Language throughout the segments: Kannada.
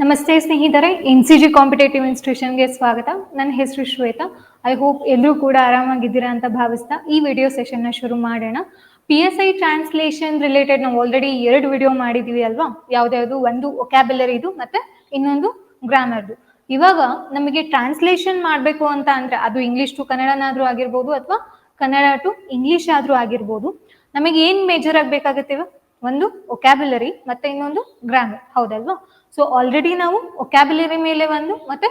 ನಮಸ್ತೆ ಸ್ನೇಹಿತರೆ, NCG ಕಾಂಪಿಟೇಟಿವ್ ಇನ್ಸ್ಟಿಟ್ಯೂಷನ್ಗೆ ಸ್ವಾಗತ. ನನ್ನ ಹೆಸರು ಶ್ವೇತಾ. ಐ ಹೋಪ್ ಎಲ್ಲರೂ ಕೂಡ ಆರಾಮಾಗಿದ್ದೀರಾ ಅಂತ ಭಾವಿಸ್ತಾ ಈ ವಿಡಿಯೋ ಸೆಷನ್ನ ಶುರು ಮಾಡೋಣ. PSI ಟ್ರಾನ್ಸ್ಲೇಷನ್ ರಿಲೇಟೆಡ್ ನಾವು ಆಲ್ರೆಡಿ 2 ವಿಡಿಯೋ ಮಾಡಿದ್ದೀವಿ ಅಲ್ವಾ? ಯಾವ್ದ್ಯಾವುದು, ಒಂದು ವೊಕ್ಯಾಬ್ಯುಲರಿದು ಮತ್ತೆ ಇನ್ನೊಂದು ಗ್ರಾಮರ್ದು. ಇವಾಗ ನಮಗೆ ಟ್ರಾನ್ಸ್ಲೇಷನ್ ಮಾಡಬೇಕು ಅಂತ ಅಂದ್ರೆ ಅದು ಇಂಗ್ಲಿಷ್ ಟು ಕನ್ನಡನಾದ್ರೂ ಆಗಿರ್ಬೋದು ಅಥವಾ ಕನ್ನಡ ಟು ಇಂಗ್ಲಿಷ್ ಆದ್ರೂ ಆಗಿರ್ಬೋದು. ನಮಗೆ ಏನ್ ಮೇಜರ್ ಆಗಬೇಕಾಗತ್ತೆ? ಒಂದು ವೊಕ್ಯಾಬ್ಯುಲರಿ ಮತ್ತೆ ಇನ್ನೊಂದು ಗ್ರಾಮರ್, ಹೌದಲ್ವಾ? ಸೊ ಆಲ್ರೆಡಿ ನಾವು ವೊಕ್ಯಾಬ್ಯುಲರಿ ಮೇಲೆ ಒಂದು ಮತ್ತೆ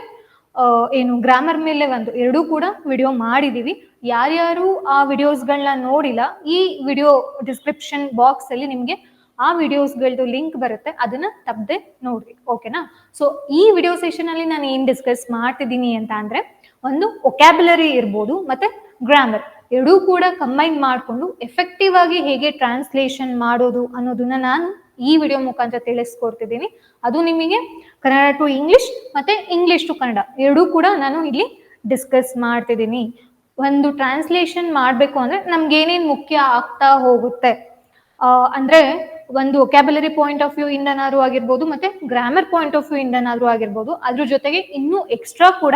ಗ್ರಾಮರ್ ಮೇಲೆ ಒಂದು ಎರಡೂ ಕೂಡ ವಿಡಿಯೋ ಮಾಡಿದೀವಿ. ಯಾರ್ಯಾರು ಆ ವಿಡಿಯೋಸ್ಗಳನ್ನ ನೋಡಿಲ್ಲ, ಈ ವಿಡಿಯೋ ಡಿಸ್ಕ್ರಿಪ್ಷನ್ ಬಾಕ್ಸ್ ಅಲ್ಲಿ ನಿಮ್ಗೆ ಆ ವಿಡಿಯೋಸ್ಗಳದ್ದು ಲಿಂಕ್ ಬರುತ್ತೆ, ಅದನ್ನ ತಪ್ಪದೆ ನೋಡ್ರಿ, ಓಕೆನಾ? ಸೊ ಈ ವಿಡಿಯೋ ಸೆಷನ್ ಅಲ್ಲಿ ನಾನು ಏನ್ ಡಿಸ್ಕಸ್ ಮಾಡ್ತಿದ್ದೀನಿ ಅಂತ ಅಂದ್ರೆ, ಒಂದು ವೊಕ್ಯಾಬ್ಯುಲರಿ ಇರ್ಬೋದು ಮತ್ತೆ ಗ್ರಾಮರ್ ಎರಡೂ ಕೂಡ ಕಂಬೈನ್ ಮಾಡಿಕೊಂಡು ಎಫೆಕ್ಟಿವ್ ಆಗಿ ಹೇಗೆ ಟ್ರಾನ್ಸ್ಲೇಷನ್ ಮಾಡೋದು ಅನ್ನೋದನ್ನ ನಾನು ಈ ವಿಡಿಯೋ ಮುಖಾಂತರ ತಿಳಿಸ್ಕೊಡ್ತಿದ್ದೀನಿ. ಅದು ನಿಮಗೆ ಕನ್ನಡ ಟು ಇಂಗ್ಲಿಷ್ ಮತ್ತೆ ಇಂಗ್ಲಿಷ್ ಟು ಕನ್ನಡ ಎರಡೂ ಕೂಡ ನಾನು ಇಲ್ಲಿ ಡಿಸ್ಕಸ್ ಮಾಡ್ತಿದ್ದೀನಿ. ಒಂದು ಟ್ರಾನ್ಸ್ಲೇಷನ್ ಮಾಡಬೇಕು ಅಂದ್ರೆ ನಮ್ಗೆ ಏನೇನು ಮುಖ್ಯ ಆಗ್ತಾ ಹೋಗುತ್ತೆ ಅಂದ್ರೆ, ಒಂದು ವೊಕ್ಯಾಬ್ಯುಲರಿ ಪಾಯಿಂಟ್ ಆಫ್ ವ್ಯೂ ಇಂದನಾದ್ರೂ ಆಗಿರ್ಬೋದು ಮತ್ತೆ ಗ್ರಾಮರ್ ಪಾಯಿಂಟ್ ಆಫ್ ವ್ಯೂ ಇಂದನಾದ್ರೂ ಆಗಿರ್ಬೋದು. ಅದ್ರ ಜೊತೆಗೆ ಇನ್ನೂ ಎಕ್ಸ್ಟ್ರಾ ಕೂಡ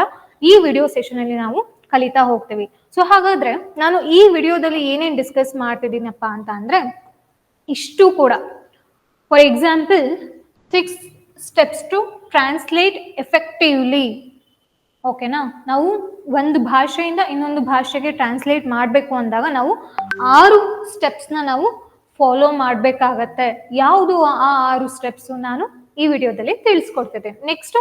ಈ ವಿಡಿಯೋ ಸೆಷನ್ ಅಲ್ಲಿ ನಾವು ಕಲಿತಾ ಹೋಗ್ತೀವಿ. ಸೊ ಹಾಗಾದ್ರೆ ನಾನು ಈ ವಿಡಿಯೋದಲ್ಲಿ ಏನೇನ್ ಡಿಸ್ಕಸ್ ಮಾಡ್ತಿದ್ದೀನಪ್ಪ ಅಂತ ಅಂದ್ರೆ, ಇಷ್ಟು ಕೂಡ for example 6 steps to translate effectively. ಓಕೆನಾ? ನಾವು ಒಂದು ಭಾಷೆಯಿಂದ ಇನ್ನೊಂದು ಭಾಷೆಗೆ ಟ್ರಾನ್ಸ್ಲೇಟ್ ಮಾಡಬೇಕು ಅಂದಾಗ ನಾವು 6 ಸ್ಟೆಪ್ಸ್ನ ನಾವು ಫಾಲೋ ಮಾಡಬೇಕಾಗತ್ತೆ. ಯಾವುದು ಆ 6 ಸ್ಟೆಪ್ಸ್ ನಾನು ಈ ವಿಡಿಯೋದಲ್ಲಿ ತಿಳಿಸ್ಕೊಡ್ತಿದ್ದೆ. ನೆಕ್ಸ್ಟ್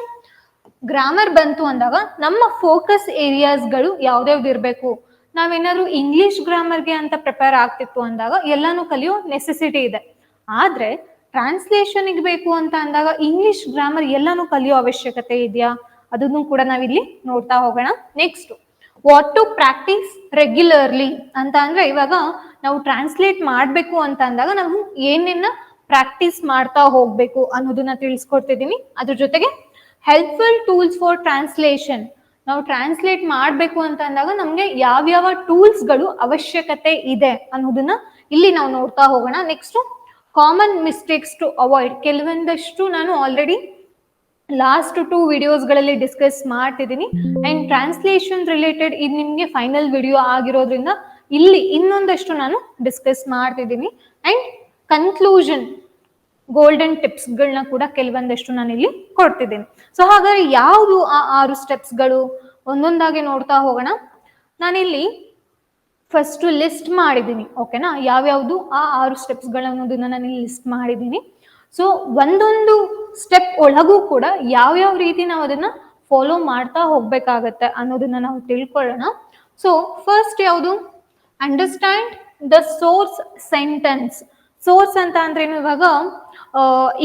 ಗ್ರಾಮರ್ ಬಂತು ಅಂದಾಗ ನಮ್ಮ ಫೋಕಸ್ ಏರಿಯಾಸ್ಗಳು ಯಾವ್ದ್ಯಾವ್ದು ಇರಬೇಕು. ನಾವೇನಾದ್ರೂ ಇಂಗ್ಲಿಷ್ ಗ್ರಾಮರ್ಗೆ ಅಂತ ಪ್ರಿಪೇರ್ ಆಗ್ತಿತ್ತು ಅಂದಾಗ ಎಲ್ಲಾನು ಕಲಿಯೋ ನೆಸೆಸಿಟಿ ಇದೆ. ಆದ್ರೆ ಟ್ರಾನ್ಸ್ಲೇಷನ್ಗೆ ಬೇಕು ಅಂತ ಅಂದಾಗ ಇಂಗ್ಲಿಷ್ ಗ್ರಾಮರ್ ಎಲ್ಲಾನು ಕಲಿಯೋ ಅವಶ್ಯಕತೆ ಇದೆಯಾ? ಅದನ್ನು ಕೂಡ ನಾವಿಲ್ಲಿ ನೋಡ್ತಾ ಹೋಗೋಣ. Next, what to practice regularly ಅಂತ ಅಂದ್ರೆ, ಇವಾಗ ನಾವು ಟ್ರಾನ್ಸ್ಲೇಟ್ ಮಾಡಬೇಕು ಅಂತ ಅಂದಾಗ ನಾವು ಏನೇನ ಪ್ರಾಕ್ಟೀಸ್ ಮಾಡ್ತಾ ಹೋಗ್ಬೇಕು ಅನ್ನೋದನ್ನ ತಿಳಿಸ್ಕೊಡ್ತಿದ್ದೀನಿ. ಅದ್ರ ಜೊತೆಗೆ ಹೆಲ್ಪ್ಫುಲ್ ಟೂಲ್ಸ್ ಫಾರ್ ಟ್ರಾನ್ಸ್ಲೇಷನ್. ನಾವು ಟ್ರಾನ್ಸ್ಲೇಟ್ ಮಾಡಬೇಕು ಅಂತ ಅಂದಾಗ ನಮ್ಗೆ ಯಾವ್ಯಾವ ಟೂಲ್ಸ್ಗಳು ಅವಶ್ಯಕತೆ ಇದೆ ಅನ್ನೋದನ್ನ ಇಲ್ಲಿ ನಾವು ನೋಡ್ತಾ ಹೋಗೋಣ. Next, common mistakes to avoid. ಕೆಲವೊಂದಷ್ಟು ನಾನು ಆಲ್ರೆಡಿ ಲಾಸ್ಟ್ 2 ವಿಡಿಯೋಸ್ಗಳಲ್ಲಿ ಡಿಸ್ಕಸ್ ಮಾಡ್ತಿದ್ದೀನಿ. ಅಂಡ್ ಟ್ರಾನ್ಸ್ಲೇಷನ್ ರಿಲೇಟೆಡ್ ಇದು ನಿಮ್ಗೆ ಫೈನಲ್ ವಿಡಿಯೋ ಆಗಿರೋದ್ರಿಂದ ಇಲ್ಲಿ ಇನ್ನೊಂದಷ್ಟು ನಾನು ಡಿಸ್ಕಸ್ ಮಾಡ್ತಿದ್ದೀನಿ. ಅಂಡ್ ಕನ್ಕ್ಲೂಷನ್, ಗೋಲ್ಡನ್ ಟಿಪ್ಸ್ಗಳನ್ನ ಕೂಡ ಕೆಲವೊಂದಷ್ಟು ನಾನು ಇಲ್ಲಿ ಕೊಡ್ತಿದ್ದೀನಿ. ಸೊ ಹಾಗಾದ್ರೆ ಯಾವುದು ಆ 6 ಸ್ಟೆಪ್ಸ್ಗಳು ಒಂದೊಂದಾಗಿ ನೋಡ್ತಾ ಹೋಗೋಣ. ನಾನಿಲ್ಲಿ ಫಸ್ಟ್ ಲಿಸ್ಟ್ ಮಾಡಿದ್ದೀನಿ, ಓಕೆನಾ? ಯಾವ್ಯಾವುದು ಆ 6 ಸ್ಟೆಪ್ಸ್ಗಳು ಅನ್ನೋದನ್ನ ನಾನು ಇಲ್ಲಿ ಲಿಸ್ಟ್ ಮಾಡಿದ್ದೀನಿ. ಸೊ ಒಂದೊಂದು ಸ್ಟೆಪ್ ಒಳಗೂ ಕೂಡ ಯಾವ್ಯಾವ ರೀತಿ ನಾವು ಅದನ್ನ ಫಾಲೋ ಮಾಡ್ತಾ ಹೋಗ್ಬೇಕಾಗತ್ತೆ ಅನ್ನೋದನ್ನ ನಾವು ತಿಳ್ಕೊಳ್ಳೋಣ. ಸೊ ಫಸ್ಟ್ ಯಾವುದು? Understand the source sentence. Source ಅಂತ ಅಂದ್ರೆ ಏನು? ಇವಾಗ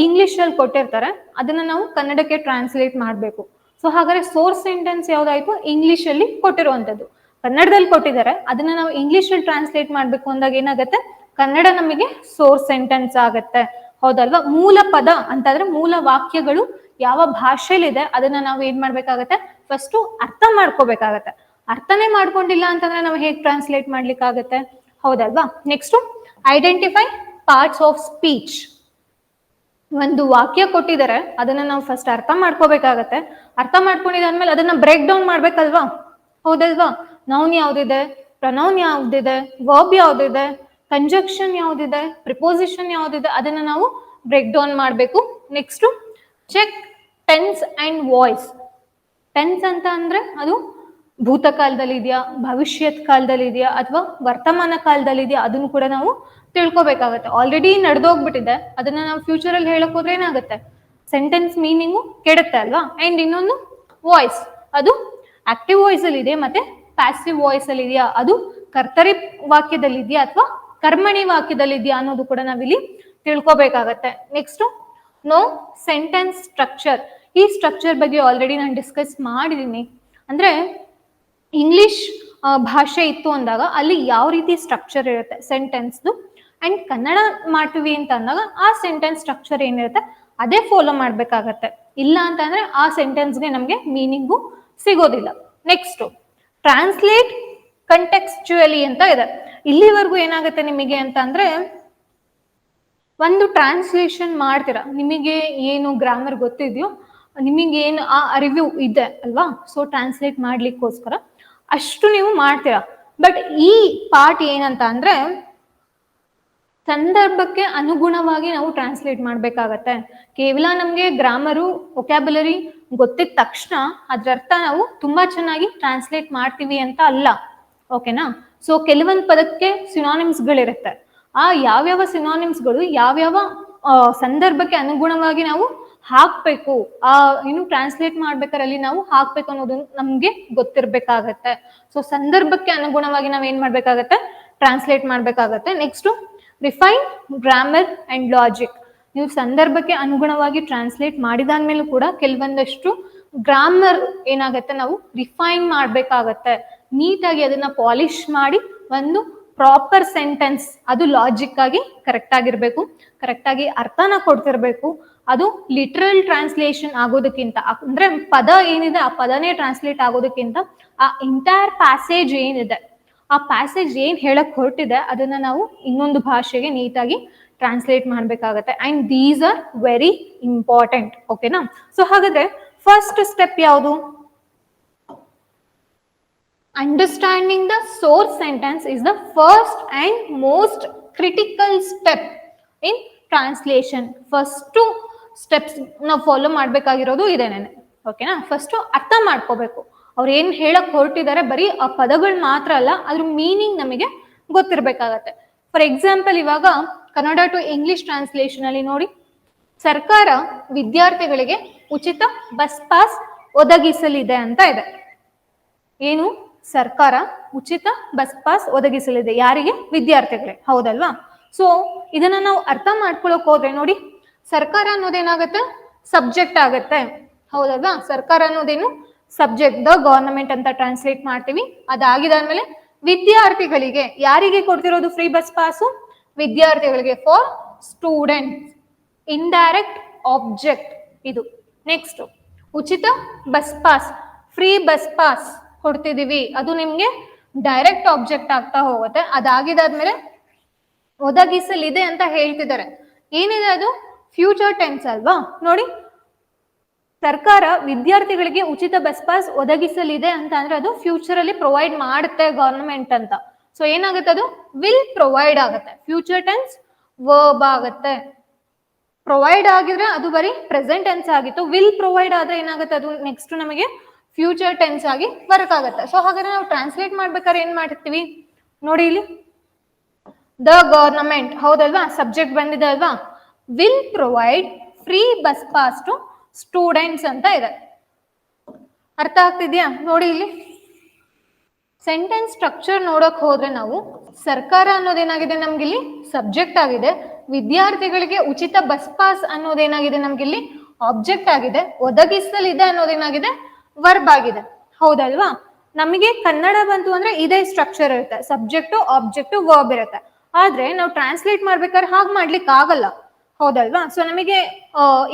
ಇಂಗ್ಲಿಷ್ ಅಲ್ಲಿ ಕೊಟ್ಟಿರ್ತಾರೆ, ಅದನ್ನ ನಾವು ಕನ್ನಡಕ್ಕೆ ಟ್ರಾನ್ಸ್ಲೇಟ್ ಮಾಡಬೇಕು. ಸೊ ಹಾಗಾದ್ರೆ ಸೋರ್ಸ್ ಸೆಂಟೆನ್ಸ್ ಯಾವ್ದಾಯ್ತು? ಇಂಗ್ಲಿಷ್ ಅಲ್ಲಿ ಕೊಟ್ಟಿರುವಂತದ್ದು ಕನ್ನಡದಲ್ಲಿ ಕೊಟ್ಟಿದ್ದಾರೆ, ಅದನ್ನ ನಾವು ಇಂಗ್ಲಿಷ್ ಅಲ್ಲಿ ಟ್ರಾನ್ಸ್ಲೇಟ್ ಮಾಡ್ಬೇಕು ಅಂದಾಗ ಏನಾಗತ್ತೆ? ಕನ್ನಡ ನಮಗೆ ಸೋರ್ಸ್ ಸೆಂಟೆನ್ಸ್ ಆಗತ್ತೆ, ಹೌದಲ್ವಾ? ಮೂಲ ಪದ ಅಂತಂದ್ರೆ ಮೂಲ ವಾಕ್ಯಗಳು ಯಾವ ಭಾಷೆಲಿದೆ ಅದನ್ನ ನಾವು ಏನ್ ಮಾಡ್ಬೇಕಾಗತ್ತೆ? ಫಸ್ಟ್ ಅರ್ಥ ಮಾಡ್ಕೋಬೇಕಾಗತ್ತೆ. ಅರ್ಥನೇ ಮಾಡ್ಕೊಂಡಿಲ್ಲ ಅಂತಂದ್ರೆ ನಾವು ಹೇಗೆ ಟ್ರಾನ್ಸ್ಲೇಟ್ ಮಾಡ್ಲಿಕ್ಕಾಗತ್ತೆ, ಹೌದಲ್ವಾ? Next, identify parts of speech. ಒಂದು ವಾಕ್ಯ ಕೊಟ್ಟಿದ್ದಾರೆ, ಅದನ್ನ ನಾವು ಫಸ್ಟ್ ಅರ್ಥ ಮಾಡ್ಕೋಬೇಕಾಗತ್ತೆ. ಅರ್ಥ ಮಾಡ್ಕೊಂಡಿದ್ದಾದ್ಮೇಲೆ ಅದನ್ನ ಬ್ರೇಕ್ ಡೌನ್ ಮಾಡ್ಬೇಕಲ್ವಾ, ಹೌದಲ್ವಾ? ನೌನ್ ಯಾವ್ದಿದೆ, ಪ್ರನೌನ್ ಯಾವ್ದಿದೆ, ವರ್ಬ್ ಯಾವ್ದಿದೆ, ಕಂಜಕ್ಷನ್ ಯಾವ್ದಿದೆ, ಪ್ರಿಪೋಸಿಷನ್ ಯಾವ್ದಿದೆ, ಅದನ್ನ ನಾವು ಬ್ರೇಕ್ ಡೌನ್ ಮಾಡಬೇಕು. Next, check tense and voice. Tense ಅಂತ ಅಂದ್ರೆ ಅದು ಭೂತಕಾಲದಲ್ಲಿ ಇದೆಯಾ, ಭವಿಷ್ಯತ್ ಕಾಲದಲ್ಲಿ ಇದೆಯಾ, ಅಥವಾ ವರ್ತಮಾನ ಕಾಲದಲ್ಲಿ ಇದೆಯಾ, ಅದನ್ನು ಕೂಡ ನಾವು ತಿಳ್ಕೊಬೇಕಾಗತ್ತೆ. ಆಲ್ರೆಡಿ ನಡೆದೋಗ್ಬಿಟ್ಟಿದೆ, ಅದನ್ನ ನಾವು ಫ್ಯೂಚರ್ ಅಲ್ಲಿ ಹೇಳಕ್ ಹೋದ್ರೆ ಏನಾಗುತ್ತೆ? ಸೆಂಟೆನ್ಸ್ ಮೀನಿಂಗು ಕೆಡುತ್ತೆ ಅಲ್ವಾ? ಅಂಡ್ ಇನ್ನೊಂದು ವಾಯ್ಸ್, ಅದು ಆಕ್ಟಿವ್ ವಾಯ್ಸ್ ಅಲ್ಲಿ ಇದೆ ಮತ್ತೆ ಪ್ಯಾಸಿವ್ ವಾಯ್ಸ್ ಅಲ್ಲಿ ಇದೆಯಾ, ಅದು ಕರ್ತರಿ ವಾಕ್ಯದಲ್ಲಿ ಇದೆಯಾ ಅಥವಾ ಕರ್ಮಣಿ ವಾಕ್ಯದಲ್ಲಿ ಇದೆಯಾ ಅನ್ನೋದು ಕೂಡ ನಾವಿಲ್ಲಿ ತಿಳ್ಕೊಬೇಕಾಗತ್ತೆ. Next, know sentence structure. ಈ ಸ್ಟ್ರಕ್ಚರ್ ಬಗ್ಗೆ ಆಲ್ರೆಡಿ ನಾನು ಡಿಸ್ಕಸ್ ಮಾಡಿದ್ದೀನಿ. ಅಂದ್ರೆ ಇಂಗ್ಲಿಷ್ ಭಾಷೆ ಇತ್ತು ಅಂದಾಗ ಅಲ್ಲಿ ಯಾವ ರೀತಿ ಸ್ಟ್ರಕ್ಚರ್ ಇರುತ್ತೆ ಸೆಂಟೆನ್ಸ್ದು, ಅಂಡ್ ಕನ್ನಡ ಮಾಡ್ತೀವಿ ಅಂತ ಅಂದಾಗ ಆ ಸೆಂಟೆನ್ಸ್ ಸ್ಟ್ರಕ್ಚರ್ ಏನಿರುತ್ತೆ ಅದೇ ಫಾಲೋ ಮಾಡ್ಬೇಕಾಗತ್ತೆ. ಇಲ್ಲ ಅಂತಂದ್ರೆ ಆ ಸೆಂಟೆನ್ಸ್ಗೆ ನಮ್ಗೆ ಮೀನಿಂಗು ಸಿಗೋದಿಲ್ಲ. ನೆಕ್ಸ್ಟ್, ಟ್ರಾನ್ಸ್ಲೇಟ್ ಕಂಟೆಕ್ಸ್ಚುಯಲಿ ಅಂತ ಇದೆ. ಇಲ್ಲಿವರೆಗೂ ಏನಾಗುತ್ತೆ ನಿಮಗೆ ಅಂತ ಅಂದ್ರೆ, ಒಂದು ಟ್ರಾನ್ಸ್ಲೇಷನ್ ಮಾಡ್ತೀರಾ, ನಿಮಗೆ ಏನು ಗ್ರಾಮರ್ ಗೊತ್ತಿದೆಯೋ ನಿಮಗೇನು ಆ ಅರಿವು ಇದೆ ಅಲ್ವಾ, ಸೊ ಟ್ರಾನ್ಸ್ಲೇಟ್ ಮಾಡ್ಲಿಕ್ಕೋಸ್ಕರ ಅಷ್ಟು ನೀವು ಮಾಡ್ತೀರಾ. ಬಟ್ ಈ ಪಾರ್ಟ್ ಏನಂತ ಅಂದ್ರೆ ಸಂದರ್ಭಕ್ಕೆ ಅನುಗುಣವಾಗಿ ನಾವು ಟ್ರಾನ್ಸ್ಲೇಟ್ ಮಾಡ್ಬೇಕಾಗತ್ತೆ. ಕೇವಲ ನಮ್ಗೆ ಗ್ರಾಮರು ವೊಕ್ಯಾಬುಲರಿ ಗೊತ್ತಿದ ತಕ್ಷಣ ಅದ್ರ ಅರ್ಥ ನಾವು ತುಂಬಾ ಚೆನ್ನಾಗಿ ಟ್ರಾನ್ಸ್ಲೇಟ್ ಮಾಡ್ತೀವಿ ಅಂತ ಅಲ್ಲ. ಓಕೆನಾ? ಸೊ ಕೆಲವೊಂದು ಪದಕ್ಕೆ ಸಿನಾನಿಮ್ಸ್ಗಳಿರುತ್ತೆ. ಆ ಯಾವ್ಯಾವ ಸಿನಾನಿಮ್ಸ್ಗಳು ಯಾವ್ಯಾವ ಸಂದರ್ಭಕ್ಕೆ ಅನುಗುಣವಾಗಿ ನಾವು ಹಾಕ್ಬೇಕು, ಆ ಏನು ಟ್ರಾನ್ಸ್ಲೇಟ್ ಮಾಡ್ಬೇಕಾರಲ್ಲಿ ನಾವು ಹಾಕ್ಬೇಕು ಅನ್ನೋದು ನಮ್ಗೆ ಗೊತ್ತಿರ್ಬೇಕಾಗತ್ತೆ. ಸೊ ಸಂದರ್ಭಕ್ಕೆ ಅನುಗುಣವಾಗಿ ನಾವ್ ಏನ್ ಮಾಡ್ಬೇಕಾಗತ್ತೆ, ಟ್ರಾನ್ಸ್ಲೇಟ್ ಮಾಡ್ಬೇಕಾಗತ್ತೆ. Next refine grammar and logic. ನೀವು ಸಂದರ್ಭಕ್ಕೆ ಅನುಗುಣವಾಗಿ ಟ್ರಾನ್ಸ್ಲೇಟ್ ಮಾಡಿದಾದ್ಮೇಲೂ ಕೂಡ ಕೆಲವೊಂದಷ್ಟು ಗ್ರಾಮರ್ ಏನಾಗತ್ತೆ ನಾವು ರಿಫೈನ್ ಮಾಡ್ಬೇಕಾಗತ್ತೆ. ನೀಟಾಗಿ ಅದನ್ನ ಪಾಲಿಶ್ ಮಾಡಿ ಒಂದು ಪ್ರಾಪರ್ ಸೆಂಟೆನ್ಸ್ ಅದು ಲಾಜಿಕ್ ಆಗಿ ಕರೆಕ್ಟ್ ಆಗಿರ್ಬೇಕು, ಕರೆಕ್ಟ್ ಆಗಿ ಅರ್ಥನ ಕೊಡ್ತಿರ್ಬೇಕು. ಅದು ಲಿಟ್ರಲ್ ಟ್ರಾನ್ಸ್ಲೇಷನ್ ಆಗೋದಕ್ಕಿಂತ ಅಂದ್ರೆ ಪದ ಏನಿದೆ ಆ ಪದನೇ ಟ್ರಾನ್ಸ್ಲೇಟ್ ಆಗೋದಕ್ಕಿಂತ ಆ ಎಂಟೈರ್ ಪ್ಯಾಸೇಜ್ ಏನಿದೆ, ಆ ಪ್ಯಾಸೇಜ್ ಏನ್ ಹೇಳಕ್ ಹೊರಟಿದೆ ಅದನ್ನ ನಾವು ಇನ್ನೊಂದು ಭಾಷೆಗೆ ನೀಟಾಗಿ ಟ್ರಾನ್ಸ್ಲೇಟ್ ಮಾಡ್ಬೇಕಾಗತ್ತೆ. And these are very important. ಓಕೆನಾ? ಸೊ ಹಾಗಾದ್ರೆ ಫಸ್ಟ್ ಸ್ಟೆಪ್ ಯಾವುದು? Understanding the source sentence is the first and most critical step in translation. First steps ನಾವು ಫಾಲೋ ಮಾಡ್ಬೇಕಾಗಿರೋದು ಇದೇನೇನೆ. ಓಕೆನಾ? ಫಸ್ಟ್ ಅರ್ಥ ಮಾಡ್ಕೋಬೇಕು ಅವ್ರು ಏನ್ ಹೇಳಕ್ ಹೊರಟಿದ್ದಾರೆ. ಬರೀ ಆ ಪದಗಳು ಮಾತ್ರ ಅಲ್ಲ, ಅದ್ರ ಮೀನಿಂಗ್ ನಮಗೆ ಗೊತ್ತಿರ್ಬೇಕಾಗತ್ತೆ. ಫಾರ್ ಎಕ್ಸಾಂಪಲ್, ಇವಾಗ ಕನ್ನಡ ಟು ಇಂಗ್ಲಿಷ್ ಟ್ರಾನ್ಸ್ಲೇಷನ್ ಅಲ್ಲಿ ನೋಡಿ, ಸರ್ಕಾರ ವಿದ್ಯಾರ್ಥಿಗಳಿಗೆ ಉಚಿತ ಬಸ್ ಪಾಸ್ ಒದಗಿಸಲಿದೆ ಅಂತ ಇದೆ. ಏನು? ಸರ್ಕಾರ ಉಚಿತ ಬಸ್ ಪಾಸ್ ಒದಗಿಸಲಿದೆ. ಯಾರಿಗೆ? ವಿದ್ಯಾರ್ಥಿಗಳೇ. ಹೌದಲ್ವಾ? ಸೊ ಇದನ್ನ ನಾವು ಅರ್ಥ ಮಾಡ್ಕೊಳಕ್ ಹೋದ್ರೆ ನೋಡಿ, ಸರ್ಕಾರ ಅನ್ನೋದೇನಾಗತ್ತೆ, ಸಬ್ಜೆಕ್ಟ್ ಆಗತ್ತೆ. ಹೌದಲ್ವಾ? ಸರ್ಕಾರ ಅನ್ನೋದೇನು ಸಬ್ಜೆಕ್ಟ್, ದ ಗವರ್ನಮೆಂಟ್ ಅಂತ ಟ್ರಾನ್ಸ್ಲೇಟ್ ಮಾಡ್ತೀವಿ. ಅದಾಗಿದಾದ್ಮೇಲೆ ವಿದ್ಯಾರ್ಥಿಗಳಿಗೆ, ಯಾರಿಗೆ ಕೊಡ್ತಿರೋದು ಫ್ರೀ ಬಸ್ ಪಾಸು? ವಿದ್ಯಾರ್ಥಿಗಳಿಗೆ, ಫಾರ್ ಸ್ಟೂಡೆಂಟ್ಸ್, ಇಂಡೈರೆಕ್ಟ್ ಆಬ್ಜೆಕ್ಟ್ ಇದು. ನೆಕ್ಸ್ಟ್ ಉಚಿತ bus pass, free bus pass ಕೊಡ್ತಿದೀವಿ, ಅದು ನಿಮ್ಗೆ ಡೈರೆಕ್ಟ್ ಆಬ್ಜೆಕ್ಟ್ ಆಗ್ತಾ ಹೋಗುತ್ತೆ. ಅದಾಗಿದಾದ್ಮೇಲೆ ಒದಗಿಸಲಿದೆ ಅಂತ ಹೇಳ್ತಿದ್ದಾರೆ. ಏನಿದೆ ಅದು? ಫ್ಯೂಚರ್ ಟೆನ್ಸ್ ಅಲ್ವಾ? ನೋಡಿ, ಸರ್ಕಾರ ವಿದ್ಯಾರ್ಥಿಗಳಿಗೆ ಉಚಿತ ಬಸ್ ಪಾಸ್ ಒದಗಿಸಲಿದೆ ಅಂತ ಅಂದ್ರೆ ಅದು ಫ್ಯೂಚರ್ ಅಲ್ಲಿ ಪ್ರೊವೈಡ್ ಮಾಡುತ್ತೆ ಗವರ್ನಮೆಂಟ್ ಅಂತ. ಸೊ ಏನಾಗುತ್ತೆ? ಅದು ವಿಲ್ ಪ್ರೊವೈಡ್ ಆಗುತ್ತೆ. ಫ್ಯೂಚರ್ ಟೆನ್ಸ್ ವರ್ಬ್ ಆಗುತ್ತೆ. ಪ್ರೊವೈಡ್ ಆಗಿದ್ರೆ ಅದು ಬರೀ ಪ್ರೆಸೆಂಟ್ ಟೆನ್ಸ್ ಆಗಿತ್ತು. ವಿಲ್ ಪ್ರೊವೈಡ್ ಆದ್ರೆ ಏನಾಗುತ್ತೆ? ಅದು ನೆಕ್ಸ್ಟ್ ನಮಗೆ ಫ್ಯೂಚರ್ ಟೆನ್ಸ್ ಆಗಿ ವರ್ಕ್ ಆಗುತ್ತೆ. ಸೊ ಹಾಗಾದ್ರೆ ನಾವು ಟ್ರಾನ್ಸ್ಲೇಟ್ ಮಾಡ್ಬೇಕಾದ್ರೆ ಏನ್ ಮಾಡ್ತೀವಿ ನೋಡಿ, ಇಲ್ಲಿ ದ ಗವರ್ನಮೆಂಟ್, ಹೌದಲ್ವಾ? ಸಬ್ಜೆಕ್ಟ್ ಬಂದಿದೆ ಅಲ್ವಾ? Will provide free bus pass to students ಅಂತ ಇದೆ. ಅರ್ಥ ಆಗ್ತಿದ್ಯಾ? ನೋಡಿ, ಇಲ್ಲಿ ಸೆಂಟೆನ್ಸ್ ಸ್ಟ್ರಕ್ಚರ್ ನೋಡಕ್ ಹೋದ್ರೆ ನಾವು ಸರ್ಕಾರ ಅನ್ನೋದೇನಾಗಿದೆ ನಮ್ಗಿಲ್ಲಿ ಸಬ್ಜೆಕ್ಟ್ ಆಗಿದೆ, ವಿದ್ಯಾರ್ಥಿಗಳಿಗೆ ಉಚಿತ ಬಸ್ ಪಾಸ್ ಅನ್ನೋದೇನಾಗಿದೆ ನಮ್ಗಿಲ್ಲಿ ಆಬ್ಜೆಕ್ಟ್ ಆಗಿದೆ, ಒದಗಿಸಲಿದೆ ಅನ್ನೋದೇನಾಗಿದೆ ವರ್ಬ್ ಆಗಿದೆ. ಹೌದಲ್ವಾ? ನಮಗೆ ಕನ್ನಡ ಬಂತು ಅಂದ್ರೆ ಇದೇ ಸ್ಟ್ರಕ್ಚರ್ ಇರುತ್ತೆ, ಸಬ್ಜೆಕ್ಟು ಆಬ್ಜೆಕ್ಟು ವರ್ಬ್ ಇರುತ್ತೆ. ಆದ್ರೆ ನಾವು ಟ್ರಾನ್ಸ್ಲೇಟ್ ಮಾಡ್ಬೇಕಾದ್ರೆ ಹಾಗೆ ಮಾಡ್ಲಿಕ್ಕೆ ಆಗಲ್ಲ. ಹೌದಲ್ವಾ? ಸೊ ನಮಗೆ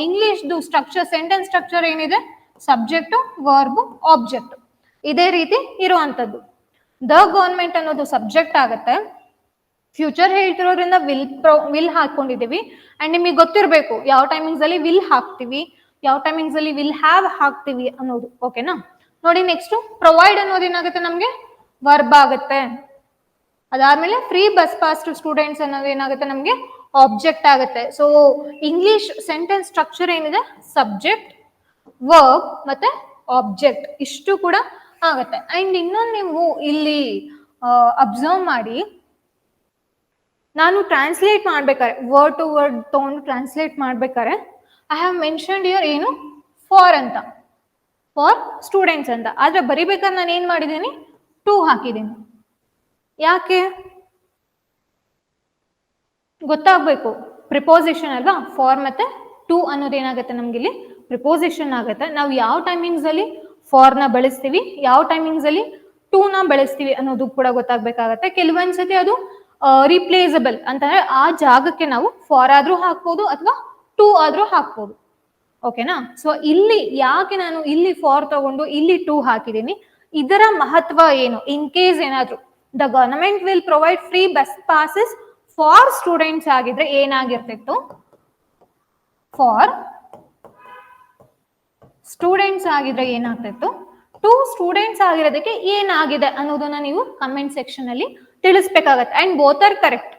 ಇಂಗ್ಲಿಷ್ದು ಸ್ಟ್ರಕ್ಚರ್, ಸೆಂಟೆನ್ಸ್ ಸ್ಟ್ರಕ್ಚರ್ ಏನಿದೆ, ಸಬ್ಜೆಕ್ಟು ವರ್ಬ್ ಆಬ್ಜೆಕ್ಟ್ ಇದೇ ರೀತಿ ಇರುವಂತದ್ದು. ದ ಗವರ್ನಮೆಂಟ್ ಅನ್ನೋದು ಸಬ್ಜೆಕ್ಟ್ ಆಗುತ್ತೆ, ಫ್ಯೂಚರ್ ಹೇಳ್ತಿರೋದ್ರಿಂದ ವಿಲ್ ಹಾಕೊಂಡಿದೀವಿ. ಅಂಡ್ ನಿಮಗೆ ಗೊತ್ತಿರಬೇಕು ಯಾವ ಟೈಮಿಂಗ್ಸ್ ಅಲ್ಲಿ ವಿಲ್ ಹಾಕ್ತಿವಿ, ಯಾವ ಟೈಮಿಂಗ್ಸ್ ಅಲ್ಲಿ ವಿಲ್ ಹ್ಯಾವ್ ಹಾಕ್ತಿವಿ ಅನ್ನೋದು. ಓಕೆನಾ? ನೋಡಿ, ನೆಕ್ಸ್ಟ್ ಪ್ರೊವೈಡ್ ಅನ್ನೋದು ಏನಾಗುತ್ತೆ ನಮ್ಗೆ ವರ್ಬ್ ಆಗುತ್ತೆ. ಅದಾದ್ಮೇಲೆ free bus pass to students ಅನ್ನೋದು ಏನಾಗುತ್ತೆ ನಮ್ಗೆ ಆಬ್ಜೆಕ್ಟ್ ಆಗುತ್ತೆ. ಸೊ ಇಂಗ್ಲಿಷ್ ಸೆಂಟೆನ್ಸ್ ಸ್ಟ್ರಕ್ಚರ್ ಏನಿದೆ, ಸಬ್ಜೆಕ್ಟ್, ವರ್ಬ್ ಮತ್ತೆ ಆಬ್ಜೆಕ್ಟ್ ಇಷ್ಟು ಕೂಡ ಆಗುತ್ತೆ. ಅಂಡ್ ಇನ್ನೊಂದು ನೀವು ಇಲ್ಲಿ ಅಬ್ಸರ್ವ್ ಮಾಡಿ, ನಾನು ಟ್ರಾನ್ಸ್ಲೇಟ್ ಮಾಡ್ಬೇಕಾರೆ ವರ್ಡ್ ಟು ವರ್ಡ್ ತಗೊಂಡು ಟ್ರಾನ್ಸ್ಲೇಟ್ ಮಾಡ್ಬೇಕಾರೆ ಐ ಹ್ಯಾವ್ ಮೆನ್ಷನ್ಡ್ ಹಿಯರ್ ಏನು, ಫಾರ್ ಅಂತ, ಫಾರ್ ಸ್ಟೂಡೆಂಟ್ಸ್ ಅಂತ. ಆದ್ರೆ ಬರಿಬೇಕಾದ್ರೆ ನಾನು ಏನ್ ಮಾಡಿದ್ದೀನಿ, ಟು ಹಾಕಿದ್ದೀನಿ. ಯಾಕೆ? ಗೊತ್ತಾಗ್ಬೇಕು, ಪ್ರಿಪೋಸಿಷನ್ ಅಲ್ವಾ? ಫಾರ್ ಮತ್ತೆ ಟು ಅನ್ನೋದೇನಾಗುತ್ತೆ ನಮ್ಗೆ ಇಲ್ಲಿ ಪ್ರಿಪೋಸಿಷನ್ ಆಗುತ್ತೆ. ನಾವು ಯಾವ ಟೈಮಿಂಗ್ಸ್ ಅಲ್ಲಿ ಫಾರ್ ನ ಬಳಸ್ತೀವಿ, ಯಾವ ಟೈಮಿಂಗ್ಸ್ ಅಲ್ಲಿ ಟು ನ ಬಳಸ್ತೀವಿ ಅನ್ನೋದು ಕೂಡ ಗೊತ್ತಾಗ್ಬೇಕಾಗತ್ತೆ. ಕೆಲವೊಂದ್ಸತಿ ಅದು ರಿಪ್ಲೇಸಬಲ್ ಅಂತಂದ್ರೆ ಆ ಜಾಗಕ್ಕೆ ನಾವು ಫಾರ್ ಆದ್ರೂ ಹಾಕ್ಬೋದು ಅಥವಾ ಟು ಆದ್ರೂ ಹಾಕ್ಬೋದು. ಓಕೆನಾ? ಸೊ ಇಲ್ಲಿ ಯಾಕೆ ನಾನು ಇಲ್ಲಿ ಫಾರ್ ತಗೊಂಡು ಇಲ್ಲಿ ಟು ಹಾಕಿದ್ದೀನಿ, ಇದರ ಮಹತ್ವ ಏನು? ಇನ್ ಕೇಸ್ ಏನಾದ್ರು the government will provide free bus passes for students ಆಗಿದ್ರೆ ಏನಾಗಿರ್ತಿತ್ತು, ಫಾರ್ ಸ್ಟೂಡೆಂಟ್ಸ್ ಆಗಿದ್ರೆ ಏನಾಗ್ತಿತ್ತು, ಟು ಸ್ಟೂಡೆಂಟ್ಸ್ ಆಗಿರೋದಕ್ಕೆ ಏನಾಗಿದೆ ಅನ್ನೋದನ್ನ ನೀವು ಕಮೆಂಟ್ ಸೆಕ್ಷನ್ ಅಲ್ಲಿ ತಿಳಿಸ್ಬೇಕಾಗತ್ತೆ. ಅಂಡ್ ಬೋತ್ ಆರ್ ಕರೆಕ್ಟ್,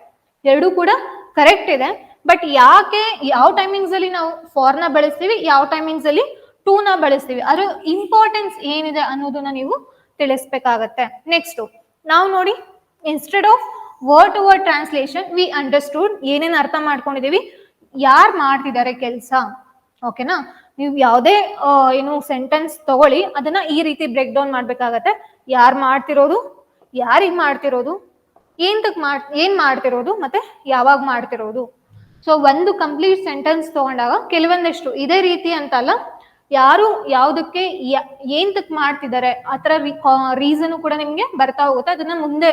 ಎರಡೂ ಕೂಡ ಕರೆಕ್ಟ್ ಇದೆ. ಬಟ್ ಯಾಕೆ ಯಾವ ಟೈಮಿಂಗ್ಸ್ ಅಲ್ಲಿ ನಾವು ಫಾರ್ ನ ಬಳಸ್ತೀವಿ, ಯಾವ ಟೈಮಿಂಗ್ಸ್ ಅಲ್ಲಿ ಟೂ ನ ಬಳಸ್ತೀವಿ, ಅದ್ರ ಇಂಪಾರ್ಟೆನ್ಸ್ ಏನಿದೆ ಅನ್ನೋದನ್ನ ನೀವು ತಿಳಿಸ್ಬೇಕಾಗತ್ತೆ. ನೆಕ್ಸ್ಟ್ ನಾವು ನೋಡಿ, instead of word to word translation we understood, ಏನೇನು ಅರ್ಥ ಮಾಡ್ಕೊಂಡಿದೀವಿ, ಯಾರು ಮಾಡ್ತಿದ್ದಾರೆ ಕೆಲಸ. ಓಕೆನಾ, ನೀವು ಯಾವುದೇ ಏನು ಸೆಂಟೆನ್ಸ್ ತಗೊಳ್ಳಿ, ಅದನ್ನ ಈ ರೀತಿ ಬ್ರೇಕ್ ಡೌನ್ ಮಾಡ್ಬೇಕಾಗತ್ತೆ. ಯಾರು ಮಾಡ್ತಿರೋದು, ಯಾರಿಗೆ ಮಾಡ್ತಿರೋದು, ಏನ್ ಮಾಡ್ತಿರೋದು, ಮತ್ತೆ ಯಾವಾಗ ಮಾಡ್ತಿರೋದು. ಸೊ ಒಂದು ಕಂಪ್ಲೀಟ್ ಸೆಂಟೆನ್ಸ್ ತಗೊಂಡಾಗ ಕೆಲವೊಂದಷ್ಟು ಇದೇ ರೀತಿ ಅಂತಲ್ಲ, ಯಾರು ಯಾವುದಕ್ಕೆ ಏಂತಕ್ ಮಾಡ್ತಿದ್ದಾರೆ ಆ ಥರ ರೀಸನ್ ಕೂಡ ನಿಮ್ಗೆ ಬರ್ತಾ ಹೋಗುತ್ತೆ. ಅದನ್ನ ಮುಂದೆ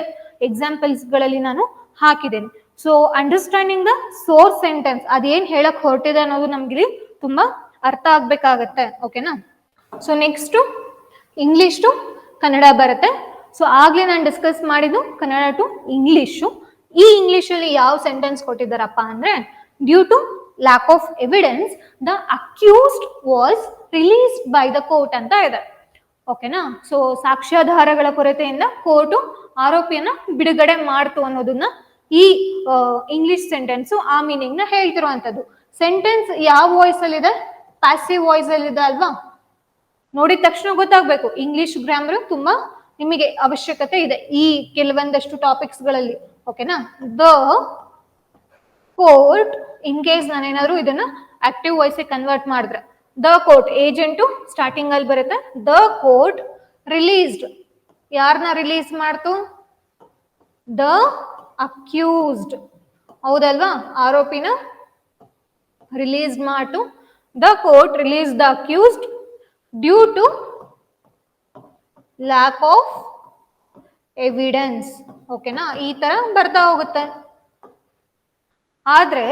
ಎಕ್ಸಾಂಪಲ್ಸ್ ಗಳಲ್ಲಿ ನಾನು ಹಾಕಿದ್ದೇನೆ. So understanding the source sentence, ಅದೇನ್ ಹೇಳಕ್ ಹೊರಟಿದೆ ಅನ್ನೋದು ನಮ್ಗೆ ತುಂಬಾ ಅರ್ಥ ಆಗ್ಬೇಕಾಗತ್ತೆ. ಓಕೆನಾ. So next English to Kannada ಬರುತ್ತೆ. ಸೊ ಆಗ್ಲೇ ನಾನು ಡಿಸ್ಕಸ್ ಮಾಡಿದ್ದು ಕನ್ನಡ ಟು ಇಂಗ್ಲಿಷು. ಈ ಇಂಗ್ಲಿಷ್ ಅಲ್ಲಿ ಯಾವ ಸೆಂಟೆನ್ಸ್ ಕೊಟ್ಟಿದ್ದಾರಪ್ಪ ಅಂದ್ರೆ, due to lack of evidence the accused was released by the court ಅಂತ ಇದೆ. ಓಕೆನಾ. ಸೊ ಸಾಕ್ಷ್ಯಾಧಾರಗಳ ಕೊರತೆಯಿಂದ ಕೋರ್ಟು ಆರೋಪಿಯನ್ನ ಬಿಡುಗಡೆ ಮಾಡ್ತು ಅನ್ನೋದನ್ನ ಈ ಇಂಗ್ಲಿಷ್ ಸೆಂಟೆನ್ಸ್ ಆ ಮೀನಿಂಗ್ ನ ಹೇಳ್ತಿರುವಂತದ್ದು. ಸೆಂಟೆನ್ಸ್ ಯಾವ ವಾಯ್ಸ್ ಅಲ್ಲಿ ಇದೆ, ಪ್ಯಾಸಿವ್ ವಾಯ್ಸ್ ಅಲ್ಲಿ ಇದೆ ಅಲ್ವಾ. ನೋಡಿದ ತಕ್ಷಣ ಗೊತ್ತಾಗ್ಬೇಕು, ಇಂಗ್ಲಿಷ್ ಗ್ರಾಮರ್ ತುಂಬಾ ನಿಮಗೆ ಅವಶ್ಯಕತೆ ಇದೆ ಈ ಕೆಲವೊಂದಷ್ಟು ಟಾಪಿಕ್ಸ್ ಗಳಲ್ಲಿ. ಓಕೆನಾ. ದ ಕೋರ್ಟ್, ಇನ್ ಕೇಸ್ ನಾನೇನಾದ್ರು ಇದನ್ನ ಆಕ್ಟಿವ್ ವಾಯ್ಸ್ ಕನ್ವರ್ಟ್ ಮಾಡಿದ್ರೆ, ದ ಕೋರ್ಟ್ ಏಜೆಂಟು ಸ್ಟಾರ್ಟಿಂಗ್ ಅಲ್ಲಿ ಬರುತ್ತೆ. ದ ಕೋರ್ಟ್ ರಿಲೀಸ್ಡ್, ಯಾರನ್ನ ರಿಲೀಸ್ ಮಾಡ್ತು, ದ ಅಕ್ಯೂಸ್ಡ್, ಹೌದಲ್ವಾ, ಆರೋಪಿನ ರಿಲೀಸ್ ಮಾಡ್ತು. The court release the accused due to lack of evidence. ಓಕೆನಾ, ಈ ತರ ಬರ್ತಾ ಹೋಗುತ್ತೆ. ಆದ್ರೆ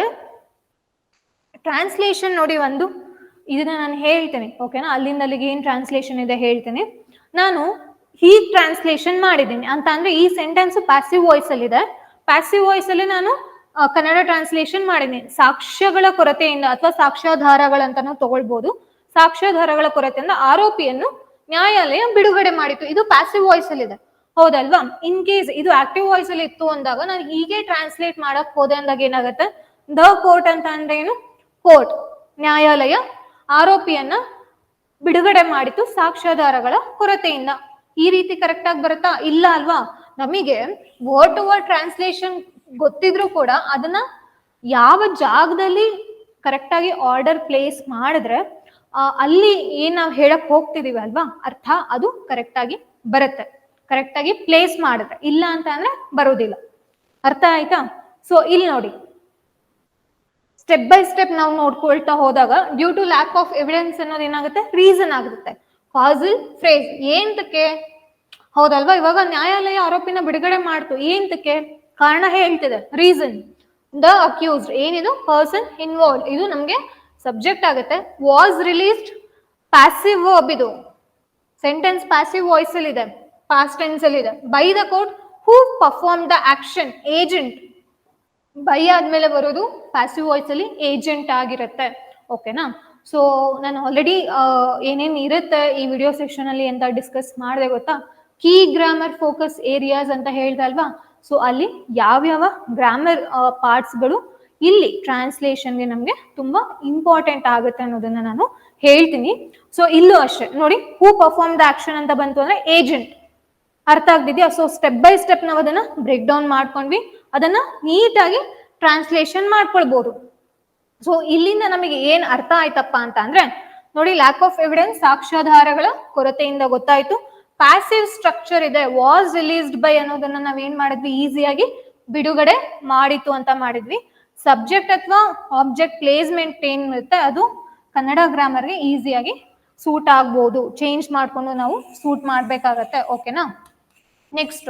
ಟ್ರಾನ್ಸ್ಲೇಷನ್ ನೋಡಿ, ಒಂದು ಇದನ್ನ ನಾನು ಹೇಳ್ತೇನೆ. ಓಕೆನಾ, ಅಲ್ಲಿಂದ ಅಲ್ಲಿಗೆ ಏನ್ ಟ್ರಾನ್ಸ್ಲೇಷನ್ ಇದೆ ಹೇಳ್ತೇನೆ. ನಾನು ಹೀಗ್ ಟ್ರಾನ್ಸ್ಲೇಷನ್ ಮಾಡಿದ್ದೀನಿ ಅಂತ ಅಂದ್ರೆ, ಈ ಸೆಂಟೆನ್ಸ್ ಪ್ಯಾಸಿವ್ ವಾಯ್ಸ್ ಅಲ್ಲಿ ಇದೆ. ಪ್ಯಾಸಿವ್ ವಾಯ್ಸ್ ಅಲ್ಲಿ ನಾನು ಕನ್ನಡ ಟ್ರಾನ್ಸ್ಲೇಷನ್ ಮಾಡಿದ್ದೀನಿ. ಸಾಕ್ಷ್ಯಗಳ ಕೊರತೆಯಿಂದ ಅಥವಾ ಸಾಕ್ಷ್ಯಾಧಾರಗಳಂತಾನು ತಗೊಳ್ಬಹುದು. ಸಾಕ್ಷ್ಯಾಧಾರಗಳ ಕೊರತೆಯಿಂದ ಆರೋಪಿಯನ್ನು ನ್ಯಾಯಾಲಯ ಬಿಡುಗಡೆ ಮಾಡಿತು. ಇದು ಪ್ಯಾಸಿವ್ ವಾಯ್ಸ್ ಅಲ್ಲಿ ಇದೆ, ಹೌದಲ್ವಾ. ಇನ್ ಕೇಸ್ ಇದು ಆಕ್ಟಿವ್ ವಾಯ್ಸ್ ಅಲ್ಲಿ ಇತ್ತು ಅಂದಾಗ ನಾನು ಹೀಗೆ ಟ್ರಾನ್ಸ್ಲೇಟ್ ಮಾಡಕ್ ಹೋದೆ ಅಂದಾಗ ಏನಾಗುತ್ತೆ, ದ ಕೋರ್ಟ್ ಅಂತ ಅಂದ್ರೆ ಏನು, ಕೋರ್ಟ್ ನ್ಯಾಯಾಲಯ ಆರೋಪಿಯನ್ನ ಬಿಡುಗಡೆ ಮಾಡಿತು ಸಾಕ್ಷ್ಯಾಧಾರಗಳ ಕೊರತೆಯಿಂದ. ಈ ರೀತಿ ಕರೆಕ್ಟ್ ಆಗಿ ಬರುತ್ತಾ, ಇಲ್ಲ ಅಲ್ವಾ. ನಮಗೆ ವರ್ಡ್ ಟು ವರ್ಡ್ ಟ್ರಾನ್ಸ್ಲೇಷನ್ ಗೊತ್ತಿದ್ರು ಕೂಡ ಅದನ್ನ ಯಾವ ಜಾಗದಲ್ಲಿ ಕರೆಕ್ಟ್ ಆಗಿ ಆರ್ಡರ್ ಪ್ಲೇಸ್ ಮಾಡಿದ್ರೆ ಅಲ್ಲಿ ಏನ್ ನಾವು ಹೇಳಕ್ ಹೋಗ್ತಿದೀವಿ ಅಲ್ವಾ, ಅರ್ಥ ಅದು ಕರೆಕ್ಟ್ ಆಗಿ ಬರುತ್ತೆ. ಕರೆಕ್ಟ್ ಆಗಿ ಪ್ಲೇಸ್ ಮಾಡಿದ್ರೆ, ಇಲ್ಲ ಅಂತ ಅಂದ್ರೆ ಬರೋದಿಲ್ಲ. ಅರ್ಥ ಆಯ್ತಾ. ಸೊ ಇಲ್ಲಿ ನೋಡಿ, ಸ್ಟೆಪ್ ಬೈ ಸ್ಟೆಪ್ ನಾವು ನೋಡ್ಕೊಳ್ತಾ ಹೋದಾಗ, due to lack of evidence ಅನ್ನೋದು ಏನಾಗುತ್ತೆ, ರೀಸನ್ ಆಗುತ್ತೆ. ಕಾಸಲ್ ಫ್ರೇಸ್, ಏಂತಕ್ಕೆ, ಹೌದಲ್ವಾ. ಇವಾಗ ನ್ಯಾಯಾಲಯ ಆರೋಪಿನ ಬಿಡುಗಡೆ ಮಾಡ್ತು, ಏಂತಕ್ಕೆ, ಕಾರಣ ಹೇಳ್ತಿದೆ, ರೀಸನ್. ದ ಅಕ್ಯೂಸ್ಡ್, ಏನಿದು, ಪರ್ಸನ್ ಇನ್ವಾಲ್ವ್, ಇದು ನಮ್ಗೆ ಸಬ್ಜೆಕ್ಟ್ ಆಗುತ್ತೆ. ವಾಸ್ ರಿಲೀಸ್ಡ್, ಪ್ಯಾಸಿವ್ ವರ್ಬ್, ಇದು ಸೆಂಟೆನ್ಸ್ ಪ್ಯಾಸಿವ್ ವಾಯ್ಸ್ ಅಲ್ಲಿ ಇದೆ, ಪಾಸ್ಟ್ ಟೆನ್ಸ್ ಅಲ್ಲಿ ಇದೆ. By the court who perform the action, agent. By ಆದ್ಮೇಲೆ ಬರೋದು ಪ್ಯಾಸಿವ್ ವಾಯ್ಸ್ ಅಲ್ಲಿ ಏಜೆಂಟ್ ಆಗಿರುತ್ತೆ. ಓಕೆನಾ. ಸೊ ನಾನು ಆಲ್ರೆಡಿ ಏನೇನ್ ಇರುತ್ತೆ ಈ ವಿಡಿಯೋ ಸೆಕ್ಷನ್ ಅಲ್ಲಿ ಅಂತ ಡಿಸ್ಕಸ್ ಮಾಡಿದೆ ಗೊತ್ತಾ. ಕೀ ಗ್ರಾಮರ್ ಫೋಕಸ್ ಏರಿಯಾಸ್ ಅಂತ ಹೇಳ್ದೆ ಅಲ್ವಾ. ಸೊ ಅಲ್ಲಿ ಯಾವ್ಯಾವ ಗ್ರಾಮರ್ ಪಾರ್ಟ್ಸ್ಗಳು ಇಲ್ಲಿ ಟ್ರಾನ್ಸ್ಲೇಷನ್ಗೆ ನಮ್ಗೆ ತುಂಬಾ ಇಂಪಾರ್ಟೆಂಟ್ ಆಗುತ್ತೆ ಅನ್ನೋದನ್ನ ನಾನು ಹೇಳ್ತೀನಿ. ಸೊ ಇಲ್ಲೂ ಅಷ್ಟೇ ನೋಡಿ, ಹೂ ಪರ್ಫಾರ್ಮ್ ದ ಆಕ್ಷನ್ ಅಂತ ಬಂತು ಅಂದ್ರೆ ಏಜೆಂಟ್. ಅರ್ಥ ಆಗ್ತಿದ್ಯಾ. ಸೊ ಸ್ಟೆಪ್ ಬೈ ಸ್ಟೆಪ್ ನಾವು ಅದನ್ನ ಬ್ರೇಕ್ ಡೌನ್ ಮಾಡ್ಕೊಂಡ್ವಿ, ಅದನ್ನ ನೀಟಾಗಿ ಟ್ರಾನ್ಸ್ಲೇಷನ್ ಮಾಡ್ಕೊಳ್ಬಹುದು. ಸೊ ಇಲ್ಲಿಂದ ನಮಗೆ ಏನ್ ಅರ್ಥ ಆಯ್ತಪ್ಪ ಅಂತ ಅಂದ್ರೆ ನೋಡಿ, ಲ್ಯಾಕ್ ಆಫ್ ಎವಿಡೆನ್ಸ್ ಸಾಕ್ಷ್ಯಾಧಾರಗಳ ಕೊರತೆಯಿಂದ ಗೊತ್ತಾಯ್ತು. ಪ್ಯಾಸಿವ್ ಸ್ಟ್ರಕ್ಚರ್ ಇದೆ, ವಾಸ್ ರಿಲೀಸ್ಡ್ ಬೈ ಅನ್ನೋದನ್ನ ನಾವ್ ಏನ್ ಮಾಡಿದ್ವಿ, ಈಸಿಯಾಗಿ ಬಿಡುಗಡೆ ಮಾಡಿತು ಅಂತ ಮಾಡಿದ್ವಿ. ಸಬ್ಜೆಕ್ಟ್ ಅಥವಾ ಆಬ್ಜೆಕ್ಟ್ ಪ್ಲೇಸ್ಮೆಂಟ್ ಏನ್ ಇರುತ್ತೆ ಅದು ಕನ್ನಡ ಗ್ರಾಮರ್ಗೆ ಈಸಿಯಾಗಿ ಸೂಟ್ ಆಗ್ಬೋದು. ಚೇಂಜ್ ಮಾಡ್ಕೊಂಡು ನಾವು ಸೂಟ್ ಮಾಡ್ಬೇಕಾಗತ್ತೆ. ಓಕೆನಾ. Next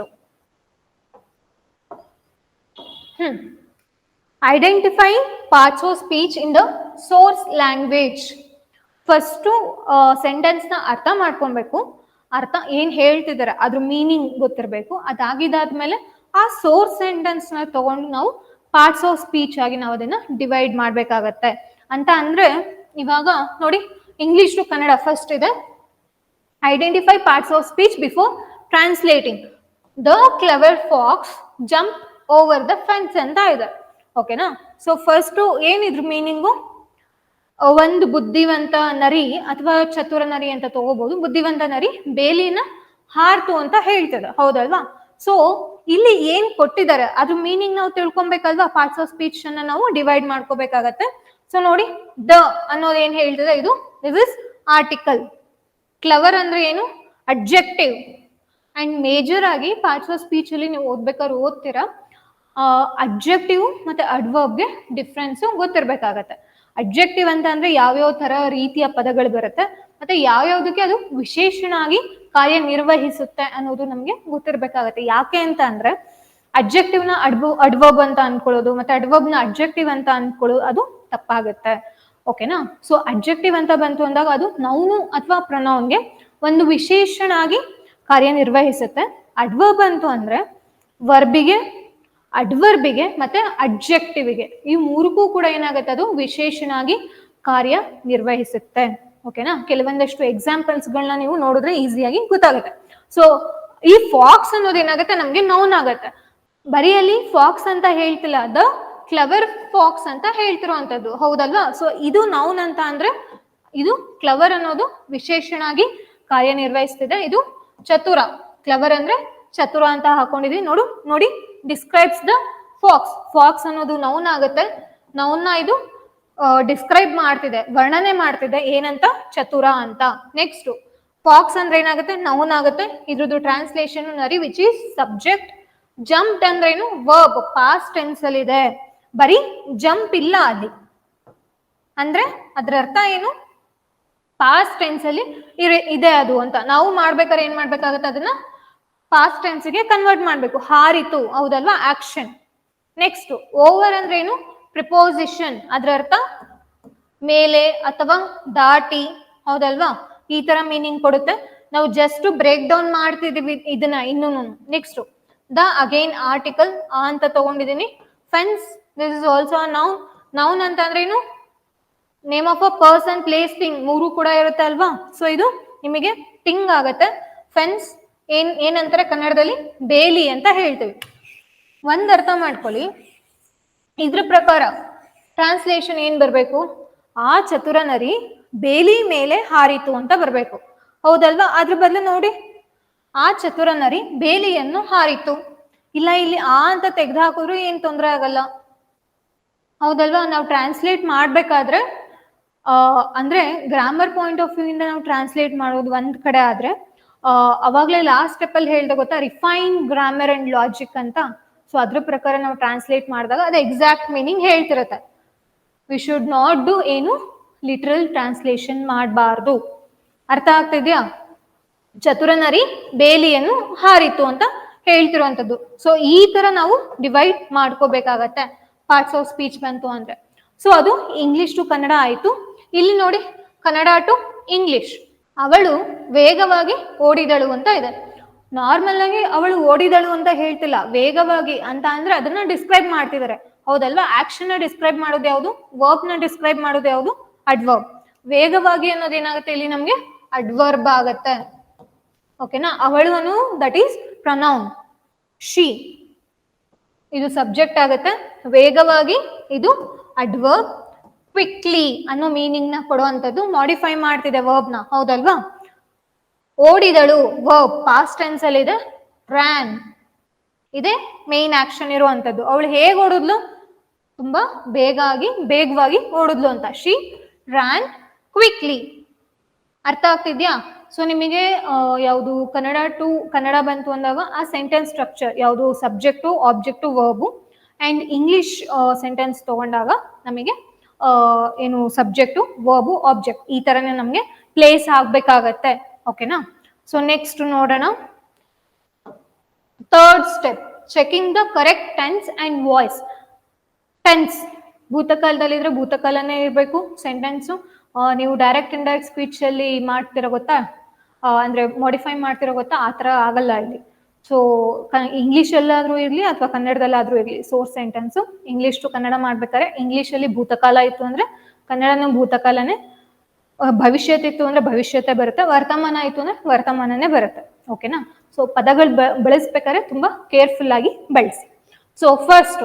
identify parts of speech in the source language. First sentence ನ ಅರ್ಥ ಮಾಡ್ಕೊಬೇಕು, ಅರ್ಥ ಏನ್ ಹೇಳ್ತಿದ್ದಾರೆ ಅದ್ರ ಮೀನಿಂಗ್ ಗೊತ್ತಿರಬೇಕು. ಅದಾಗಿದ್ದಾದ್ಮೇಲೆ ಆ ಸೋರ್ಸ್ ಸೆಂಟೆನ್ಸ್ ನ ತಗೊಂಡು ನಾವು ಪಾರ್ಟ್ಸ್ ಆಫ್ ಸ್ಪೀಚ್ ಆಗಿ ನಾವು ಅದನ್ನ ಡಿವೈಡ್ ಮಾಡ್ಬೇಕಾಗತ್ತೆ. ಅಂತ ಅಂದ್ರೆ ಇವಾಗ ನೋಡಿ, ಇಂಗ್ಲಿಷ್ ಟು ಕನ್ನಡ ಫಸ್ಟ್ ಇದೆ. Identify parts of speech before translating. The clever fox jump over the fence ಅಂತ ಇದೆ. ಓಕೆನಾ? ಸೊ ಫಸ್ಟ್ ಏನಿದ್ರ ಮೀನಿಂಗು, ಒಂದು ಬುದ್ಧಿವಂತ ನರಿ ಅಥವಾ ಚತುರ ನರಿ ಅಂತ ತಗೋಬಹುದು. ಬುದ್ಧಿವಂತ ನರಿ ಬೇಲಿನ ಹಾರ್ತು ಅಂತ ಹೇಳ್ತದೆ, ಹೌದಲ್ವಾ? ಸೊ ಇಲ್ಲಿ ಏನ್ ಕೊಟ್ಟಿದ್ದಾರೆ ಅದ್ರ ಮೀನಿಂಗ್ ನಾವು ತಿಳ್ಕೊಬೇಕಲ್ವಾ? ಪಾರ್ಟ್ಸ್ ಆಫ್ ಸ್ಪೀಚ್ ಅನ್ನ ನಾವು ಡಿವೈಡ್ ಮಾಡ್ಕೋಬೇಕಾಗತ್ತೆ. ಸೊ ನೋಡಿ, ದ ಅನ್ನೋದು ಏನ್ ಹೇಳ್ತದೆ, ಇದು ಇಸ್ ಆರ್ಟಿಕಲ್. ಕ್ಲವರ್ ಅಂದ್ರೆ ಏನು? ಅಡ್ಜೆಕ್ಟಿವ್. ಅಂಡ್ ಮೇಜರ್ ಆಗಿ ಪಾರ್ಟ್ಸ್ ಆಫ್ ಸ್ಪೀಚ್ ಅಲ್ಲಿ ನೀವು ಓದ್ಬೇಕಾದ್ರೆ ಓದ್ತೀರಾ, ಅಡ್ಜೆಕ್ಟಿವ್ ಮತ್ತೆ ಅಡ್ವರ್ಬ್ಗೆ ಡಿಫ್ರೆನ್ಸ್ ಗೊತ್ತಿರ್ಬೇಕಾಗತ್ತೆ. ಅಡ್ಜೆಕ್ಟಿವ್ ಅಂತ ಅಂದ್ರೆ ಯಾವ್ಯಾವ ತರ ರೀತಿಯ ಪದಗಳು ಬರುತ್ತೆ, ಮತ್ತೆ ಯಾವ್ಯಾವ್ದಕ್ಕೆ ಅದು ವಿಶೇಷಣ ಆಗಿ ಕಾರ್ಯನಿರ್ವಹಿಸುತ್ತೆ ಅನ್ನೋದು ನಮ್ಗೆ ಗೊತ್ತಿರ್ಬೇಕಾಗತ್ತೆ. ಯಾಕೆ ಅಂತ ಅಂದ್ರೆ ಅಡ್ಜೆಕ್ಟಿವ್ ನ ಅಡ್ವರ್ಬ್ ಅಂತ ಅನ್ಕೊಳ್ಳೋದು, ಮತ್ತೆ ಅಡ್ವರ್ಬ್ ನ ಅಡ್ಜೆಕ್ಟಿವ್ ಅಂತ ಅನ್ಕೊಳ್ಳೋದು ಅದು ತಪ್ಪಾಗುತ್ತೆ. ಓಕೆನಾ? ಸೊ ಅಡ್ಜೆಕ್ಟಿವ್ ಅಂತ ಬಂತು ಅಂದಾಗ ಅದು ನೌನು ಅಥವಾ ಪ್ರೊನೌನ್ಗೆ ಒಂದು ವಿಶೇಷಣ ಆಗಿ ಕಾರ್ಯನಿರ್ವಹಿಸುತ್ತೆ. ಅಡ್ವರ್ಬ್ ಅಂತು ಅಂದ್ರೆ ವರ್ಬಿಗೆ, ಅಡ್ವರ್ಬಿಗೆ ಮತ್ತೆ ಅಡ್ಜೆಕ್ಟಿವ್ಗೆ, ಈ ಮೂರಕ್ಕೂ ಕೂಡ ಏನಾಗುತ್ತೆ, ಅದು ವಿಶೇಷಣಾಗಿ ಕಾರ್ಯನಿರ್ವಹಿಸುತ್ತೆ. ಓಕೆನಾ? ಕೆಲವೊಂದಷ್ಟು ಎಕ್ಸಾಂಪಲ್ಸ್ ಗಳನ್ನ ನೀವು ನೋಡಿದ್ರೆ ಈಸಿಯಾಗಿ ಗೊತ್ತಾಗುತ್ತೆ. ಸೊ ಈ ಫಾಕ್ಸ್ ಅನ್ನೋದು ಏನಾಗುತ್ತೆ, ನಮ್ಗೆ ನೌನ್ ಆಗತ್ತೆ. ಬರೀ ಅಲ್ಲಿ ಫಾಕ್ಸ್ ಅಂತ ಹೇಳ್ತಿಲ್ಲ, ದ ಕ್ಲವರ್ ಫಾಕ್ಸ್ ಅಂತ ಹೇಳ್ತಿರೋಂಥದ್ದು, ಹೌದಲ್ವಾ? ಸೊ ಇದು ನೌನ್ ಅಂತ ಅಂದ್ರೆ ಇದು ಕ್ಲವರ್ ಅನ್ನೋದು ವಿಶೇಷಣಾಗಿ ಕಾರ್ಯನಿರ್ವಹಿಸ್ತಿದೆ. ಇದು ಚತುರ, ಕ್ಲವರ್ ಅಂದ್ರೆ ಚತುರ ಅಂತ ಹಾಕೊಂಡಿದೀವಿ. ನೋಡಿ, ಡಿಸ್ಕ್ರೈಬ್ಸ್ ದ ಫಾಕ್ಸ್. ಫಾಕ್ಸ್ ಅನ್ನೋದು ನೌನ್ ಆಗುತ್ತೆ. ನೌನ್ನ ಇದು ಡಿಸ್ಕ್ರೈಬ್ ಮಾಡ್ತಿದೆ, ವರ್ಣನೆ ಮಾಡ್ತಿದೆ, ಏನಂತ? ಚತುರ ಅಂತ. ನೆಕ್ಸ್ಟ್ ಫಾಕ್ಸ್ ಅಂದ್ರೆ ಏನಾಗುತ್ತೆ, ನೌನ್ ಆಗುತ್ತೆ. ಇದ್ರದ್ದು ಟ್ರಾನ್ಸ್ಲೇಷನ್ ನರಿ ವಿಚ್ ಈಸ್ ಸಬ್ಜೆಕ್ಟ್. ಜಂಪ್ ಅಂದ್ರೆ ಏನು? ವರ್ಬ್, ಪಾಸ್ಟ್ ಟೆನ್ಸ್ ಅಲ್ಲಿ ಇದೆ. ಬರೀ ಜಂಪ್ ಇಲ್ಲ ಅಲ್ಲಿ ಅಂದ್ರೆ ಅದ್ರ ಅರ್ಥ ಏನು? ಪಾಸ್ಟ್ ಟೆನ್ಸ್ ಅಲ್ಲಿ ಇದೆ ಅದು ಅಂತ. ನಾವು ಮಾಡ್ಬೇಕಾದ್ರೆ ಏನ್ ಮಾಡ್ಬೇಕಾಗತ್ತೆ, ಅದನ್ನ ಪಾಸ್ಟ್ ಟೆನ್ಸ್ ಗೆ ಕನ್ವರ್ಟ್ ಮಾಡ್ಬೇಕು. ಹಾರಿತು, ಹೌದಲ್ವಾ? ಆಕ್ಷನ್. ನೆಕ್ಸ್ಟ್ ಓವರ್ ಅಂದ್ರೆ ಏನು? ಪ್ರಿಪೋಸಿಷನ್. ಅದ್ರ ಅರ್ಥ ಮೇಲೆ ಅಥವಾ ದಾಟಿ, ಹೌದಲ್ವಾ? ಈ ತರ ಮೀನಿಂಗ್ ಕೊಡುತ್ತೆ. ನಾವು ಜಸ್ಟ್ ಬ್ರೇಕ್ ಡೌನ್ ಮಾಡ್ತಿದೀವಿ ಇದನ್ನ ಇನ್ನೂ. ನೆಕ್ಸ್ಟ್ ದ ಅಗೈನ್ ಆರ್ಟಿಕಲ್, ಅಂತ ತಗೊಂಡಿದೀನಿ. Fence, this is also noun. Noun ಅಂತ ಅಂದ್ರೆ ಏನು? Name of a person, place, thing, ಮೂರು ಕೂಡ ಇರುತ್ತೆ ಅಲ್ವಾ? ಸೊ ಇದು ನಿಮಗೆ ಥಿಂಗ್ ಆಗತ್ತೆ. ಫೆನ್ಸ್ ಏನಂತಾರೆ ಕನ್ನಡದಲ್ಲಿ? ಬೇಲಿ ಅಂತ ಹೇಳ್ತೀವಿ. ಒಂದ್ ಅರ್ಥ ಮಾಡ್ಕೊಳ್ಳಿ, ಇದ್ರ ಪ್ರಕಾರ ಟ್ರಾನ್ಸ್ಲೇಷನ್ ಏನ್ ಬರ್ಬೇಕು? ಆ ಚತುರ ನರಿ ಬೇಲಿ ಮೇಲೆ ಹಾರಿತು ಅಂತ ಬರ್ಬೇಕು, ಹೌದಲ್ವಾ? ಅದ್ರ ಬದಲು ನೋಡಿ, ಆ ಚತುರ ನರಿ ಬೇಲಿಯನ್ನು ಹಾರಿತು. ಇಲ್ಲ, ಇಲ್ಲಿ ಆ ಅಂತ ತೆಗೆದು ಹಾಕಿದ್ರು ಏನ್ ತೊಂದರೆ ಆಗಲ್ಲ, ಹೌದಲ್ವಾ? ನಾವು ಟ್ರಾನ್ಸ್ಲೇಟ್ ಮಾಡ್ಬೇಕಾದ್ರೆ ಅಂದ್ರೆ ಗ್ರಾಮರ್ ಪಾಯಿಂಟ್ ಆಫ್ ವ್ಯೂ ಇಂದ ನಾವು ಟ್ರಾನ್ಸ್ಲೇಟ್ ಮಾಡೋದು ಒಂದ್ ಕಡೆ ಆದ್ರೆ, ಅವಾಗ್ಲೇ ಲಾಸ್ಟ್ ಸ್ಟೆಪ್ ಅಲ್ಲಿ ಹೇಳ್ದೆ ಗೊತ್ತಾ, ರಿಫೈನ್ ಗ್ರಾಮರ್ ಅಂಡ್ ಲಾಜಿಕ್ ಅಂತ. ಸೊ ಅದ್ರ ಪ್ರಕಾರ ನಾವು ಟ್ರಾನ್ಸ್ಲೇಟ್ ಮಾಡಿದಾಗ ಅದು ಎಕ್ಸಾಕ್ಟ್ ಮೀನಿಂಗ್ ಹೇಳ್ತಿರತ್ತೆ. ವಿ ಶುಡ್ ನಾಟ್ ಡೂ ಏನು ಲಿಟ್ರಲ್ ಟ್ರಾನ್ಸ್ಲೇಷನ್ ಮಾಡಬಾರ್ದು. ಅರ್ಥ ಆಗ್ತಿದ್ಯಾ? ಚತುರ ನರಿ ಬೇಲಿಯನ್ನು ಹಾರಿತು ಅಂತ ಹೇಳ್ತಿರುವಂತದ್ದು. ಸೊ ಈ ತರ ನಾವು ಡಿವೈಡ್ ಮಾಡ್ಕೋಬೇಕಾಗತ್ತೆ ಪಾರ್ಟ್ಸ್ ಆಫ್ ಸ್ಪೀಚ್ ಬಂತು ಅಂದ್ರೆ. ಸೊ ಅದು ಇಂಗ್ಲಿಷ್ ಟು ಕನ್ನಡ ಆಯ್ತು. ಇಲ್ಲಿ ನೋಡಿ, ಕನ್ನಡ ಟು ಇಂಗ್ಲಿಷ್. ಅವಳು ವೇಗವಾಗಿ ಓಡಿದಳು ಅಂತ ಇದೆ. ನಾರ್ಮಲ್ ಆಗಿ ಅವಳು ಓಡಿದಳು ಅಂತ ಹೇಳ್ತಿಲ್ಲ, ವೇಗವಾಗಿ ಅಂತ ಅಂದ್ರೆ ಅದನ್ನ ಡಿಸ್ಕ್ರೈಬ್ ಮಾಡ್ತಿದ್ದಾರೆ, ಹೌದಲ್ವಾ? ಆಕ್ಷನ್ ನ ಡಿಸ್ಕ್ರೈಬ್ ಮಾಡೋದು ಯಾವುದು? ವರ್ಬ್ ನ ಡಿಸ್ಕ್ರೈಬ್ ಮಾಡೋದು ಯಾವುದು? ಅಡ್ವರ್ಬ್. ವೇಗವಾಗಿ ಅನ್ನೋದು ಏನಾಗುತ್ತೆ ಇಲ್ಲಿ ನಮ್ಗೆ? ಅಡ್ವರ್ಬ್ ಆಗತ್ತೆ. ಓಕೆನಾ? ಅವಳು ಅನ್ನು ದಟ್ ಈಸ್ ಪ್ರೊನೌನ್. ಶಿ ಇದು ಸಬ್ಜೆಕ್ಟ್ ಆಗತ್ತೆ. ವೇಗವಾಗಿ ಇದು ಅಡ್ವರ್ಬ್. ಕ್ವಿಕ್ಲಿ ಅನ್ನೋ ಮೀನಿಂಗ್ ನ ಕೊಡುವಂತದ್ದು ಮಾಡಿಫೈ ಮಾಡ್ತಿದೆ ವರ್ಬ್ ನ, ಹೌದಲ್ವಾ? ಓಡಿದಳು ವರ್ಬ್, ಪಾಸ್ಟ್ ಟೆನ್ಸ್ ಅಲ್ಲಿ ಇದೆ. ರ್ಯಾನ್ ಇದೆ ಮೇನ್ ಆಕ್ಷನ್ ಇರುವಂತದ್ದು. ಅವಳು ಹೇಗೆ ಓಡಿದ್ಲು? ತುಂಬಾ ಬೇಗವಾಗಿ ಓಡಿದ್ಲು ಅಂತ. She ran quickly. ಅರ್ಥ ಆಗ್ತಿದ್ಯಾ? ಸೊ ನಿಮಗೆ ಯಾವುದು ಕನ್ನಡ ಟು ಕನ್ನಡ ಬಂತು ಅಂದಾಗ ಆ ಸೆಂಟೆನ್ಸ್ ಸ್ಟ್ರಕ್ಚರ್ ಯಾವುದು? Subject, object, verb. And English sentence ತಗೊಂಡಾಗ ನಮಗೆ ಏನು ಸಬ್ಜೆಕ್ಟು, ವರ್ಬು, ಆಬ್ಜೆಕ್ಟ್ ಈ ತರನೇ ನಮಗೆ ಪ್ಲೇಸ್ ಆಗ್ಬೇಕಾಗತ್ತೆ. ಓಕೆನಾ? ಸೊ ನೆಕ್ಸ್ಟ್ ನೋಡೋಣ. Third step, checking the correct tense and voice. Tense ಭೂತಕಾಲದಲ್ಲಿದ್ರೆ ಭೂತಕಾಲನೇ ಇರಬೇಕು ಸೆಂಟೆನ್ಸು. ನೀವು ಡೈರೆಕ್ಟ್ ಇಂಡೈರೆಕ್ಟ್ ಸ್ಪೀಚ್ ಅಲ್ಲಿ ಮಾಡ್ತಿರೋ ಗೊತ್ತಾ, ಅಂದ್ರೆ ಮಾಡಿಫೈ ಮಾಡ್ತಿರೋ ಗೊತ್ತಾ, ಆ ಥರ ಆಗಲ್ಲ ಇಲ್ಲಿ. ಸೊ ಇಂಗ್ಲಿಷ್ ಅಲ್ಲಾದ್ರೂ ಇರಲಿ ಅಥವಾ ಕನ್ನಡದಲ್ಲಾದ್ರೂ ಇರಲಿ, source sentence English to Kannada ಮಾಡ್ಬೇಕಾದ್ರೆ ಇಂಗ್ಲಿಷ್ ಅಲ್ಲಿ ಭೂತಕಾಲ ಇತ್ತು ಅಂದ್ರೆ ಕನ್ನಡನೂ ಭೂತಕಾಲನೇ, ಭವಿಷ್ಯತ್ ಇತ್ತು ಅಂದ್ರೆ ಭವಿಷ್ಯತೆ ಬರುತ್ತೆ, ವರ್ತಮಾನ ಆಯ್ತು ಅಂದ್ರೆ ವರ್ತಮಾನನೇ ಬರುತ್ತೆ. ಓಕೆನಾ? ಸೊ ಪದಗಳು ಬಳಸ್ಬೇಕಾದ್ರೆ ತುಂಬಾ ಕೇರ್ಫುಲ್ ಆಗಿ ಬಳಸಿ. So first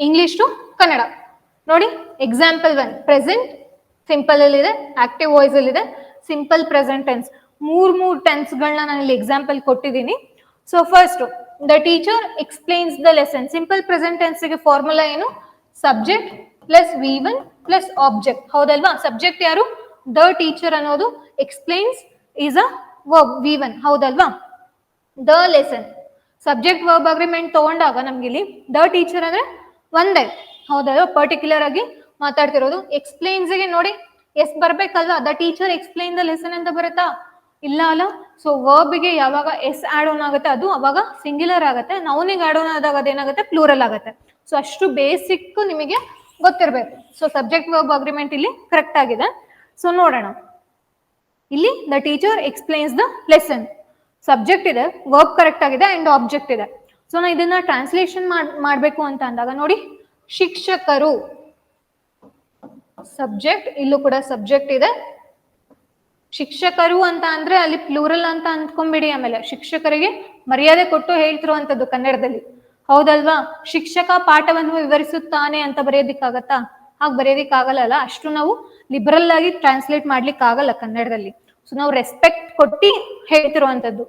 English to Kannada ನೋಡಿ. ಎಕ್ಸಾಂಪಲ್ 1 ಪ್ರೆಸೆಂಟ್ ಸಿಂಪಲ್ ಅಲ್ಲಿ ಇದೆ, ಆಕ್ಟಿವ್ ವಾಯ್ಸ್ ಅಲ್ಲಿ ಇದೆ, ಸಿಂಪಲ್ ಪ್ರೆಸೆಂಟ್ ಟೆನ್ಸ್. ಮೂರ್ ಟೆನ್ಸ್ ಗಳನ್ನ ನಾನು ಇಲ್ಲಿ ಎಕ್ಸಾಂಪಲ್ ಕೊಟ್ಟಿದ್ದೀನಿ. So first the teacher explains the lesson. Simple present tense ಗೆ ಫಾರ್ಮುಲಾ ಏನು? Subject plus V1 plus object. ಹೌದಲ್ವಾ? ಸಬ್ಜೆಕ್ಟ್ ಯಾರು? ದ ಟೀಚರ್ ಅನ್ನೋದು. Explains is a verb V1. ಹೌದಲ್ವಾ? The lesson subject verb agreement ತಗೊಂಡಾಗ ನಮ್ಗೆ ಇಲ್ಲಿ ದ ಟೀಚರ್ ಅಂದ್ರೆ ಒಂದೇ. ಹೌದಲ್ವಾ? ಪರ್ಟಿಕ್ಯುಲರ್ ಆಗಿ ಮಾತಾಡ್ತಿರೋದು. ಎಕ್ಸ್ಪ್ಲೈನ್ಸ್ ಗೆ ನೋಡಿ ಎಸ್ ಬರ್ಬೇಕಲ್ವಾ? The teacher explain the lesson ಅಂತ ಬರುತ್ತಾ? ಇಲ್ಲ ಅಲ್ಲ. ಸೊ ವರ್ಬ್ ಗೆ ಯಾವಾಗ ಎಸ್ ಆಡ್ ಆನ್ ಆಗುತ್ತೆ ಅದು ಅವಾಗ ಸಿಂಗ್ಯುಲರ್ ಆಗುತ್ತೆ. ನೌನಿಗೆ ಆಡ್ ಆನ್ ಆದಾಗ ಅದೇನಾಗುತ್ತೆ? ಪ್ಲೂರಲ್ ಆಗುತ್ತೆ. ಸೊ ಅಷ್ಟು ಬೇಸಿಕ್ ನಿಮಗೆ ಗೊತ್ತಿರಬೇಕು. ಸೊ ಸಬ್ಜೆಕ್ಟ್ ವರ್ಬ್ ಅಗ್ರಿಮೆಂಟ್ ಇಲ್ಲಿ ಕರೆಕ್ಟ್ ಆಗಿದೆ. ಸೊ ನೋಡೋಣ. ಇಲ್ಲಿ the teacher explains the lesson, subject ಇದೆ, ವರ್ಬ್ ಕರೆಕ್ಟ್ ಆಗಿದೆ ಅಂಡ್ ಆಬ್ಜೆಕ್ಟ್ ಇದೆ. ಸೊ ನಾ ಇದನ್ನ ಟ್ರಾನ್ಸ್ಲೇಷನ್ ಮಾಡಬೇಕು ಅಂತ ಅಂದಾಗ ನೋಡಿ, ಶಿಕ್ಷಕರು ಸಬ್ಜೆಕ್ಟ್, ಇಲ್ಲೂ ಕೂಡ ಸಬ್ಜೆಕ್ಟ್ ಇದೆ. ಶಿಕ್ಷಕರು ಅಂತ ಅಂದ್ರೆ ಅಲ್ಲಿ ಪ್ಲೂರಲ್ ಅಂತ ಅಂದ್ಕೊಂಡ್ಬಿಡಿ. ಆಮೇಲೆ ಶಿಕ್ಷಕರಿಗೆ ಮರ್ಯಾದೆ ಕೊಟ್ಟು ಹೇಳ್ತಿರುವಂತದ್ದು ಕನ್ನಡದಲ್ಲಿ. ಹೌದಲ್ವಾ? ಶಿಕ್ಷಕ ಪಾಠವನ್ನು ವಿವರಿಸುತ್ತಾನೆ ಅಂತ ಬರೆಯೋದಿಕ್ಕಾಗತ್ತಾ? ಹಾಗೆ ಬರೆಯೋದಿಕ್ಕಾಗಲ್ಲ. ಅಷ್ಟು ನಾವು ಲಿಬರಲ್ ಆಗಿ ಟ್ರಾನ್ಸ್ಲೇಟ್ ಮಾಡ್ಲಿಕ್ಕೆ ಆಗಲ್ಲ ಕನ್ನಡದಲ್ಲಿ. ಸೊ ನಾವು ರೆಸ್ಪೆಕ್ಟ್ ಕೊಟ್ಟು ಹೇಳ್ತಿರುವಂತದ್ದು.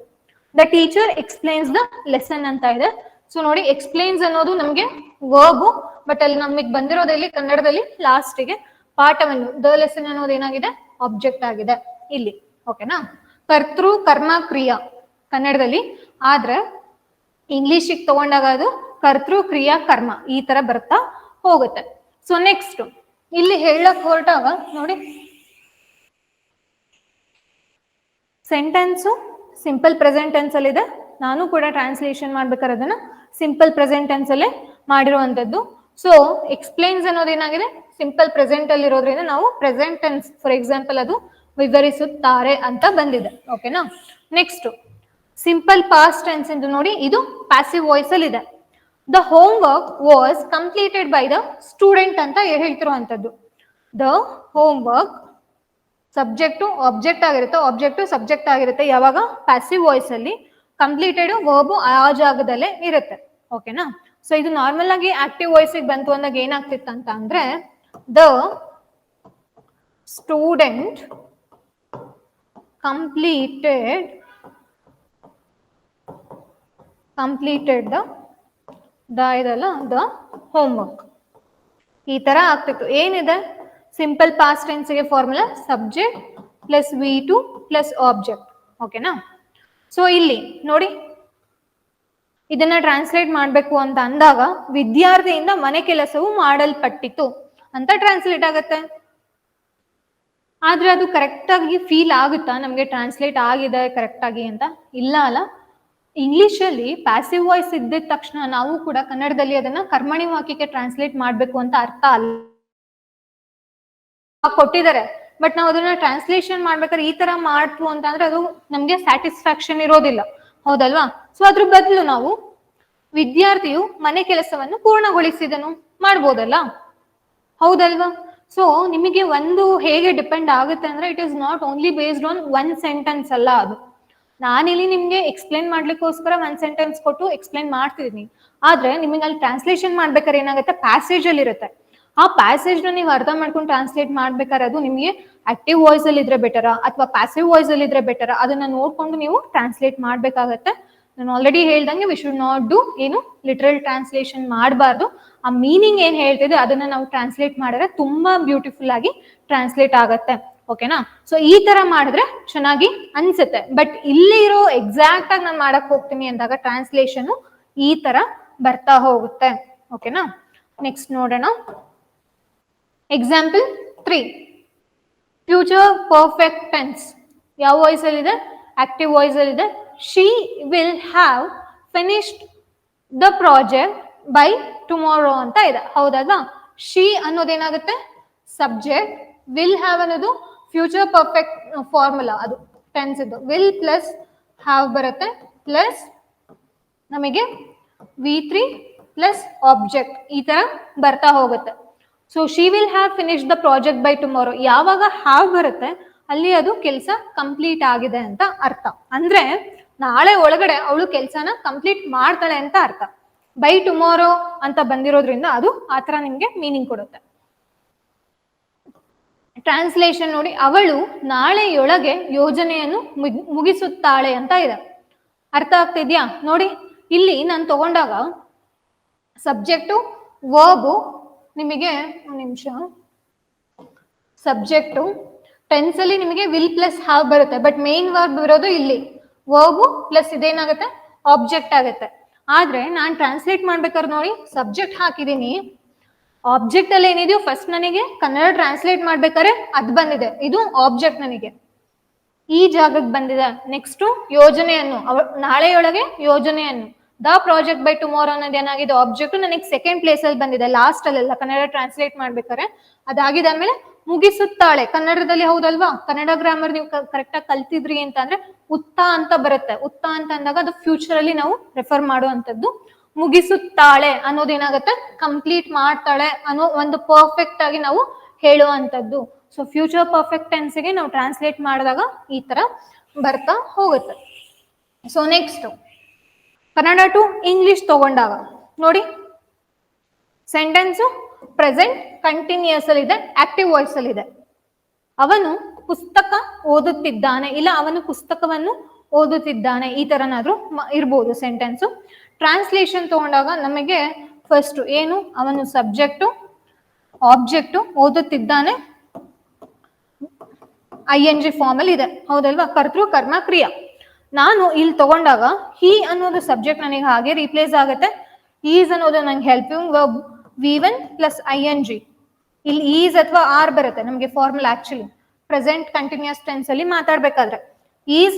The teacher explains the lesson ಅಂತ ಇದೆ. ಸೊ ನೋಡಿ, ಎಕ್ಸ್ಪ್ಲೈನ್ಸ್ ಅನ್ನೋದು ನಮ್ಗೆ ವರ್ಬ್, ಬಟ್ ಅಲ್ಲಿ ನಮಗೆ ಬಂದಿರೋದಲ್ಲಿ ಕನ್ನಡದಲ್ಲಿ ಲಾಸ್ಟಿಗೆ ಪಾಠವನ್ನು, ದ ಲೆಸನ್ ಅನ್ನೋದು ಏನಾಗಿದೆ? ಆಬ್ಜೆಕ್ಟ್ ಆಗಿದೆ ಇಲ್ಲಿ. ಓಕೆನಾ? ಕರ್ತೃ ಕರ್ಮ ಕ್ರಿಯಾ ಕನ್ನಡದಲ್ಲಿ, ಆದ್ರೆ ಇಂಗ್ಲಿಷಿಗೆ ತಗೊಂಡಾಗ ಅದು ಕರ್ತೃ ಕ್ರಿಯಾ ಕರ್ಮ ಈ ತರ ಬರ್ತಾ ಹೋಗುತ್ತೆ. ಸೊ ನೆಕ್ಸ್ಟ್ ಇಲ್ಲಿ ಹೇಳಕ್ ಹೊರಟಾಗ ನೋಡಿ, ಸೆಂಟೆನ್ಸು ಸಿಂಪಲ್ ಪ್ರೆಸೆಂಟ್ ಟೆನ್ಸ್ ಅಲ್ಲಿ ಇದೆ. ನಾನು ಕೂಡ ಟ್ರಾನ್ಸ್ಲೇಷನ್ ಮಾಡ್ಬೇಕಾದ್ರೆ ಅದನ್ನ ಸಿಂಪಲ್ ಪ್ರೆಸೆಂಟ್ ಟೆನ್ಸ್ ಅಲ್ಲೇ ಮಾಡಿರುವಂತದ್ದು. ಸೊ ಎಕ್ಸ್ಪ್ಲೈನ್ಸ್ ಅನ್ನೋದು ಏನಾಗಿದೆ? ಸಿಂಪಲ್ ಪ್ರೆಸೆಂಟ್ ಅಲ್ಲಿ ಇರೋದ್ರಿಂದ ನಾವು ಪ್ರೆಸೆಂಟ್ ಟೆನ್ಸ್, ಫಾರ್ ಎಕ್ಸಾಂಪಲ್ ಅದು ವಿವರಿಸುತ್ತಾರೆ ಅಂತ ಬಂದಿದೆ. ಓಕೆನಾ? ನೆಕ್ಸ್ಟ್ ಸಿಂಪಲ್ ಪಾಸ್ಟ್ ಟೆನ್ಸ್ ಎಂದು ನೋಡಿ, ಇದು ಪ್ಯಾಸಿವ್ ವಾಯ್ಸ್ ಅಲ್ಲಿ ಇದೆ. The homework was completed by the student ಅಂತ ಹೇಳ್ತಿರುವಂತದ್ದು. The homework subject object ಆಗಿರುತ್ತೆ, ಆಬ್ಜೆಕ್ಟು ಸಬ್ಜೆಕ್ಟ್ ಆಗಿರುತ್ತೆ. ಯಾವಾಗ? ಪ್ಯಾಸಿವ್ ವಾಯ್ಸ್ ಅಲ್ಲಿ. ಕಂಪ್ಲೀಟೆಡ್ ವರ್ಬ್ ಆ ಜಾಗದಲ್ಲೇ ಇರುತ್ತೆ. ಓಕೆನಾ? ಸೊ ಇದು ನಾರ್ಮಲ್ ಆಗಿ ಆಕ್ಟಿವ್ ವಾಯ್ಸ್ ಬಂತು ಅಂದಾಗ ಏನಾಗ್ತಿತ್ತು ಅಂತ ಅಂದ್ರೆ, ದ ಸ್ಟೂಡೆಂಟ್ completed ಇದಲ್ಲ ದ ಹೋಮ್ವರ್ಕ್ ಈ ತರ ಆಗ್ತಿತ್ತು. ಏನಿದೆ? ಸಿಂಪಲ್ ಪಾಸ್ಟ್ ಟೆನ್ಸ್ ಗೆ formula subject plus V2 plus object. ಓಕೆನಾ? ಸೊ ಇಲ್ಲಿ ನೋಡಿ, ಇದನ್ನ ಟ್ರಾನ್ಸ್ಲೇಟ್ ಮಾಡ್ಬೇಕು ಅಂತ ಅಂದಾಗ ವಿದ್ಯಾರ್ಥಿಯಿಂದ ಮನೆ ಕೆಲಸವು ಮಾಡಲ್ಪಟ್ಟಿತು ಅಂತ ಟ್ರಾನ್ಸ್ಲೇಟ್ ಆಗತ್ತೆ. ಆದ್ರೆ ಅದು ಕರೆಕ್ಟ್ ಆಗಿ ಫೀಲ್ ಆಗುತ್ತಾ ನಮ್ಗೆ ಟ್ರಾನ್ಸ್ಲೇಟ್ ಆಗಿದೆ ಕರೆಕ್ಟ್ ಆಗಿ ಅಂತ? ಇಲ್ಲ ಅಲ್ಲ. ಇಂಗ್ಲಿಷ್ ಅಲ್ಲಿ ಪ್ಯಾಸಿವ್ ವಾಯ್ಸ್ ಇದ್ದಿದ ತಕ್ಷಣ ನಾವು ಕೂಡ ಕನ್ನಡದಲ್ಲಿ ಅದನ್ನ ಕರ್ಮಣಿ ವಾಕ್ಯಕ್ಕೆ ಟ್ರಾನ್ಸ್ಲೇಟ್ ಮಾಡ್ಬೇಕು ಅಂತ ಅರ್ಥ ಅಲ್ಲ. ಕೊಟ್ಟಿದ್ದಾರೆ, ಬಟ್ ನಾವು ಅದನ್ನ ಟ್ರಾನ್ಸ್ಲೇಷನ್ ಮಾಡ್ಬೇಕಾದ್ರೆ ಈ ತರ ಮಾಡ್ತು ಅಂತ ಅಂದ್ರೆ ಅದು ನಮ್ಗೆ ಸ್ಯಾಟಿಸ್ಫ್ಯಾಕ್ಷನ್ ಇರೋದಿಲ್ಲ. ಹೌದಲ್ವಾ? ಸೊ ಅದ್ರ ಬದಲು ನಾವು ವಿದ್ಯಾರ್ಥಿಯು ಮನೆ ಕೆಲಸವನ್ನು ಪೂರ್ಣಗೊಳಿಸಿದನು ಮಾಡ್ಬೋದಲ್ಲ. ಹೌದಲ್ವಾ? ಸೊ ನಿಮಗೆ ಒಂದು ಹೇಗೆ ಡಿಪೆಂಡ್ ಆಗುತ್ತೆ ಅಂದ್ರೆ, it is not only based on one sentence ಅಲ್ಲ ಅದು. ನಾನಿಲ್ಲಿ ನಿಮ್ಗೆ ಎಕ್ಸ್ಪ್ಲೈನ್ ಮಾಡ್ಲಿಕ್ಕೋಸ್ಕರ ಒಂದ್ ಸೆಂಟೆನ್ಸ್ ಕೊಟ್ಟು ಎಕ್ಸ್ಪ್ಲೈನ್ ಮಾಡ್ತಿದ್ದೀನಿ. ಆದ್ರೆ ನಿಮಗೆ ಅಲ್ಲಿ ಟ್ರಾನ್ಸ್ಲೇಷನ್ ಮಾಡ್ಬೇಕಾದ್ರೆ ಏನಾಗುತ್ತೆ? ಪ್ಯಾಸೇಜ್ ಅಲ್ಲಿ ಇರುತ್ತೆ. ಆ ಪ್ಯಾಸೇಜ್ ನ ನೀವು ಅರ್ಥ ಮಾಡ್ಕೊಂಡು ಟ್ರಾನ್ಸ್ಲೇಟ್ ಮಾಡ್ಬೇಕಾದ್ರೆ ಅದು ನಿಮಗೆ ಆಕ್ಟಿವ್ ವಾಯ್ಸ್ ಅಲ್ಲಿ ಇದ್ರೆ ಬೆಟರಾ ಅಥವಾ ಪ್ಯಾಸಿವ್ ವಾಯ್ಸ್ ಅಲ್ಲಿ ಇದ್ರೆ ಬೆಟರಾ ಅದನ್ನ ನೋಡ್ಕೊಂಡು ನೀವು ಟ್ರಾನ್ಸ್ಲೇಟ್ ಮಾಡ್ಬೇಕಾಗತ್ತೆ. ನಾನು ಆಲ್ರೆಡಿ ಹೇಳ್ದಂಗೆ ವಿ ಶುಡ್ ನಾಟ್ ಡೂ ಏನು ಲಿಟರಲ್ ಟ್ರಾನ್ಸ್ಲೇಷನ್ ಮಾಡಬಾರ್ದು. ಆ ಮೀನಿಂಗ್ ಏನ್ ಹೇಳ್ತಿದೆ ಅದನ್ನ ನಾವು ಟ್ರಾನ್ಸ್ಲೇಟ್ ಮಾಡಿದ್ರೆ ತುಂಬಾ ಬ್ಯೂಟಿಫುಲ್ ಆಗಿ ಟ್ರಾನ್ಸ್ಲೇಟ್ ಆಗತ್ತೆ. ಓಕೆನಾ? ಸೊ ಈ ತರ ಮಾಡಿದ್ರೆ ಚೆನ್ನಾಗಿ ಅನ್ಸುತ್ತೆ. ಬಟ್ ಇಲ್ಲಿ ಇರೋ ಎಕ್ಸಾಕ್ಟ್ ಆಗಿ ನಾನು ಮಾಡಕ್ ಹೋಗ್ತೀನಿ ಅಂದಾಗ ಟ್ರಾನ್ಸ್ಲೇಷನ್ ಈ ತರ ಬರ್ತಾ ಹೋಗುತ್ತೆ. ಓಕೆನಾ? ನೆಕ್ಸ್ಟ್ ನೋಡೋಣ. ಎಕ್ಸಾಂಪಲ್ 3 ಫ್ಯೂಚರ್ ಪರ್ಫೆಕ್ಟ್ ಟೆನ್ಸ್ ಯಾವ ವಾಯ್ಸ್ ಅಲ್ಲಿ ಇದೆ? ಆಕ್ಟಿವ್ ವಾಯ್ಸ್ ಅಲ್ಲಿ ಇದೆ. She will have finished the project by tomorrow ಅಂತ ಇದೆ. ಹೌದಲ್ವಾ? ಶಿ ಅನ್ನೋದೇನಾಗುತ್ತೆ? ಸಬ್ಜೆಕ್ಟ್. ವಿಲ್ ಹ್ಯಾವ್ ಅನ್ನೋದು ಫ್ಯೂಚರ್ ಪರ್ಫೆಕ್ಟ್ ಫಾರ್ಮುಲಾ, ಅದು ಟೆನ್ಸ್ ಇದು. ವಿಲ್ ಪ್ಲಸ್ ಹ್ಯಾವ್ ಬರುತ್ತೆ, ಪ್ಲಸ್ ನಮಗೆ V3 ಪ್ಲಸ್ ಆಬ್ಜೆಕ್ಟ್ ಈ ತರ ಬರ್ತಾ ಹೋಗುತ್ತೆ. So she will have finish the project by tomorrow. ಯಾವಾಗ ಹ್ಯಾವ್ ಬರುತ್ತೆ ಅಲ್ಲಿ ಅದು ಕೆಲಸ ಕಂಪ್ಲೀಟ್ ಆಗಿದೆ ಅಂತ ಅರ್ಥ. ಅಂದ್ರೆ ನಾಳೆ ಒಳಗಡೆ ಅವಳು ಕೆಲಸನ ಕಂಪ್ಲೀಟ್ ಮಾಡ್ತಾಳೆ ಅಂತ ಅರ್ಥ. ಬೈ ಟುಮಾರೋ ಅಂತ ಬಂದಿರೋದ್ರಿಂದ ಅದು ಆತರ ನಿಮ್ಗೆ ಮೀನಿಂಗ್ ಕೊಡುತ್ತೆ. ಟ್ರಾನ್ಸ್ಲೇಷನ್ ನೋಡಿ, ಅವಳು ನಾಳೆಯೊಳಗೆ ಯೋಜನೆಯನ್ನು ಮುಗಿಸುತ್ತಾಳೆ ಅಂತ ಇದೆ. ಅರ್ಥ ಆಗ್ತಿದ್ಯಾ? ನೋಡಿ ಇಲ್ಲಿ ನಾನು ತಗೊಂಡಾಗ ಸಬ್ಜೆಕ್ಟು ವರ್ಬು ನಿಮಗೆ ಒಂದು ನಿಮಿಷ, ಸಬ್ಜೆಕ್ಟು ಟೆನ್ಸ್ ಅಲ್ಲಿ ನಿಮಗೆ ವಿಲ್ ಪ್ಲಸ್ ಹ್ಯಾವ್ ಬರುತ್ತೆ, ಬಟ್ ಮೇನ್ ವರ್ಬ್ ಇರೋದು ಇಲ್ಲಿ ವರ್ಬು ಪ್ಲಸ್ ಇದೇನಾಗುತ್ತೆ ಆಬ್ಜೆಕ್ಟ್ ಆಗುತ್ತೆ. ಆದ್ರೆ ನಾನು ಟ್ರಾನ್ಸ್ಲೇಟ್ ಮಾಡ್ಬೇಕಾದ್ರೆ ನೋಡಿ ಸಬ್ಜೆಕ್ಟ್ ಹಾಕಿದೀನಿ, ಆಬ್ಜೆಕ್ಟ್ ಅಲ್ಲಿ ಏನಿದೆಯೋ ಫಸ್ಟ್ ನನಗೆ ಕನ್ನಡ ಟ್ರಾನ್ಸ್ಲೇಟ್ ಮಾಡ್ಬೇಕಾದ್ರೆ ಅದ್ ಬಂದಿದೆ, ಇದು ಆಬ್ಜೆಕ್ಟ್ ನನಗೆ ಈ ಜಾಗಕ್ಕೆ ಬಂದಿದೆ. ನೆಕ್ಸ್ಟ್ ಯೋಜನೆಯನ್ನು, ನಾಳೆಯೊಳಗೆ ಯೋಜನೆಯನ್ನು, ದ ಪ್ರಾಜೆಕ್ಟ್ ಬೈ ಟುಮಾರೋ ಅನ್ನೋದು ಏನಾಗಿದೆ ಆಬ್ಜೆಕ್ಟ್ ನನಗೆ ಸೆಕೆಂಡ್ ಪ್ಲೇಸ್ ಅಲ್ಲಿ ಬಂದಿದೆ, ಲಾಸ್ಟ್ ಅಲ್ಲೆಲ್ಲ ಕನ್ನಡ ಟ್ರಾನ್ಸ್ಲೇಟ್ ಮಾಡ್ಬೇಕಾದ್ರೆ. ಅದಾಗಿದ್ದಾದ್ಮೇಲೆ ಮುಗಿಸುತ್ತಾಳೆ, ಕನ್ನಡದಲ್ಲಿ ಹೌದಲ್ವಾ, ಕನ್ನಡ ಗ್ರಾಮರ್ ನೀವು ಕರೆಕ್ಟ್ ಆಗಿ ಕಲ್ತಿದ್ರಿ ಅಂತಂದ್ರೆ ಉತ್ತ ಅಂತ ಬರುತ್ತೆ. ಉತ್ತ ಅಂತ ಅಂದಾಗ ಅದು ಫ್ಯೂಚರ್ ಅಲ್ಲಿ ನಾವು ರೆಫರ್ ಮಾಡುವಂತದ್ದು. ಮುಗಿಸುತ್ತಾಳೆ ಅನ್ನೋದೇನಾಗುತ್ತೆ ಕಂಪ್ಲೀಟ್ ಮಾಡ್ತಾಳೆ ಅನ್ನೋ ಒಂದು ಪರ್ಫೆಕ್ಟ್ ಆಗಿ ನಾವು ಹೇಳುವಂತದ್ದು. ಸೊ ಫ್ಯೂಚರ್ ಪರ್ಫೆಕ್ಟ್ ಟೆನ್ಸ್ಗೆ ನಾವು ಟ್ರಾನ್ಸ್ಲೇಟ್ ಮಾಡಿದಾಗ ಈ ತರ ಬರ್ತಾ ಹೋಗುತ್ತೆ. So next Kannada to English ತಗೊಂಡಾಗ ನೋಡಿ ಸೆಂಟೆನ್ಸ್ ಪ್ರೆಸೆಂಟ್ ಕಂಟಿನ್ಯೂಸ್ ಅಲ್ಲಿ ಇದೆ, ಆಕ್ಟಿವ್ ವಾಯ್ಸ್ ಅಲ್ಲಿ ಇದೆ. ಅವನು ಪುಸ್ತಕ ಓದುತ್ತಿದ್ದಾನೆ, ಇಲ್ಲ ಅವನು ಪುಸ್ತಕವನ್ನು ಓದುತ್ತಿದ್ದಾನೆ, ಈ ತರನಾದ್ರೂ ಇರ್ಬೋದು ಸೆಂಟೆನ್ಸ್. ಟ್ರಾನ್ಸ್ಲೇಷನ್ ತಗೊಂಡಾಗ ನಮಗೆ ಫಸ್ಟ್ ಏನು, ಅವನು ಸಬ್ಜೆಕ್ಟು, ಆಬ್ಜೆಕ್ಟು, ಓದುತ್ತಿದ್ದಾನೆ ING ಫಾರ್ಮ್ ಅಲ್ಲಿ ಇದೆ, ಹೌದಲ್ವಾ, ಕರ್ತೃ ಕರ್ಮ ಕ್ರಿಯಾ. ನಾನು ಇಲ್ಲಿ ತಗೊಂಡಾಗ ಹಿ ಅನ್ನೋದು ಸಬ್ಜೆಕ್ಟ್ ನನಗೆ ಹಾಗೆ ರೀಪ್ಲೇಸ್ ಆಗುತ್ತೆ, ಈಸ್ ಅನ್ನೋದು ನಂಗೆ helping verb V1 plus ING. ಇಲ್ಲಿ ಈಸ್ ಅಥವಾ ಆರ್ ಬರುತ್ತೆ ನಮಗೆ formal. Actually present continuous tense ಅಲ್ಲಿ ಮಾತಾಡ್ಬೇಕಾದ್ರೆ ಈಸ್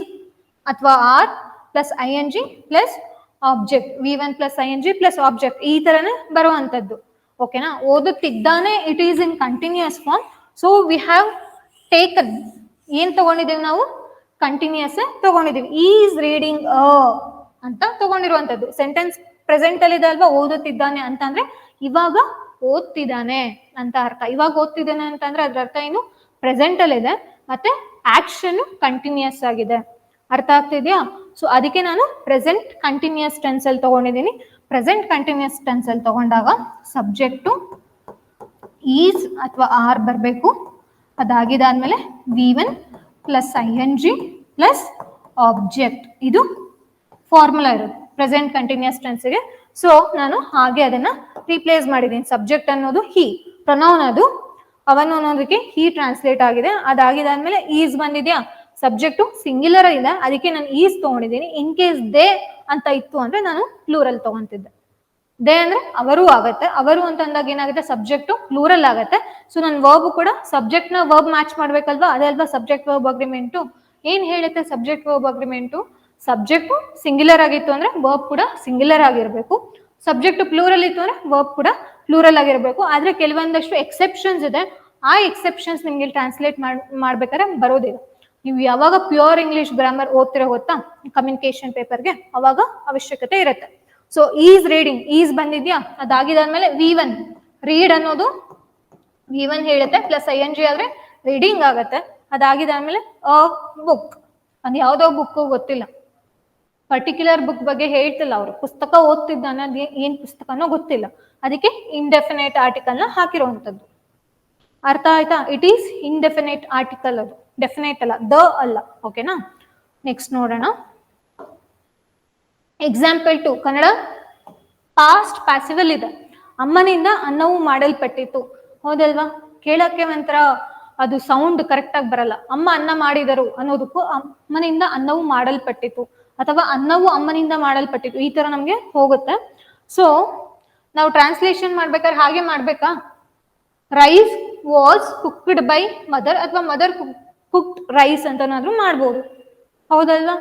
ಅಥವಾ are plus ING plus object, V1 plus ING plus object, ಈ ತರನೇ ಬರುವಂತದ್ದು. ಓಕೆನಾ? ಓದುತ್ತಿದ್ದಾನೆ, it is in continuous form. So we have taken, ಏನ್ ತಗೊಂಡಿದ್ದೀವಿ ನಾವು, ಕಂಟಿನ್ಯೂಸ್ ತಗೊಂಡಿದ್ದೀವಿ. ಈಸ್ ರೀಡಿಂಗ್ ಅಂತ ತಗೊಂಡಿರುವಂತದ್ದು. ಸೆಂಟೆನ್ಸ್ ಪ್ರೆಸೆಂಟ್ ಅಲ್ಲಿ ಇದೆ ಅಲ್ವಾ, ಓದುತ್ತಿದ್ದಾನೆ ಅಂತಂದ್ರೆ ಇವಾಗ ಓದ್ತಿದ್ದಾನೆ ಅಂತ ಅರ್ಥ. ಇವಾಗ ಓದ್ತಿದ್ದಾನೆ ಅಂತಂದ್ರೆ ಅದ್ರ ಅರ್ಥ ಏನು, ಪ್ರೆಸೆಂಟ್ ಅಲ್ಲಿ ಇದೆ, ಮತ್ತೆ ಆಕ್ಷನ್ ಕಂಟಿನ್ಯೂಸ್ ಆಗಿದೆ. ಅರ್ಥ ಆಗ್ತಿದ್ಯಾ? ಸೊ ಅದಕ್ಕೆ ನಾನು ಪ್ರೆಸೆಂಟ್ ಕಂಟಿನ್ಯೂಸ್ ಟೆನ್ಸ್ ಅಲ್ಲಿ ತಗೊಂಡಿದ್ದೀನಿ. ಪ್ರೆಸೆಂಟ್ ಕಂಟಿನ್ಯೂಸ್ ಟೆನ್ಸ್ ಅಲ್ಲಿ ತಗೊಂಡಾಗ ಸಬ್ಜೆಕ್ಟು ಈಸ್ ಅಥವಾ ಆರ್ ಬರಬೇಕು. ಅದಾಗಿದ್ದಾದ್ಮೇಲೆ V1 plus ING plus object, ಇದು ಫಾರ್ಮುಲಾ ಇರುತ್ತೆ ಪ್ರೆಸೆಂಟ್ ಕಂಟಿನ್ಯೂಸ್ ಟೆನ್ಸ್ಗೆ. ಸೊ ನಾನು ಹಾಗೆ ಅದನ್ನ ರೀಪ್ಲೇಸ್ ಮಾಡಿದ್ದೀನಿ. ಸಬ್ಜೆಕ್ಟ್ ಅನ್ನೋದು ಹಿ, ಪ್ರೊನೌನ್ ಅದು ಅವನು ಅನ್ನೋದಕ್ಕೆ ಹಿ ಟ್ರಾನ್ಸ್ಲೇಟ್ ಆಗಿದೆ. ಅದಾಗಿದ್ದಾದ್ಮೇಲೆ ಈಸ್ ಬಂದಿದ್ಯಾ, ಸಬ್ಜೆಕ್ಟು ಸಿಂಗ್ಯುಲರ್ ಇದೆ, ಅದಕ್ಕೆ ನಾನು ಈಸ್ ತಗೊಂಡಿದ್ದೀನಿ. ಇನ್ ಕೇಸ್ ದೇ ಅಂತ ಇತ್ತು ಅಂದ್ರೆ ನಾನು ಪ್ಲೂರಲ್ ತಗೊಂತಿದ್ದೆ. ದೇ ಅಂದ್ರೆ ಅವರು ಆಗತ್ತೆ, ಅವರು ಅಂತ ಅಂದಾಗ ಏನಾಗುತ್ತೆ ಸಬ್ಜೆಕ್ಟ್ ಪ್ಲೂರಲ್ ಆಗತ್ತೆ. ಸೊ ನನ್ನ ವರ್ಬ್ ಕೂಡ ಸಬ್ಜೆಕ್ಟ್ ನ ವರ್ಬ್ ಮ್ಯಾಚ್ ಮಾಡ್ಬೇಕಲ್ವಾ, ಅದೇ ಅಲ್ವಾ ಸಬ್ಜೆಕ್ಟ್ ವರ್ಬ್ ಅಗ್ರಿಮೆಂಟು. ಏನ್ ಹೇಳುತ್ತೆ subject verb agreement, subject singular ಆಗಿತ್ತು ಅಂದ್ರೆ ವರ್ಬ್ ಕೂಡ ಸಿಂಗ್ಯುಲರ್ ಆಗಿರ್ಬೇಕು, ಸಬ್ಜೆಕ್ಟ್ ಪ್ಲೂರಲ್ ಇತ್ತು ಅಂದ್ರೆ ವರ್ಬ್ ಕೂಡ ಪ್ಲೂರಲ್ ಆಗಿರ್ಬೇಕು. ಆದ್ರೆ ಕೆಲವೊಂದಷ್ಟು ಎಕ್ಸೆಪ್ಷನ್ಸ್ ಇದೆ, ಆ ಎಕ್ಸೆಪ್ಷನ್ಸ್ ನಿಮ್ಗೆ ಟ್ರಾನ್ಸ್ಲೇಟ್ ಮಾಡ್ಬೇಕಾದ್ರೆ ಬರೋದಿಲ್ಲ. ನೀವು ಯಾವಾಗ ಪ್ಯೂರ್ ಇಂಗ್ಲಿಷ್ ಗ್ರಾಮರ್ ಓದ್ತಿರೋ ಗೊತ್ತಾ ಕಮ್ಯುನಿಕೇಶನ್ ಪೇಪರ್ಗೆ, ಅವಾಗ ಅವಶ್ಯಕತೆ ಇರುತ್ತೆ. ಸೊ ಈಸ್ ರೀಡಿಂಗ್, ಈಸ್ ಬಂದಿದ್ಯಾ, ಅದಾಗಿದ್ದಾದ್ಮೇಲೆ V1 ರೀಡ್ ಅನ್ನೋದು V1 ಹೇಳುತ್ತೆ, ಪ್ಲಸ್ ING ಆದ್ರೆ ರೀಡಿಂಗ್ ಆಗತ್ತೆ. ಅದಾಗಿದ್ದಾದ್ಮೇಲೆ ಅ ಬುಕ್, ಅದು ಯಾವ್ದೋ ಬುಕ್ ಗೊತ್ತಿಲ್ಲ, ಪರ್ಟಿಕ್ಯುಲರ್ ಬುಕ್ ಬಗ್ಗೆ ಹೇಳ್ತಿಲ್ಲ ಅವರು, ಪುಸ್ತಕ ಓದ್ತಿದ್ದಾನೆ, ಅದ್ ಏನ್ ಪುಸ್ತಕನೋ ಗೊತ್ತಿಲ್ಲ, ಅದಕ್ಕೆ ಇಂಡೆಫಿನೇಟ್ ಆರ್ಟಿಕಲ್ ನ ಹಾಕಿರುವಂತದ್ದು. ಅರ್ಥ ಆಯ್ತಾ? ಇಟ್ ಈಸ್ ಇಂಡೆಫಿನೇಟ್ ಆರ್ಟಿಕಲ್, ಅದು ಡೆಫಿನೇಟ್ ಅಲ್ಲ, ದ ಅಲ್ಲ. ಓಕೆನಾ? ನೆಕ್ಸ್ಟ್ ನೋಡೋಣ. ಎಕ್ಸಾಂಪಲ್ 2 ಕನ್ನಡ ಪಾಸ್ಟ್ ಪ್ಯಾಸಿವಲ್ ಇದೆ. ಅಮ್ಮನಿಂದ ಅನ್ನವು ಮಾಡಲ್ಪಟ್ಟಿತ್ತು, ಹೌದಲ್ವಾ? ಕೇಳಕ್ಕೆ ಒಂಥರ ಅದು ಸೌಂಡ್ ಕರೆಕ್ಟ್ ಆಗಿ ಬರಲ್ಲ. ಅಮ್ಮ ಅನ್ನ ಮಾಡಿದರು ಅನ್ನೋದಕ್ಕೂ ಅಮ್ಮನಿಂದ ಅನ್ನವು ಮಾಡಲ್ಪಟ್ಟಿತ್ತು, ಅಥವಾ ಅನ್ನವು ಅಮ್ಮನಿಂದ ಮಾಡಲ್ಪಟ್ಟಿತ್ತು, ಈ ತರ ನಮ್ಗೆ ಹೋಗುತ್ತೆ. ಸೊ ನಾವು ಟ್ರಾನ್ಸ್ಲೇಷನ್ ಮಾಡ್ಬೇಕಾದ್ರೆ ಹಾಗೆ ಮಾಡ್ಬೇಕಾ, rice was cooked by mother, ಅಥವಾ ಮದರ್ ಕುಕ್ಡ್ ರೈಸ್ ಅಂತನಾದ್ರೂ ಮಾಡ್ಬೋದು, ಹೌದಲ್ವಾ?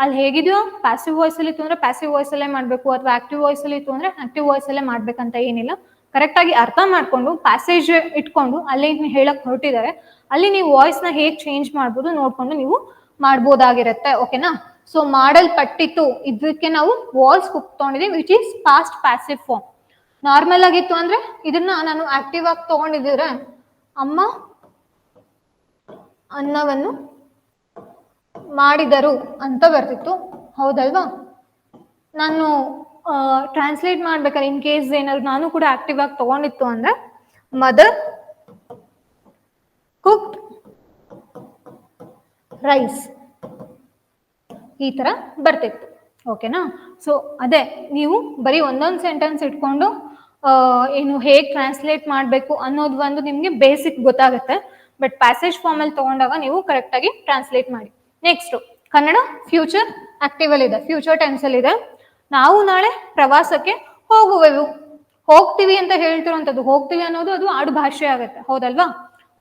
ಅಲ್ಲಿ ಹೇಗಿದೆಯೋ ಪ್ಯಾಸಿವ್ ವಾಯ್ಸ್ ಅಲ್ಲಿ ಇತ್ತು ಅಂದ್ರೆ ಪ್ಯಾಸಿವ್ ವಾಯ್ಸ್ ಅಲ್ಲೇ ಮಾಡ್ಬೇಕು, ಅಥವಾ ಆಕ್ಟಿವ್ ವಾಯ್ಸ್ ಅಲ್ಲಿ ಇತ್ತು ಅಂದ್ರೆ ಆಕ್ಟಿವ್ ವಾಯ್ಸ್ ಅಲ್ಲೇ ಮಾಡ್ಬೇಕಂತ ಏನಿಲ್ಲ. ಕರೆಕ್ಟ್ ಆಗಿ ಅರ್ಥ ಮಾಡ್ಕೊಂಡು ಪ್ಯಾಸೇಜ್ ಇಟ್ಕೊಂಡು ಅಲ್ಲಿ ಹೇಳಕ್ ಹೊರಟಿದ್ದಾರೆ, ಅಲ್ಲಿ ನೀವು ವಾಯ್ಸ್ ನ ಹೇಗ್ ಚೇಂಜ್ ಮಾಡ್ಬೋದು ನೋಡ್ಕೊಂಡು ನೀವು ಮಾಡ್ಬೋದಾಗಿರುತ್ತೆ. ಓಕೆನಾ? ಸೊ ಮಾಡಲ್ಪಟ್ಟಿತ್ತು, ಇದಕ್ಕೆ ನಾವು ವಾಸ್ ಕುಕ್ ತಗೊಂಡಿದ್ದೀವಿ, which is past passive form. Normal ಆಗಿತ್ತು ಅಂದ್ರೆ ಇದನ್ನ ನಾನು ಆಕ್ಟಿವ್ ಆಗಿ ತಗೊಂಡಿದ್ರೆ ಅಮ್ಮ ಅನ್ನವನ್ನು ಮಾಡಿದರು ಅಂತ ಬರ್ತಿತ್ತು, ಹೌದಲ್ವಾ? ನಾನು ಟ್ರಾನ್ಸ್ಲೇಟ್ ಮಾಡ್ಬೇಕಾದ್ರೆ ಇನ್ ಕೇಸ್ ಏನಾದ್ರು ನಾನು ಕೂಡ ಆಕ್ಟಿವ್ ಆಗಿ ತಗೊಂಡಿತ್ತು ಅಂದ್ರೆ ಮದರ್ ಕುಕ್ಡ್ ರೈಸ್ ಈ ತರ ಬರ್ತಿತ್ತು. ಓಕೆನಾ? ಸೊ ಅದೇ ನೀವು ಬರೀ ಒಂದೊಂದು ಸೆಂಟೆನ್ಸ್ ಇಟ್ಕೊಂಡು ಏನು ಹೇಗೆ ಟ್ರಾನ್ಸ್ಲೇಟ್ ಮಾಡಬೇಕು ಅನ್ನೋದು ಒಂದು ನಿಮಗೆ ಬೇಸಿಕ್ ಗೊತ್ತಾಗುತ್ತೆ. ಬಟ್ ಪ್ಯಾಸೇಜ್ ಫಾರ್ಮಲ್ಲಿ ತಗೊಂಡಾಗ ನೀವು ಕರೆಕ್ಟಾಗಿ ಟ್ರಾನ್ಸ್ಲೇಟ್ ಮಾಡಿ. ನೆಕ್ಸ್ಟ್ ಕನ್ನಡ ಫ್ಯೂಚರ್ ಆಕ್ಟಿವ್ ಅಲ್ಲಿ ಇದೆ, ಫ್ಯೂಚರ್ ಟೆನ್ಸ್ ಅಲ್ಲಿ ಇದೆ. ನಾವು ನಾಳೆ ಪ್ರವಾಸಕ್ಕೆ ಹೋಗುವೆವು. ಹೋಗ್ತೀವಿ ಅಂತ ಹೇಳ್ತಿರೋಂಥದ್ದು, ಹೋಗ್ತೀವಿ ಅನ್ನೋದು ಅದು ಆಡು ಭಾಷೆ ಆಗುತ್ತೆ, ಹೌದಲ್ವಾ?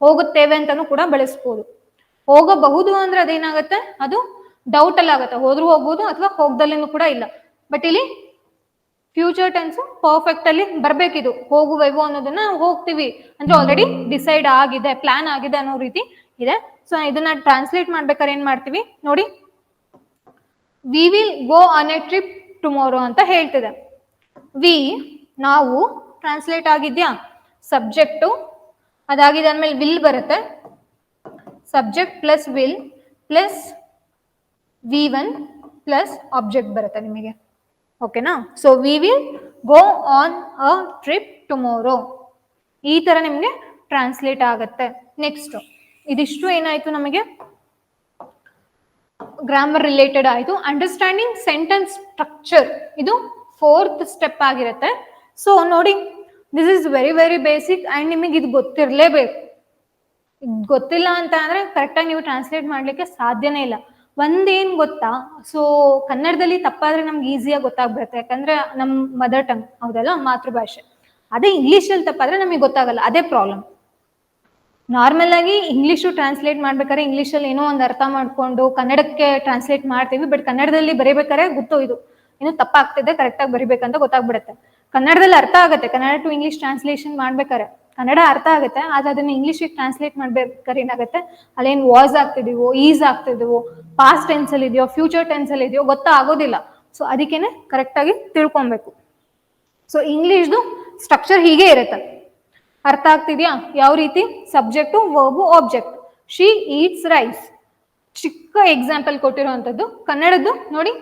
ಹೋಗುತ್ತೇವೆ ಅಂತಾನು ಕೂಡ ಬಳಸ್ಬೋದು. ಹೋಗಬಹುದು ಅಂದ್ರೆ ಅದೇನಾಗತ್ತೆ, ಅದು ಡೌಟ್ ಅಲ್ಲಿ ಆಗುತ್ತೆ, ಹೋದ್ರೂ ಹೋಗ್ಬೋದು ಅಥವಾ ಹೋಗ್ದಲ್ಲೇನು ಕೂಡ ಇಲ್ಲ. ಬಟ್ ಇಲ್ಲಿ ಫ್ಯೂಚರ್ ಟೆನ್ಸ್ ಪರ್ಫೆಕ್ಟ್ ಅಲ್ಲಿ ಬರ್ಬೇಕಿದು. ಹೋಗುವೆವು ಅನ್ನೋದನ್ನ ಹೋಗ್ತೀವಿ ಅಂದ್ರೆ ಆಲ್ರೆಡಿ ಡಿಸೈಡ್ ಆಗಿದೆ, ಪ್ಲಾನ್ ಆಗಿದೆ ಅನ್ನೋ ರೀತಿ ಇದೆ. ಸೊ ಇದನ್ನ ಟ್ರಾನ್ಸ್ಲೇಟ್ ಮಾಡ್ಬೇಕಾದ್ರೆ ಏನ್ ಮಾಡ್ತೀವಿ ನೋಡಿ, we will go on A trip tomorrow ಅಂತ ಹೇಳ್ತಿದೆ. ವಿ ನಾವು ಟ್ರಾನ್ಸ್ಲೇಟ್ ಆಗಿದ್ಯಾ, ಸಬ್ಜೆಕ್ಟು ಅದಾಗಿದೆ ಅಂದ್ಮೇಲೆ ವಿಲ್ ಬರುತ್ತೆ, subject plus will plus V1 plus object ಬರುತ್ತೆ ನಿಮಗೆ. ಓಕೆನಾ? So we will go on a trip tomorrow, ಈ ತರ ನಿಮಗೆ ಟ್ರಾನ್ಸ್ಲೇಟ್ ಆಗುತ್ತೆ. ನೆಕ್ಸ್ಟ್ ಇದಿಷ್ಟು ಏನಾಯ್ತು ನಮಗೆ, ಗ್ರಾಮರ್ ರಿಲೇಟೆಡ್ ಆಯಿತು. ಅಂಡರ್ಸ್ಟ್ಯಾಂಡಿಂಗ್ ಸೆಂಟೆನ್ಸ್ ಸ್ಟ್ರಕ್ಚರ್ ಇದು 4th ಸ್ಟೆಪ್ ಆಗಿರುತ್ತೆ. ಸೊ ನೋಡಿ, this is very very basic and ನಿಮಗೆ ಇದು ಗೊತ್ತಿರಲೇಬೇಕು. ಗೊತ್ತಿಲ್ಲ ಅಂತ ಅಂದರೆ ಕರೆಕ್ಟಾಗಿ ನೀವು ಟ್ರಾನ್ಸ್ಲೇಟ್ ಮಾಡಲಿಕ್ಕೆ ಸಾಧ್ಯನೇ ಇಲ್ಲ. ಒಂದೇನು ಗೊತ್ತಾ, ಸೊ ಕನ್ನಡದಲ್ಲಿ ತಪ್ಪಾದರೆ ನಮ್ಗೆ ಈಸಿಯಾಗಿ ಗೊತ್ತಾಗ್ಬಿಡುತ್ತೆ, ಯಾಕಂದರೆ ನಮ್ಮ ಮದರ್ ಟಂಗ್, ಹೌದಲ್ಲ, ಮಾತೃಭಾಷೆ. ಅದೇ ಇಂಗ್ಲೀಷಲ್ಲಿ ತಪ್ಪಾದರೆ ನಮಗೆ ಗೊತ್ತಾಗಲ್ಲ, ಅದೇ ಪ್ರಾಬ್ಲಮ್. ನಾರ್ಮಲ್ ಆಗಿ ಇಂಗ್ಲೀಷು ಟ್ರಾನ್ಸ್ಲೇಟ್ ಮಾಡ್ಬೇಕಾದ್ರೆ ಇಂಗ್ಲೀಷಲ್ಲಿ ಏನೋ ಒಂದು ಅರ್ಥ ಮಾಡ್ಕೊಂಡು ಕನ್ನಡಕ್ಕೆ ಟ್ರಾನ್ಸ್ಲೇಟ್ ಮಾಡ್ತೀವಿ. ಬಟ್ ಕನ್ನಡದಲ್ಲಿ ಬರೀಬೇಕಾದ್ರೆ ಗೊತ್ತು ಇದು ಏನೋ ತಪ್ಪಾಗ್ತಿದೆ, ಕರೆಕ್ಟಾಗಿ ಬರಿಬೇಕಂತ ಗೊತ್ತಾಗ್ಬಿಡುತ್ತೆ. ಕನ್ನಡದಲ್ಲಿ ಅರ್ಥ ಆಗುತ್ತೆ, ಕನ್ನಡ ಟು ಇಂಗ್ಲೀಷ್ ಟ್ರಾನ್ಸ್ಲೇಷನ್ ಮಾಡ್ಬೇಕಾರೆ ಕನ್ನಡ ಅರ್ಥ ಆಗುತ್ತೆ, ಆದರೆ ಅದನ್ನ ಇಂಗ್ಲೀಷಿಗೆ ಟ್ರಾನ್ಸ್ಲೇಟ್ ಮಾಡ್ಬೇಕಾದ್ರೆ ಏನಾಗುತ್ತೆ, ಅಲ್ಲೇನು ವಾಸ್ ಆಗ್ತಿದೀವೋ, ಈಸ್ ಆಗ್ತಿದೀವೋ, ಪಾಸ್ಟ್ ಟೆನ್ಸಲ್ಲಿ ಇದೆಯೋ, ಫ್ಯೂಚರ್ ಟೆನ್ಸಲ್ಲಿ ಇದೆಯೋ ಗೊತ್ತಾಗೋದಿಲ್ಲ. ಸೊ ಅದಕ್ಕೇನೆ ಕರೆಕ್ಟಾಗಿ ತಿಳ್ಕೊಬೇಕು. ಸೊ ಇಂಗ್ಲೀಷ್ದು ಸ್ಟ್ರಕ್ಚರ್ ಹೀಗೆ ಇರುತ್ತೆ, ಅರ್ಥ ಆಗ್ತಿದ್ಯಾ? ಯಾವ ರೀತಿ, subject verb object. She eats rice, ಚಿಕ್ಕ ಎಕ್ಸಾಂಪಲ್ ಕೊಟ್ಟಿರುವಂಥದ್ದು. ಕನ್ನಡದ್ದು ನೋಡಿ,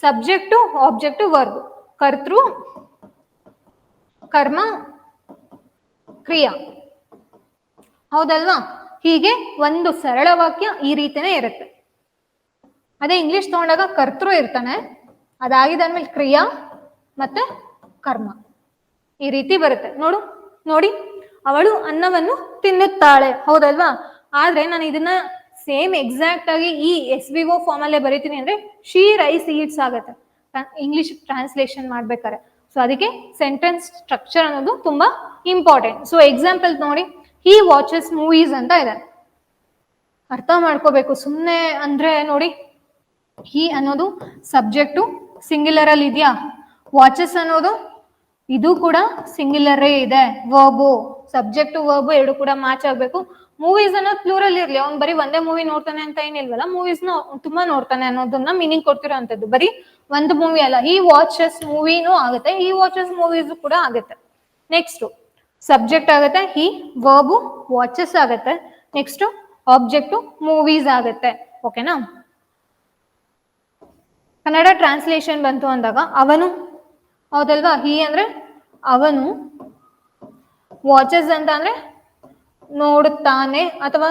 ಸಬ್ಜೆಕ್ಟು ಆಬ್ಜೆಕ್ಟು ವರ್ಬ್, ಕರ್ತೃ ಕರ್ಮ ಕ್ರಿಯಾ, ಹೌದಲ್ವಾ? ಹೀಗೆ ಒಂದು ಸರಳ ವಾಕ್ಯ ಈ ರೀತಿನೇ ಇರುತ್ತೆ. ಅದೇ ಇಂಗ್ಲಿಷ್ ತಗೊಂಡಾಗ ಕರ್ತೃ ಇರ್ತಾನೆ, ಅದಾಗಿದ್ದಾದ್ಮೇಲೆ ಕ್ರಿಯಾ ಮತ್ತೆ ಕರ್ಮ, ಈ ರೀತಿ ಬರುತ್ತೆ. ನೋಡಿ, ಅವಳು ಅನ್ನವನ್ನು ತಿನ್ನುತ್ತಾಳೆ, ಹೌದಲ್ವಾ? ಆದ್ರೆ ನಾನು ಇದನ್ನ ಸೇಮ್ ಎಕ್ಸಾಕ್ಟ್ ಆಗಿ ಈ SVO ಫಾರ್ಮ್ ಅಲ್ಲೇ ಬರೀತೀನಿ ಅಂದ್ರೆ ಶಿ ರೈಸ್ ಈಟ್ಸ್ ಆಗತ್ತೆ ಇಂಗ್ಲಿಷ್ ಟ್ರಾನ್ಸ್ಲೇಷನ್ ಮಾಡ್ಬೇಕಾರೆ. ಸೊ ಅದಕ್ಕೆ ಸೆಂಟೆನ್ಸ್ ಸ್ಟ್ರಕ್ಚರ್ ಅನ್ನೋದು ತುಂಬಾ ಇಂಪಾರ್ಟೆಂಟ್. ಸೊ ಎಕ್ಸಾಂಪಲ್ ನೋಡಿ, ಹಿ ವಾಚಸ್ ಮೂವೀಸ್ ಅಂತ ಇದೆ, ಅರ್ಥ ಮಾಡ್ಕೋಬೇಕು. ಸುಮ್ಮನೆ ಅಂದ್ರೆ ನೋಡಿ, ಹಿ ಅನ್ನೋದು ಸಬ್ಜೆಕ್ಟು ಸಿಂಗ್ಯುಲರ್ ಅಲ್ಲಿ ಇದೆಯಾ, ವಾಚಸ್ ಅನ್ನೋದು ಇದು ಕೂಡ ಸಿಂಗ್ಯುಲರೇ ಇದೆ, ವರ್ಬು ಸಬ್ಜೆಕ್ಟು ವರ್ಬು ಎರಡು ಕೂಡ ಮ್ಯಾಚ್ ಆಗಬೇಕು. ಮೂವೀಸ್ ಅನ್ನೋದು ಪ್ಲೂರಲ್ ಇರಲಿ, ಅವ್ನು ಬರೀ ಒಂದೇ ಮೂವಿ ನೋಡ್ತಾನೆ ಅಂತ ಏನಿಲ್ವಲ್ಲ, ಮೂವೀಸ್ನ ತುಂಬಾ ನೋಡ್ತಾನೆ ಅನ್ನೋದನ್ನ ಮೀನಿಂಗ್ ಕೊಡ್ತಿರೋ ಅಂಥದ್ದು, ಬರೀ ಒಂದು ಮೂವಿ ಅಲ್ಲ. ಹಿ ವಾಚಸ್ ಮೂವಿನೂ ಆಗುತ್ತೆ, ಹಿ ವಾಚಸ್ ಮೂವೀಸ್ ಕೂಡ ಆಗುತ್ತೆ. ನೆಕ್ಸ್ಟ್ ಸಬ್ಜೆಕ್ಟ್ ಆಗುತ್ತೆ ಹಿ, ವರ್ಬು ವಾಚಸ್ ಆಗುತ್ತೆ, ನೆಕ್ಸ್ಟ್ ಆಬ್ಜೆಕ್ಟು ಮೂವೀಸ್ ಆಗುತ್ತೆ. ಓಕೆನಾ? ಕನ್ನಡ ಟ್ರಾನ್ಸ್ಲೇಷನ್ ಬಂತು ಅಂದಾಗ ಅವನು, ಹೌದಲ್ವಾ? ಹಿ ಅಂದ್ರೆ ಅವನು, ವಾಚಸ್ ಅಂತ ಅಂದ್ರೆ ನೋಡುತ್ತಾನೆ ಅಥವಾ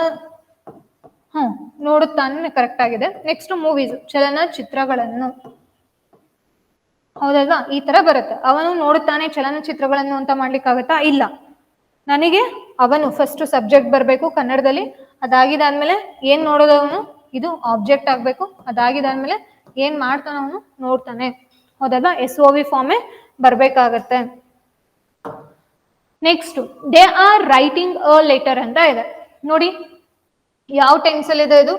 ನೋಡುತ್ತಾನೆ, ಕರೆಕ್ಟ್ ಆಗಿದೆ. ನೆಕ್ಸ್ಟ್ ಮೂವೀಸ್, ಚಲನಚಿತ್ರಗಳನ್ನು, ಹೌದಲ್ವಾ? ಈ ತರ ಬರುತ್ತೆ. ಅವನು ನೋಡುತ್ತಾನೆ ಚಲನಚಿತ್ರಗಳನ್ನು ಅಂತ ಮಾಡ್ಲಿಕ್ಕಾಗತ್ತಾ? ಇಲ್ಲ. ನನಗೆ ಅವನು ಫಸ್ಟ್ ಸಬ್ಜೆಕ್ಟ್ ಬರಬೇಕು ಕನ್ನಡದಲ್ಲಿ, ಅದಾಗಿದ್ದಾದ್ಮೇಲೆ ಏನ್ ನೋಡೋದು ಅವನು, ಇದು ಆಬ್ಜೆಕ್ಟ್ ಆಗ್ಬೇಕು, ಅದಾಗಿದ್ದಾದ್ಮೇಲೆ ಏನ್ ಮಾಡ್ತಾನ ಅವನು, ನೋಡ್ತಾನೆ, ಹೌದಲ್ವಾ? SOV ಫಾರ್ಮೇ ಬರ್ಬೇಕಾಗತ್ತೆ. Next they are writing a letter ಅಂತ ಇದೆ ನೋಡಿ, ಯಾವ ಟೆನ್ಸ್ ಅಲ್ಲಿ ಇದೆ ಇದು,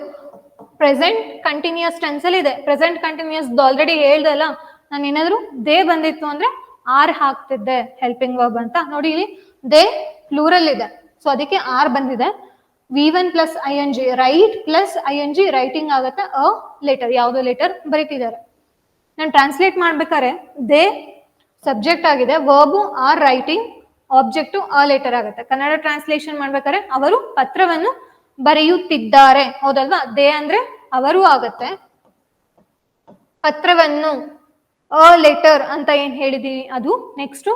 ಪ್ರೆಸೆಂಟ್ ಕಂಟಿನ್ಯೂಸ್ ಟೆನ್ಸ್ ಅಲ್ಲಿ ಇದೆ. ಪ್ರೆಸೆಂಟ್ ಕಂಟಿನ್ಯೂಸ್ ಆಲ್ರೆಡಿ ಹೇಳ್ದಲ್ಲ, ನಾನು ಏನಾದ್ರು ದೇ ಬಂದಿತ್ತು ಅಂದ್ರೆ ಆರ್ ಹಾಕ್ತಿದ್ದೆ ಹೆಲ್ಪಿಂಗ್ ವರ್ಬ್ ಅಂತ. ನೋಡಿ ಇಲ್ಲಿ ದೇ ಪ್ಲೂರಲ್ ಇದೆ, ಸೊ ಅದಕ್ಕೆ ಆರ್ ಬಂದಿದೆ. V1 plus ING, write plus ING writing ಆಗುತ್ತೆ ಅ ಲೆಟರ್, ಯಾವುದೋ ಲೆಟರ್ ಬರೀತಿದ್ದಾರೆ. ನಾನು ಟ್ರಾನ್ಸ್ಲೇಟ್ ಮಾಡ್ಬೇಕಾದ್ರೆ ದೇ ಸಬ್ಜೆಕ್ಟ್ ಆಗಿದೆ, verb are writing, object a letter ಆಗುತ್ತೆ. ಕನ್ನಡ ಟ್ರಾನ್ಸ್ಲೇಷನ್ ಮಾಡ್ಬೇಕಾದ್ರೆ ಅವರು ಪತ್ರವನ್ನು ಬರೆಯುತ್ತಿದ್ದಾರೆ, ಹೌದಲ್ವಾ? ದೇ ಅಂದ್ರೆ ಅವರು ಆಗತ್ತೆ. ಪತ್ರವನ್ನು ಅ ಲೆಟರ್ ಅಂತ ಏನ್ ಹೇಳಿದೀವಿ ಅದು. ನೆಕ್ಸ್ಟ್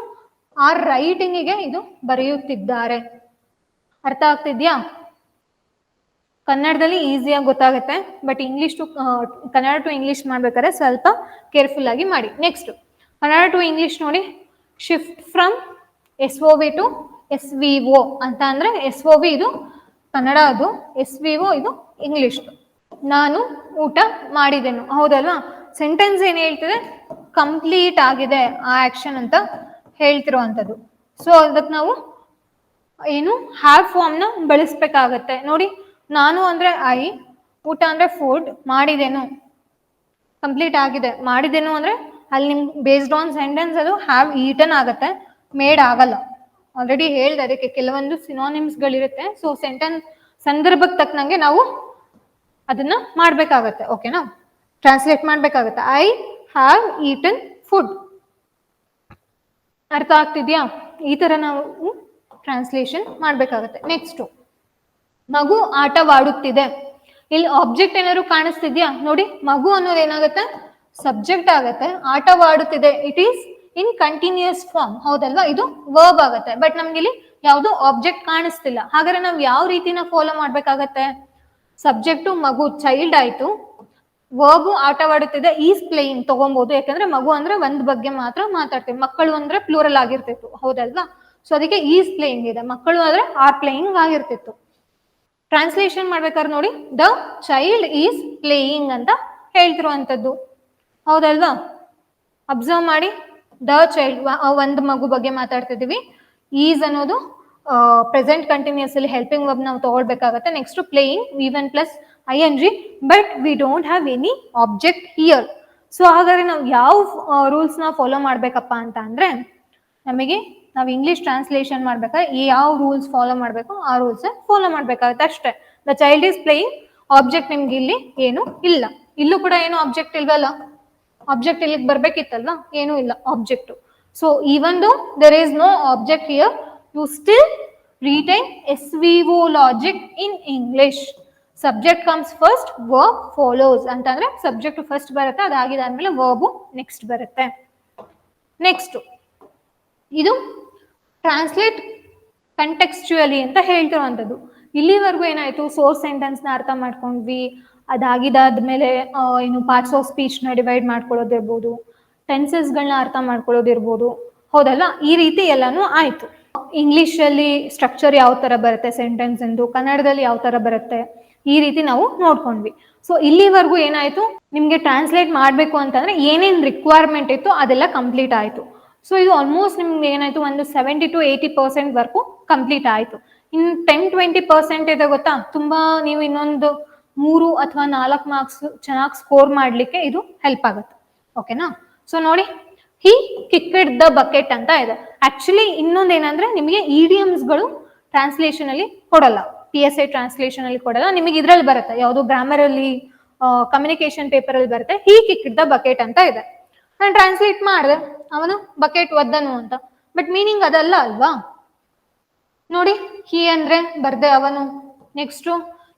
ಆರ್ ರೈಟಿಂಗಿಗೆ ಇದು ಬರೆಯುತ್ತಿದ್ದಾರೆ. ಅರ್ಥ ಆಗ್ತಿದ್ಯಾ? ಕನ್ನಡದಲ್ಲಿ ಈಸಿಯಾಗಿ ಗೊತ್ತಾಗುತ್ತೆ, but English to Kannada to English ಮಾಡ್ಬೇಕಾದ್ರೆ ಸ್ವಲ್ಪ ಕೇರ್ಫುಲ್ ಆಗಿ ಮಾಡಿ. ನೆಕ್ಸ್ಟ್ ಕನ್ನಡ ಟು ಇಂಗ್ಲಿಷ್ ನೋಡಿ, shift from S O V to S V O ಅಂತ ಅಂದ್ರೆ ಎಸ್ ಒ ವಿ ಇದು ಕನ್ನಡ, ಅದು ಎಸ್ ವಿ ಒ ಇದು ಇಂಗ್ಲಿಷ್. ನಾನು ಊಟ ಮಾಡಿದೆನು, ಹೌದಲ್ವಾ? ಸೆಂಟೆನ್ಸ್ ಏನ್ ಹೇಳ್ತಿದೆ, ಕಂಪ್ಲೀಟ್ ಆಗಿದೆ ಆ ಆಕ್ಷನ್ ಅಂತ ಹೇಳ್ತಿರುವಂಥದ್ದು. ಸೊ ಅದಕ್ಕೆ ನಾವು ಏನು ಹ್ಯಾವ್ ಫಾರ್ಮ್ ನ ಬಳಸ್ಬೇಕಾಗತ್ತೆ. ನೋಡಿ, ನಾನು ಅಂದ್ರೆ ಐ, ಊಟ ಅಂದ್ರೆ ಫುಡ್, ಮಾಡಿದೆನು ಕಂಪ್ಲೀಟ್ ಆಗಿದೆ, ಮಾಡಿದೆನು ಅಂದ್ರೆ ಅಲ್ಲಿ ನಿಮ್ ಬೇಸ್ಡ್ ಆನ್ ಸೆಂಟೆನ್ಸ್ ಅದು ಹ್ಯಾವ್ ಈಟನ್ ಆಗತ್ತೆ, ಮೇಡ್ ಆಗಲ್ಲ. ಆಲ್ರೆಡಿ ಹೇಳ್ದೆ ಅದಕ್ಕೆ ಕೆಲವೊಂದು ಸಿನಾನಿಮ್ಸ್ ಗಳಿರುತ್ತೆ. ಸೊ ಸೆಂಟೆನ್ಸ್ ಸಂದರ್ಭಕ್ಕೆ ತಕ್ಕನಂಗೆ ನಾವು ಅದನ್ನ ಮಾಡ್ಬೇಕಾಗತ್ತೆ. ಓಕೆನಾ? ಟ್ರಾನ್ಸ್ಲೇಟ್ ಮಾಡ್ಬೇಕಾಗತ್ತೆ. I have eaten food. ಅರ್ಥ ಆಗ್ತಿದ್ಯಾ? ಈ ತರ ನಾವು ಟ್ರಾನ್ಸ್ಲೇಷನ್ ಮಾಡ್ಬೇಕಾಗತ್ತೆ. ನೆಕ್ಸ್ಟ್ ಮಗು ಆಟವಾಡುತ್ತಿದೆ. ಇಲ್ಲಿ ಆಬ್ಜೆಕ್ಟ್ ಏನಾದ್ರು ಕಾಣಿಸ್ತಿದ್ಯಾ? ನೋಡಿ, ಮಗು ಅನ್ನೋದು ಏನಾಗುತ್ತೆ, ಸಬ್ಜೆಕ್ಟ್ ಆಗತ್ತೆ. ಆಟವಾಡುತ್ತಿದೆ it is in continuous form, ಹೌದಲ್ವಾ? ಇದು ವರ್ಬ್ ಆಗತ್ತೆ. ಬಟ್ ನಮ್ಗೆ ಇಲ್ಲಿ ಯಾವುದು ಆಬ್ಜೆಕ್ಟ್ ಕಾಣಿಸ್ತಿಲ್ಲ. ಹಾಗಾದ್ರೆ ನಾವು ಯಾವ ರೀತಿನ ಫಾಲೋ ಮಾಡ್ಬೇಕಾಗತ್ತೆ? ಸಬ್ಜೆಕ್ಟು ಮಗು ಚೈಲ್ಡ್ ಆಯ್ತು, ವರ್ಬ್ ಆಟವಾಡುತ್ತಿದೆ ಈಸ್ ಪ್ಲೇಯಿಂಗ್ ತಗೊಬಹುದು. ಯಾಕಂದ್ರೆ ಮಗು ಅಂದ್ರೆ ಒಂದ್ ಬಗ್ಗೆ ಮಾತ್ರ ಮಾತಾಡ್ತೀವಿ, ಮಕ್ಕಳು ಅಂದ್ರೆ ಪ್ಲೂರಲ್ ಆಗಿರ್ತಿತ್ತು, ಹೌದಲ್ವಾ? ಸೊ ಅದಕ್ಕೆ ಈಸ್ ಪ್ಲೇಯಿಂಗ್ ಇದೆ, ಮಕ್ಕಳು ಆದ್ರೆ ಆರ್ ಪ್ಲೇಯಿಂಗ್ ಆಗಿರ್ತಿತ್ತು. ಟ್ರಾನ್ಸ್ಲೇಷನ್ ಮಾಡ್ಬೇಕಾದ್ರೆ ನೋಡಿ, ದ ಚೈಲ್ಡ್ ಈಸ್ ಪ್ಲೇಯಿಂಗ್ ಅಂತ ಹೇಳ್ತಿರುವಂತದ್ದು, ಹೌದಲ್ವಾ? ಅಬ್ಸರ್ವ್ ಮಾಡಿ, ದ ಚೈಲ್ಡ್ ಒಂದು ಮಗು ಬಗ್ಗೆ ಮಾತಾಡ್ತಿದೀವಿ. ಈಸ್ ಅನ್ನೋದು ಪ್ರೆಸೆಂಟ್ ಕಂಟಿನ್ಯೂಸ್ ಅಲ್ಲಿ ಹೆಲ್ಪಿಂಗ್ ವರ್ಬ್ ನಾವು ತಗೊಳ್ಬೇಕಾಗತ್ತೆ. Next playing V one plus ING, but we don't have any object here. So ಹಾಗಾದ್ರೆ ನಾವು ಯಾವ ರೂಲ್ಸ್ ನ ಫಾಲೋ ಮಾಡ್ಬೇಕಪ್ಪ ಅಂತ ಅಂದ್ರೆ, ನಮಗೆ ನಾವು ಇಂಗ್ಲಿಷ್ ಟ್ರಾನ್ಸ್ಲೇಷನ್ ಮಾಡ್ಬೇಕಾದ್ರೆ ಯಾವ ರೂಲ್ಸ್ ಫಾಲೋ ಮಾಡಬೇಕು ಆ ರೂಲ್ಸ್ ಫಾಲೋ ಮಾಡ್ಬೇಕಾಗುತ್ತೆ ಅಷ್ಟೇ. The child is playing, object ನಿಮ್ಗೆ ಇಲ್ಲಿ ಏನು ಇಲ್ಲ, ಇಲ್ಲೂ ಕೂಡ ಏನು ಆಬ್ಜೆಕ್ಟ್ ಇಲ್ವಲ್ಲ, ಆಬ್ಜೆಕ್ಟ್ ಇಲ್ಲಿಗೆ ಬರ್ಬೇಕಿತ್ತಲ್ವಾ, ಏನೂ ಇಲ್ಲ object. So even though there is no object here, you still retain SVO logic in English. Subject comes first, verb follows ಅಂತಂದ್ರೆ ಸಬ್ಜೆಕ್ಟ್ ಫಸ್ಟ್ ಬರುತ್ತೆ, ಅದಾಗಿದಾದ್ಮೇಲೆ ವರ್ಬು ನೆಕ್ಸ್ಟ್ ಬರುತ್ತೆ. ನೆಕ್ಸ್ಟ್ ಇದು ಟ್ರಾನ್ಸ್ಲೇಟ್ ಕಂಟೆಕ್ಸ್ಚುಯಲಿ ಅಂತ ಹೇಳ್ತಿರುವಂಥದ್ದು. ಇಲ್ಲಿವರೆಗೂ ಏನಾಯ್ತು, ಸೋರ್ಸ್ ಸೆಂಟೆನ್ಸ್ ನ ಅರ್ಥ ಮಾಡ್ಕೊಂಡ್ವಿ, ಅದಾಗಿದಾದ್ಮೇಲೆ ಏನು ಪಾರ್ಟ್ಸ್ ಆಫ್ ಸ್ಪೀಚ್ ನ ಡಿವೈಡ್ ಮಾಡ್ಕೊಳ್ಳೋದಿರ್ಬೋದು, ಟೆನ್ಸಸ್ ಗಳನ್ನ ಅರ್ಥ ಮಾಡ್ಕೊಳ್ಳೋದಿರ್ಬೋದು, ಹೌದಲ್ಲ? ಈ ರೀತಿ ಎಲ್ಲಾನು ಆಯ್ತು. ಇಂಗ್ಲಿಷ್ ಅಲ್ಲಿ ಸ್ಟ್ರಕ್ಚರ್ ಯಾವ ತರ ಬರುತ್ತೆ ಸೆಂಟೆನ್ಸ್ ಎಂದು, ಕನ್ನಡದಲ್ಲಿ ಯಾವ ತರ ಬರುತ್ತೆ, ಈ ರೀತಿ ನಾವು ನೋಡ್ಕೊಂಡ್ವಿ. ಸೊ ಇಲ್ಲಿವರೆಗೂ ಏನಾಯ್ತು, ನಿಮ್ಗೆ ಟ್ರಾನ್ಸ್ಲೇಟ್ ಮಾಡ್ಬೇಕು ಅಂತಂದ್ರೆ ಏನೇನ್ ರಿಕ್ವೈರ್ಮೆಂಟ್ ಇತ್ತು ಅದೆಲ್ಲ ಕಂಪ್ಲೀಟ್ ಆಯ್ತು. ಸೊ ಇದು ಆಲ್ಮೋಸ್ಟ್ ನಿಮ್ಗೆ ಏನಾಯ್ತು, ಒಂದು 70 to 80% ವರ್ಕು ಕಂಪ್ಲೀಟ್ ಆಯ್ತು. ಇನ್ 10-20% ಇದೆ ಗೊತ್ತಾ, ತುಂಬಾ ನೀವು ಇನ್ನೊಂದು 3 ಅಥವಾ 4 ಮಾರ್ಕ್ಸ್ ಚೆನ್ನಾಗಿ ಸ್ಕೋರ್ ಮಾಡ್ಲಿಕ್ಕೆ ಇದು ಹೆಲ್ಪ್ ಆಗುತ್ತೆ. ಓಕೆನಾ? ಸೊ ನೋಡಿ, ಹಿ ಕಿಕ್ಡ್ ದ ಬಕೆಟ್ ಅಂತ ಇದೆ. ಆಕ್ಚುಲಿ ಇನ್ನೊಂದು ಏನಂದ್ರೆ, ನಿಮಗೆ ಇಡಿಯಮ್ಸ್ ಗಳು ಟ್ರಾನ್ಸ್ಲೇಷನ್ ಅಲ್ಲಿ ಕೊಡಲ್ಲ, PSI ಟ್ರಾನ್ಸ್ಲೇಷನ್ ಅಲ್ಲಿ ಕೊಡಲ್ಲ, ನಿಮಗೆ ಇದ್ರಲ್ಲಿ ಬರುತ್ತೆ, ಯಾವುದು ಗ್ರಾಮರ್ ಅಲ್ಲಿ ಕಮ್ಯುನಿಕೇಶನ್ ಪೇಪರ್ ಅಲ್ಲಿ ಬರುತ್ತೆ. ಹಿ ಕಿಕ್ಡ್ ದ ಬಕೆಟ್ ಅಂತ ಇದೆ. ನಾನು ಟ್ರಾನ್ಸ್ಲೇಟ್ ಮಾಡಿದೆ, ಅವನು ಬಕೆಟ್ ಒದ್ದನು ಅಂತ, ಬಟ್ ಮೀನಿಂಗ್ ಅದಲ್ಲ ಅಲ್ವಾ? ನೋಡಿ, ಹಿ ಅಂದ್ರೆ ಬರ್ದೆ ಅವನು. ನೆಕ್ಸ್ಟ್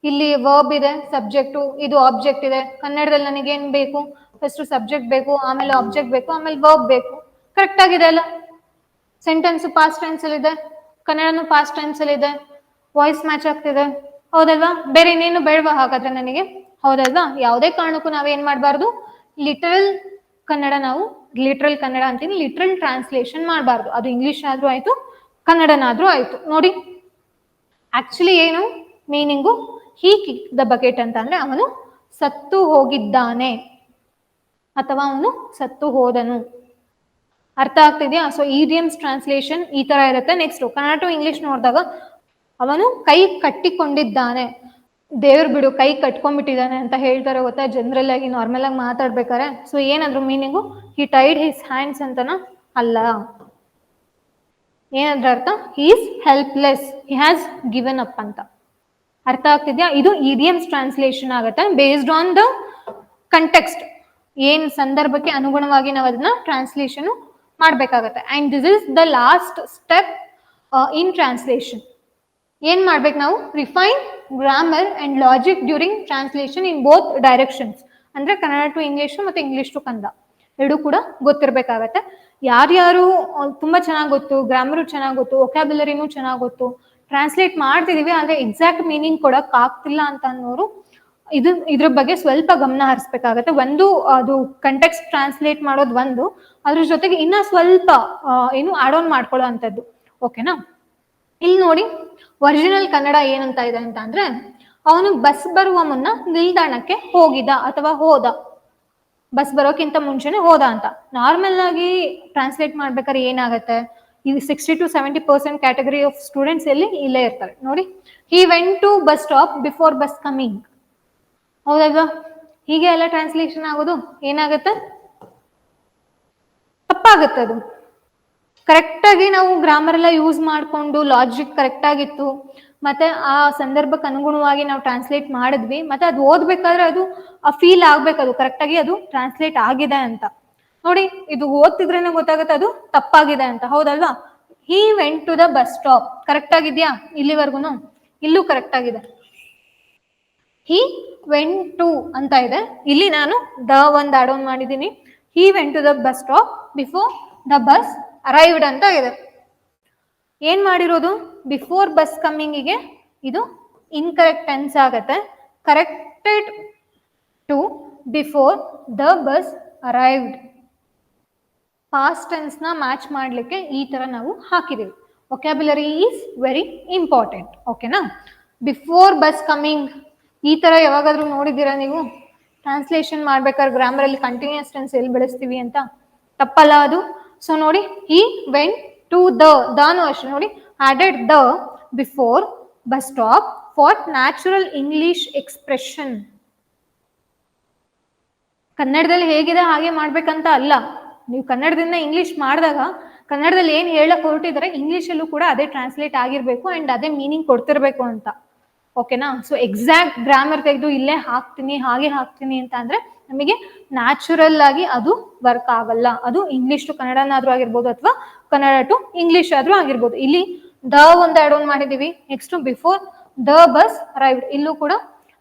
ಇಲ್ಲಿ ವರ್ಬ್ ಇದೆ, ಸಬ್ಜೆಕ್ಟು, ಇದು ಆಬ್ಜೆಕ್ಟ್ ಇದೆ. ಕನ್ನಡದಲ್ಲಿ ನನಗೇನ್ ಬೇಕು, ಫಸ್ಟ್ ಸಬ್ಜೆಕ್ಟ್ ಬೇಕು, ಆಮೇಲೆ ಆಬ್ಜೆಕ್ಟ್ ಬೇಕು, ಆಮೇಲೆ ವರ್ಬ್ ಬೇಕು. ಕರೆಕ್ಟ್ ಆಗಿದೆ ಅಲ್ಲ? ಸೆಂಟೆನ್ಸ್ ಪಾಸ್ಟ್ ಟೆನ್ಸ್ ಅಲ್ಲಿ ಇದೆ, ಕನ್ನಡನು ಪಾಸ್ಟ್ ಟೆನ್ಸ್ ಅಲ್ಲಿ ಇದೆ, ವಾಯ್ಸ್ ಮ್ಯಾಚ್ ಆಗ್ತಿದೆ, ಹೌದಲ್ವಾ? ಬೇರೆ ಇನ್ನೇನು ಬೇಡವಾ ಹಾಗಾದ್ರೆ ನನಗೆ, ಹೌದಲ್ವಾ? ಯಾವುದೇ ಕಾರಣಕ್ಕೂ ನಾವೇನ್ ಮಾಡಬಾರ್ದು, ಲಿಟರಲ್ ಕನ್ನಡ ನಾವು ಲಿಟ್ರಲ್ ಕನ್ನಡ ಅಂತೀನಿ, ಲಿಟ್ರಲ್ ಟ್ರಾನ್ಸ್ಲೇಷನ್ ಮಾಡಬಾರ್ದು. ಅದು ಇಂಗ್ಲಿಷ್ ಆದ್ರೂ ಆಯ್ತು, ಕನ್ನಡನಾದ್ರೂ ಆಯ್ತು. ನೋಡಿ, ಆಕ್ಚುಲಿ ಏನು meaning, he kick the bucket ಅಂತ ಅಂದ್ರೆ ಅವನು ಸತ್ತು ಹೋಗಿದ್ದಾನೆ ಅಥವಾ ಅವನು ಸತ್ತು ಹೋದನು. ಅರ್ಥ ಆಗ್ತಿದ್ಯಾ? ಸೊ ಇಡಿಯಮ್ಸ್ ಟ್ರಾನ್ಸ್ಲೇಷನ್ ಈ ತರ ಇರುತ್ತೆ. ನೆಕ್ಸ್ಟ್ ಕನ್ನಡ ಟು ಇಂಗ್ಲಿಷ್ ನೋಡಿದಾಗ, ಅವನು ಕೈ ಕಟ್ಟಿಕೊಂಡಿದ್ದಾನೆ, ದೇವ್ರು ಬಿಡು ಕೈ ಕಟ್ಕೊಂಡ್ಬಿಟ್ಟಿದ್ದಾನೆ ಅಂತ ಹೇಳ್ತಾರೆ ಗೊತ್ತಾ, ಜನರಲ್ ಆಗಿ ನಾರ್ಮಲ್ ಆಗಿ ಮಾತಾಡ್ಬೇಕಾರೆ. ಸೊ ಏನಾದ್ರು ಮೀನಿಂಗು, ಹಿ ಟೈಡ್ ಹಿಸ್ ಹ್ಯಾಂಡ್ಸ್ ಅಂತನ ಅಲ್ಲ. ಏನಾದ್ರ ಅರ್ಥ, he is helpless, he has given up ಅಂತ. ಅರ್ಥ ಆಗ್ತಿದ್ಯಾ? ಇದು ಇಡಿಯಮ್ಸ್ ಟ್ರಾನ್ಸ್ಲೇಷನ್ ಆಗುತ್ತೆ ಬೇಸ್ಡ್ ಆನ್ ದ ಕಂಟೆಕ್ಸ್ಟ್, ಏನ್ ಸಂದರ್ಭಕ್ಕೆ ಅನುಗುಣವಾಗಿ ನಾವು ಅದನ್ನ ಏನ್ ಮಾಡ್ಬೇಕು ನಾವು? Refine grammar and logic during translation in both directions. ಅಂದ್ರೆ ಕನ್ನಡ ಟು ಇಂಗ್ಲಿಷ್ ಮತ್ತೆ ಇಂಗ್ಲಿಷ್ ಟು ಕನ್ನಡ ಎರಡೂ ಕೂಡ ಗೊತ್ತಿರ್ಬೇಕಾಗತ್ತೆ. ಯಾರ್ಯಾರು ತುಂಬಾ ಚೆನ್ನಾಗಿ ಗೊತ್ತು, ಗ್ರಾಮರು ಚೆನ್ನಾಗಿ ಗೊತ್ತು, ವೊಕ್ಯಾಬುಲರಿನೂ ಚೆನ್ನಾಗಿ ಗೊತ್ತು, ಟ್ರಾನ್ಸ್ಲೇಟ್ ಮಾಡ್ತಿದೀವಿ ಆದ್ರೆ ಎಕ್ಸಾಕ್ಟ್ ಮೀನಿಂಗ್ ಕೊಡಕ್ ಆಗ್ತಿಲ್ಲ ಅಂತ ಅನ್ನೋರು ಇದ್ರ ಬಗ್ಗೆ ಸ್ವಲ್ಪ ಗಮನ ಹರಿಸ್ಬೇಕಾಗತ್ತೆ. ಒಂದು ಅದು ಕಂಟೆಕ್ಸ್ಟ್ ಟ್ರಾನ್ಸ್ಲೇಟ್ ಮಾಡೋದು ಒಂದು, ಅದ್ರ ಜೊತೆಗೆ ಇನ್ನ ಸ್ವಲ್ಪ ಏನು ಆಡ್ ಆನ್ ಮಾಡ್ಕೊಳ್ಳೋ ಅಂಥದ್ದು. ಓಕೆನಾ? ಇಲ್ಲಿ ನೋಡಿ ಒರಿಜಿನಲ್ ಕನ್ನಡ ಏನಂತ ಇದೆ ಅಂತ ಅಂದ್ರೆ, ಅವನು ಬಸ್ ಬರುವ ಮುನ್ನ ನಿಲ್ದಾಣಕ್ಕೆ ಹೋಗಿದ ಅಥವಾ ಹೋದ. ಬಸ್ ಬರೋಕ್ಕಿಂತ ಮುಂಚೆನೆ ಹೋದ ಅಂತ. ನಾರ್ಮಲ್ ಆಗಿ ಟ್ರಾನ್ಸ್ಲೇಟ್ ಮಾಡ್ಬೇಕಾದ್ರೆ ಏನಾಗುತ್ತೆ, ಇದು 60-70% ಕ್ಯಾಟಗರಿ ಆಫ್ ಸ್ಟೂಡೆಂಟ್ಸ್ ಎಲ್ಲಿ ಇಲ್ಲೇ ಇರ್ತಾರೆ ನೋಡಿ. He went to bus stop before bus coming. ಹೌದಲ್ವಾ? ಹೀಗೆ ಎಲ್ಲ ಟ್ರಾನ್ಸ್ಲೇಷನ್ ಆಗೋದು ಏನಾಗುತ್ತೆ? ತಪ್ಪಾಗುತ್ತೆ. ಅದು ಕರೆಕ್ಟಾಗಿ ನಾವು ಗ್ರಾಮರ್ ಎಲ್ಲ ಯೂಸ್ ಮಾಡಿಕೊಂಡು ಲಾಜಿಕ್ ಕರೆಕ್ಟ್ ಆಗಿತ್ತು, ಮತ್ತೆ ಆ ಸಂದರ್ಭಕ್ಕೆ ಅನುಗುಣವಾಗಿ ನಾವು ಟ್ರಾನ್ಸ್ಲೇಟ್ ಮಾಡಿದ್ವಿ, ಮತ್ತೆ ಅದು ಓದ್ಬೇಕಾದ್ರೆ ಅದು ಫೀಲ್ ಆಗ್ಬೇಕು ಅದು ಕರೆಕ್ಟಾಗಿ ಅದು ಟ್ರಾನ್ಸ್ಲೇಟ್ ಆಗಿದೆ ಅಂತ. ನೋಡಿ, ಇದು ಓದ್ತಿದ್ರೇನೆ ಗೊತ್ತಾಗುತ್ತೆ ಅದು ತಪ್ಪಾಗಿದೆ ಅಂತ. ಹೌದಲ್ವಾ? He went to the bus stop correct ಆಗಿದ್ಯಾ? ಇಲ್ಲಿವರೆಗೂ ಇಲ್ಲೂ ಕರೆಕ್ಟ್ ಆಗಿದೆ. ಹಿ ವೆಂಟ್ ಟು ಅಂತ ಇದೆ, ಇಲ್ಲಿ ನಾನು ಒಂದು ಆಡ್ ಆನ್ ಮಾಡಿದ್ದೀನಿ. He went to the bus stop before the bus arrived ಅಂತ ಇದೆ. ಏನ್ ಮಾಡಿರೋದು? ಬಿಫೋರ್ ಬಸ್ ಕಮ್ಮಿಂಗಿಗೆ ಇದು ಇನ್ಕರೆಕ್ಟ್ ಟೆನ್ಸ್ ಆಗತ್ತೆ. Corrected to before the bus arrived. Past tense ನ ಮ್ಯಾಚ್ ಮಾಡ್ಲಿಕ್ಕೆ ಈ ತರ ನಾವು ಹಾಕಿದೀವಿ. Vocabulary is very important. ಓಕೆನಾ? ಬಿಫೋರ್ ಬಸ್ ಕಮಿಂಗ್ ಈ ತರ ಯಾವಾಗಾದ್ರೂ ನೋಡಿದ್ದೀರಾ ನೀವು? ಟ್ರಾನ್ಸ್ಲೇಷನ್ ಮಾಡ್ಬೇಕಾದ್ರೆ ಗ್ರಾಮರ್ ಅಲ್ಲಿ ಕಂಟಿನ್ಯೂಸ್ ಟೆನ್ಸ್ ಎಲ್ಲಿ ಬೆಳೆಸ್ತೀವಿ ಅಂತ? ತಪ್ಪಲ್ಲ ಅದು. ಸೊ ನೋಡಿ, ಹಿ ವೆಂಟ್ ಟು ದಾನು ಅಷ್ಟೇ ನೋಡಿ, added the before bus stop for natural English expression. ಕನ್ನಡದಲ್ಲಿ ಹೇಗಿದೆ ಹಾಗೆ ಮಾಡ್ಬೇಕಂತ ಅಲ್ಲ. ನೀವು ಕನ್ನಡದಿಂದ ಇಂಗ್ಲಿಷ್ ಮಾಡಿದಾಗ ಕನ್ನಡದಲ್ಲಿ ಏನ್ ಹೇಳಕ್ ಹೊರಟಿದ್ರೆ ಇಂಗ್ಲಿಷಲ್ಲೂ ಕೂಡ ಅದೇ ಟ್ರಾನ್ಸ್ಲೇಟ್ ಆಗಿರ್ಬೇಕು ಅಂಡ್ ಅದೇ ಮೀನಿಂಗ್ ಕೊಡ್ತಿರ್ಬೇಕು ಅಂತ. ಓಕೆನಾ? ಸೊ ಎಕ್ಸಾಕ್ಟ್ ಗ್ರಾಮರ್ ತೆಗೆದು ಇಲ್ಲೇ ಹಾಕ್ತೀನಿ ಹಾಗೆ ಹಾಕ್ತೀನಿ ಅಂತ ಅಂದ್ರೆ ನಮಗೆ ನ್ಯಾಚುರಲ್ ಆಗಿ ಅದು ವರ್ಕ್ ಆಗಲ್ಲ. ಅದು ಇಂಗ್ಲಿಷ್ ಟು ಕನ್ನಡನಾದ್ರೂ ಆಗಿರ್ಬೋದು ಅಥವಾ ಕನ್ನಡ ಟು ಇಂಗ್ಲಿಷ್ ಆದ್ರೂ ಆಗಿರ್ಬೋದು. ಇಲ್ಲಿ ಒಂದು ಆಡ್ ಆನ್ ಮಾಡಿದೀವಿ. Next before the bus arrived ಇಲ್ಲೂ ಕೂಡ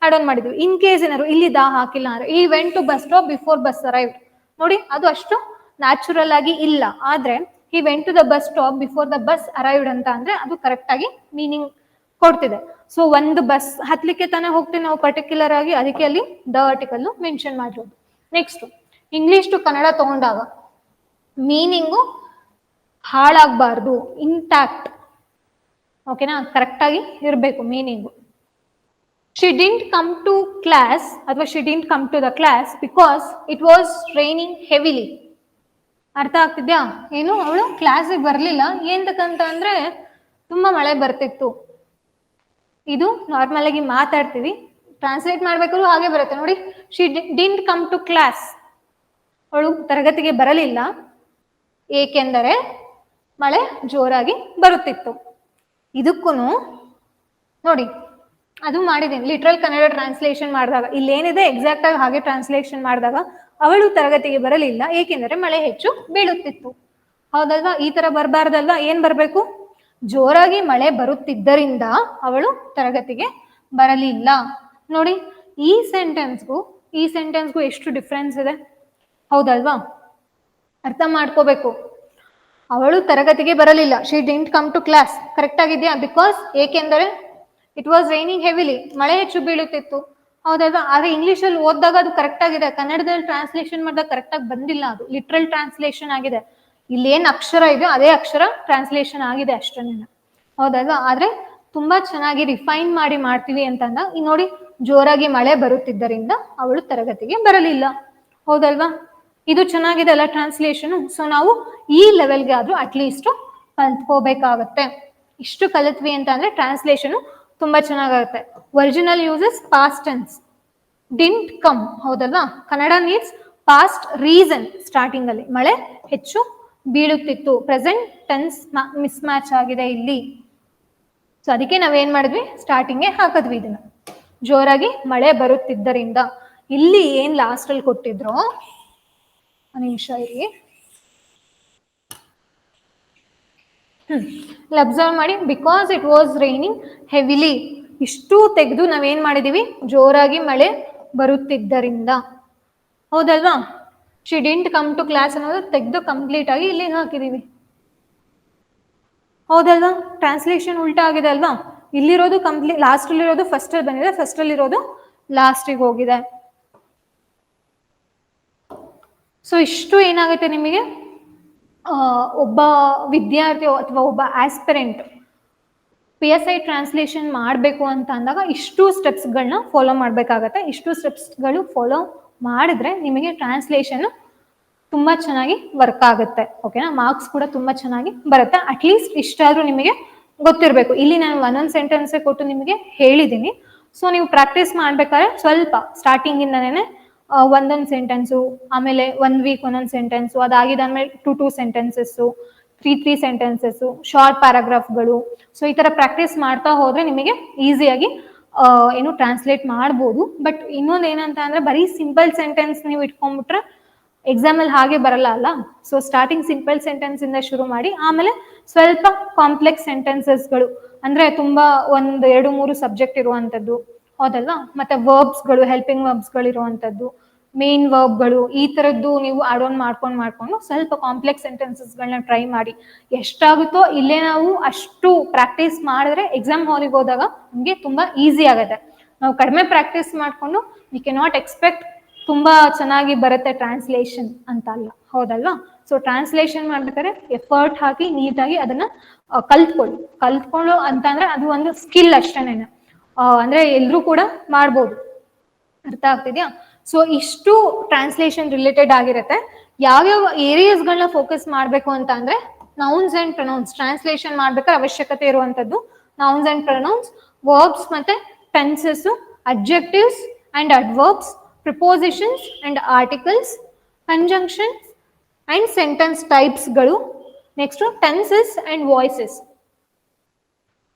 ಆಡ್ ಆನ್ ಮಾಡಿದೀವಿ. ಇನ್ ಕೇಸ್ ಏನಾದ್ರು ಇಲ್ಲಿ ಹಾಕಿಲ್ಲ ಅಂದ್ರೆ ಈ went to bus stop before bus arrived ನೋಡಿ, ಅದು ಅಷ್ಟು ನ್ಯಾಚುರಲ್ ಆಗಿ ಇಲ್ಲ. ಆದ್ರೆ ಈ went to the bus stop before the bus arrived ಅಂತ ಅಂದ್ರೆ ಅದು ಕರೆಕ್ಟ್ ಆಗಿ ಮೀನಿಂಗ್ ಕೊಡ್ತಿದೆ. ಸೊ ಒಂದು ಬಸ್ ಹತ್ಲಿಕ್ಕೆ ತಾನೇ ಹೋಗ್ತೀವಿ ನಾವು ಪರ್ಟಿಕ್ಯುಲರ್ ಆಗಿ, ಅದಕ್ಕೆ ಅಲ್ಲಿ ದ ಆರ್ಟಿಕಲ್ ಮೆನ್ಷನ್ ಮಾಡಿರೋದು. ನೆಕ್ಸ್ಟ್ ಇಂಗ್ಲಿಷ್ ಟು ಕನ್ನಡ ತಗೊಂಡಾಗ ಮೀನಿಂಗು ಹಾಳಾಗಬಾರ್ದು, ಇಂಟ್ಯಾಕ್ಟ್. ಓಕೆನಾ? ಕರೆಕ್ಟ್ ಆಗಿ ಇರಬೇಕು meaning. She didn't come to class ಅಥವಾ she didn't come to the class because it was raining heavily. ಅರ್ಥ ಆಗ್ತಿದ್ಯಾ? ಏನು, ಅವಳು ಕ್ಲಾಸಿಗೆ ಬರಲಿಲ್ಲ ಏನಂತ ಅಂದ್ರೆ ತುಂಬಾ ಮಳೆ ಬರ್ತಿತ್ತು. ಇದು ನಾರ್ಮಲ್ ಆಗಿ ಮಾತಾಡ್ತೀವಿ, ಟ್ರಾನ್ಸ್ಲೇಟ್ ಮಾಡ್ಬೇಕಾದ್ರೂ ಹಾಗೆ ಬರುತ್ತೆ ನೋಡಿ. She didn't come to class, ಅವಳು ತರಗತಿಗೆ ಬರಲಿಲ್ಲ ಏಕೆಂದರೆ ಮಳೆ ಜೋರಾಗಿ ಬರುತ್ತಿತ್ತು. ಇದಕ್ಕೂ ನೋಡಿ ಅದು ಮಾಡಿದ್ದೀನಿ ಲಿಟ್ರಲ್ ಕನ್ನಡ ಟ್ರಾನ್ಸ್ಲೇಷನ್ ಮಾಡಿದಾಗ. ಇಲ್ಲೇನಿದೆ ಎಕ್ಸಾಕ್ಟ್ ಆಗಿ ಹಾಗೆ ಟ್ರಾನ್ಸ್ಲೇಷನ್ ಮಾಡಿದಾಗ ಅವಳು ತರಗತಿಗೆ ಬರಲಿಲ್ಲ ಏಕೆಂದರೆ ಮಳೆ ಹೆಚ್ಚು ಬೀಳುತ್ತಿತ್ತು. ಹೌದಲ್ವಾ? ಈ ತರ ಬರಬಾರ್ದಲ್ವಾ? ಏನ್ ಬರಬೇಕು? ಜೋರಾಗಿ ಮಳೆ ಬರುತ್ತಿದ್ದರಿಂದ ಅವಳು ತರಗತಿಗೆ ಬರಲಿಲ್ಲ. ನೋಡಿ, ಈ ಸೆಂಟೆನ್ಸ್ಗೂ ಎಷ್ಟು ಡಿಫ್ರೆನ್ಸ್ ಇದೆ. ಹೌದಲ್ವಾ? ಅರ್ಥ ಮಾಡ್ಕೋಬೇಕು. ಅವಳು ತರಗತಿಗೆ ಬರಲಿಲ್ಲ, she didn't come to class correct ಆಗಿದೆಯಾ? ಬಿಕಾಸ್ ಏಕೆಂದರೆ ಇಟ್ ವಾಸ್ ರೈನಿಂಗ್ ಹೆವಿಲಿ, ಮಳೆ ಹೆಚ್ಚು ಬೀಳುತ್ತಿತ್ತು. ಹೌದಲ್ವಾ? ಆದ್ರೆ ಇಂಗ್ಲಿಷ್ ಅಲ್ಲಿ ಓದಿದಾಗ ಅದು ಕರೆಕ್ಟ್ ಆಗಿದೆ, ಕನ್ನಡದಲ್ಲಿ ಟ್ರಾನ್ಸ್ಲೇಷನ್ ಮಾಡಿದಾಗ ಕರೆಕ್ಟ್ ಆಗಿ ಬಂದಿಲ್ಲ. ಅದು ಲಿಟ್ರಲ್ ಟ್ರಾನ್ಸ್ಲೇಷನ್ ಆಗಿದೆ. ಇಲ್ಲಿ ಏನ್ ಅಕ್ಷರ ಇದೆಯೋ ಅದೇ ಅಕ್ಷರ ಟ್ರಾನ್ಸ್ಲೇಷನ್ ಆಗಿದೆ ಅಷ್ಟೇನೆ. ಹೌದಲ್ವಾ? ಆದ್ರೆ ತುಂಬಾ ಚೆನ್ನಾಗಿ ರಿಫೈನ್ ಮಾಡಿ ಮಾಡ್ತೀವಿ ಅಂತಂದ ಈ ನೋಡಿ, ಜೋರಾಗಿ ಮಳೆ ಬರುತ್ತಿದ್ದರಿಂದ ಅವಳು ತರಗತಿಗೆ ಬರಲಿಲ್ಲ. ಹೌದಲ್ವಾ? ಇದು ಚೆನ್ನಾಗಿದೆ ಅಲ್ಲ ಟ್ರಾನ್ಸ್ಲೇಷನ್. ಸೊ ನಾವು ಈ ಲೆವೆಲ್ಗೆ ಆದ್ರೂ ಅಟ್ಲೀಸ್ಟ್ ಕಲ್ತ್ಕೋಬೇಕಾಗತ್ತೆ. ಇಷ್ಟು ಕಲಿತ್ವಿ ಅಂತ ಅಂದ್ರೆ ಟ್ರಾನ್ಸ್ಲೇಷನ್ ತುಂಬಾ ಚೆನ್ನಾಗಾಗುತ್ತೆ. Original uses past tense, didn't come. ಹೌದಲ್ವಾ? Kannada needs past reason. Starting ಅಲ್ಲಿ ಮಳೆ ಹೆಚ್ಚು ಬೀಳುತ್ತಿತ್ತು, ಪ್ರೆಸೆಂಟ್ ಟೆನ್ಸ್ ಮಿಸ್ ಮ್ಯಾಚ್ ಆಗಿದೆ ಇಲ್ಲಿ. ಸೊ ಅದಕ್ಕೆ ನಾವೇನ್ ಮಾಡಿದ್ವಿ, ಸ್ಟಾರ್ಟಿಂಗ್ಗೆ ಹಾಕಿದ್ವಿ ಇದನ್ನ, ಜೋರಾಗಿ ಮಳೆ ಬರುತ್ತಿದ್ದರಿಂದ. ಇಲ್ಲಿ ಏನ್ ಲಾಸ್ಟ್ ಅಲ್ಲಿ ಕೊಟ್ಟಿದ್ರು, ನಿಮಿಷ ಇಲ್ಲಿ ಇಲ್ಲಿ ಅಬ್ಸರ್ವ್ ಮಾಡಿ, because it was raining heavily, ಇಷ್ಟು ತೆಗೆದು ನಾವೇನ್ ಮಾಡಿದೀವಿ, ಜೋರಾಗಿ ಮಳೆ ಬರುತ್ತಿದ್ದರಿಂದ. ಹೌದಲ್ವಾ? She didn't come to class ಅನ್ನೋದು ತೆಗೆದು ಕಂಪ್ಲೀಟ್ ಆಗಿ ಇಲ್ಲಿ ಹಾಕಿದೀವಿ. ಹೌದಲ್ವಾ? ಟ್ರಾನ್ಸ್ಲೇಷನ್ ಉಲ್ಟಾ ಆಗಿದೆ ಅಲ್ವಾ? ಇಲ್ಲಿರೋದು ಕಂಪ್ಲೀಟ್, ಲಾಸ್ಟ್ ಅಲ್ಲಿರೋದು ಫಸ್ಟ್ ಅಲ್ಲಿ ಬಂದಿದೆ, ಫಸ್ಟ್ ಅಲ್ಲಿರೋದು ಲಾಸ್ಟಿಗೆ ಹೋಗಿದೆ. ಸೊ ಇಷ್ಟು ಏನಾಗುತ್ತೆ ನಿಮಗೆ, ಒಬ್ಬ ವಿದ್ಯಾರ್ಥಿ ಅಥವಾ ಒಬ್ಬ ಆಸ್ಪಿರೆಂಟ್ PSI ಟ್ರಾನ್ಸ್ಲೇಷನ್ ಮಾಡಬೇಕು ಅಂತ ಅಂದಾಗ ಇಷ್ಟು ಸ್ಟೆಪ್ಸ್ಗಳನ್ನ ಫಾಲೋ ಮಾಡಬೇಕಾಗತ್ತೆ. ಇಷ್ಟು ಸ್ಟೆಪ್ಸ್ಗಳು ಫಾಲೋ ಮಾಡಿದ್ರೆ ನಿಮಗೆ ಟ್ರಾನ್ಸ್ಲೇಷನ್ ತುಂಬ ಚೆನ್ನಾಗಿ ವರ್ಕ್ ಆಗುತ್ತೆ. ಓಕೆನಾ? ಮಾರ್ಕ್ಸ್ ಕೂಡ ತುಂಬ ಚೆನ್ನಾಗಿ ಬರುತ್ತೆ. ಅಟ್ಲೀಸ್ಟ್ ಇಷ್ಟಾದರೂ ನಿಮಗೆ ಗೊತ್ತಿರಬೇಕು. ಇಲ್ಲಿ ನಾನು ಒಂದೊಂದು ಸೆಂಟೆನ್ಸೇ ಕೊಟ್ಟು ನಿಮಗೆ ಹೇಳಿದ್ದೀನಿ. ಸೊ ನೀವು ಪ್ರಾಕ್ಟೀಸ್ ಮಾಡ್ಬೇಕಾದ್ರೆ ಸ್ವಲ್ಪ ಸ್ಟಾರ್ಟಿಂಗಿಂದನೇ ಒಂದೊಂದು ಸೆಂಟೆನ್ಸು, ಆಮೇಲೆ 1 ವೀಕ್ ಒಂದೊಂದು ಸೆಂಟೆನ್ಸು, ಅದಾಗಿದ್ದಾದ್ಮೇಲೆ 2 ಸೆಂಟೆನ್ಸಸ್ಸು, 3 ಸೆಂಟೆನ್ಸಸ್ಸು, ಶಾರ್ಟ್ ಪ್ಯಾರಾಗ್ರಾಫ್ಗಳು. ಸೊ ಈ ಥರ ಪ್ರಾಕ್ಟೀಸ್ ಮಾಡ್ತಾ ಹೋದರೆ ನಿಮಗೆ ಈಸಿಯಾಗಿ ಏನು ಟ್ರಾನ್ಸ್ಲೇಟ್ ಮಾಡ್ಬೋದು. ಬಟ್ ಇನ್ನೊಂದು ಏನಂತ ಅಂದರೆ, ಬರೀ ಸಿಂಪಲ್ ಸೆಂಟೆನ್ಸ್ ನೀವು ಇಟ್ಕೊಂಡ್ಬಿಟ್ರೆ ಎಕ್ಸಾಮಲ್ಲಿ ಹಾಗೆ ಬರಲ್ಲ ಅಲ್ಲ. ಸೊ ಸ್ಟಾರ್ಟಿಂಗ್ ಸಿಂಪಲ್ ಸೆಂಟೆನ್ಸ್ ಇಂದ ಶುರು ಮಾಡಿ, ಆಮೇಲೆ ಸ್ವಲ್ಪ ಕಾಂಪ್ಲೆಕ್ಸ್ ಸೆಂಟೆನ್ಸಸ್ಗಳು, ಅಂದರೆ ತುಂಬ 1-2-3 ಸಬ್ಜೆಕ್ಟ್ ಇರುವಂಥದ್ದು. ಹೌದಲ್ವಾ? ಮತ್ತೆ ವರ್ಬ್ಸ್ಗಳು, ಹೆಲ್ಪಿಂಗ್ ವರ್ಬ್ಸ್ಗಳು ಇರುವಂಥದ್ದು, ಮೇನ್ ವರ್ಬ್ಗಳು, ಈ ಥರದ್ದು ನೀವು ಆಡ್ ಆನ್ ಮಾಡ್ಕೊಂಡು ಸ್ವಲ್ಪ ಕಾಂಪ್ಲೆಕ್ಸ್ ಸೆಂಟೆನ್ಸಸ್ಗಳನ್ನ ಟ್ರೈ ಮಾಡಿ. ಎಷ್ಟಾಗುತ್ತೋ ಇಲ್ಲೇ ನಾವು ಅಷ್ಟು ಪ್ರಾಕ್ಟೀಸ್ ಮಾಡಿದ್ರೆ ಎಕ್ಸಾಮ್ ಹಾಲಿಗೆ ಹೋದಾಗ ನಮಗೆ ತುಂಬ ಈಸಿ ಆಗುತ್ತೆ. ನಾವು ಕಡಿಮೆ ಪ್ರಾಕ್ಟೀಸ್ ಮಾಡಿಕೊಂಡು ವಿ ಕೆ ನಾಟ್ ಎಕ್ಸ್ಪೆಕ್ಟ್ ತುಂಬ ಚೆನ್ನಾಗಿ ಬರುತ್ತೆ ಟ್ರಾನ್ಸ್ಲೇಷನ್ ಅಂತ ಅಲ್ಲ. ಹೌದಲ್ವಾ? ಸೊ ಟ್ರಾನ್ಸ್ಲೇಷನ್ ಮಾಡ್ಬೇಕಾದ್ರೆ ಎಫರ್ಟ್ ಹಾಕಿ ನೀಟಾಗಿ ಅದನ್ನ ಕಲ್ತ್ಕೊಳ್ಳೋ ಅಂತ ಅಂದ್ರೆ ಅದು ಒಂದು ಸ್ಕಿಲ್ ಅಷ್ಟೇನೆ. ಅಂದ್ರೆ ಎಲ್ರೂ ಕೂಡ ಮಾಡ್ಬೋದು. ಅರ್ಥ ಆಗ್ತಿದ್ಯಾ? ಸೊ ಇಷ್ಟು ಟ್ರಾನ್ಸ್ಲೇಷನ್ ರಿಲೇಟೆಡ್ ಆಗಿರುತ್ತೆ. ಯಾವ್ಯಾವ ಏರಿಯಾಸ್ಗಳನ್ನ ಫೋಕಸ್ ಮಾಡಬೇಕು ಅಂತ ಅಂದ್ರೆ, ನೌನ್ಸ್ ಅಂಡ್ ಪ್ರೊನೌನ್ಸ್ ಟ್ರಾನ್ಸ್ಲೇಷನ್ ಮಾಡ್ಬೇಕಾದ್ರೆ ಅವಶ್ಯಕತೆ ಇರುವಂತದ್ದು ನೌನ್ಸ್ ಅಂಡ್ ಪ್ರೊನೌನ್ಸ್, ವರ್ಬ್ಸ್ ಮತ್ತೆ tenses, adjectives and adverbs, prepositions and articles, conjunctions and sentence ಟೈಪ್ಸ್ಗಳು. Next tenses and voices.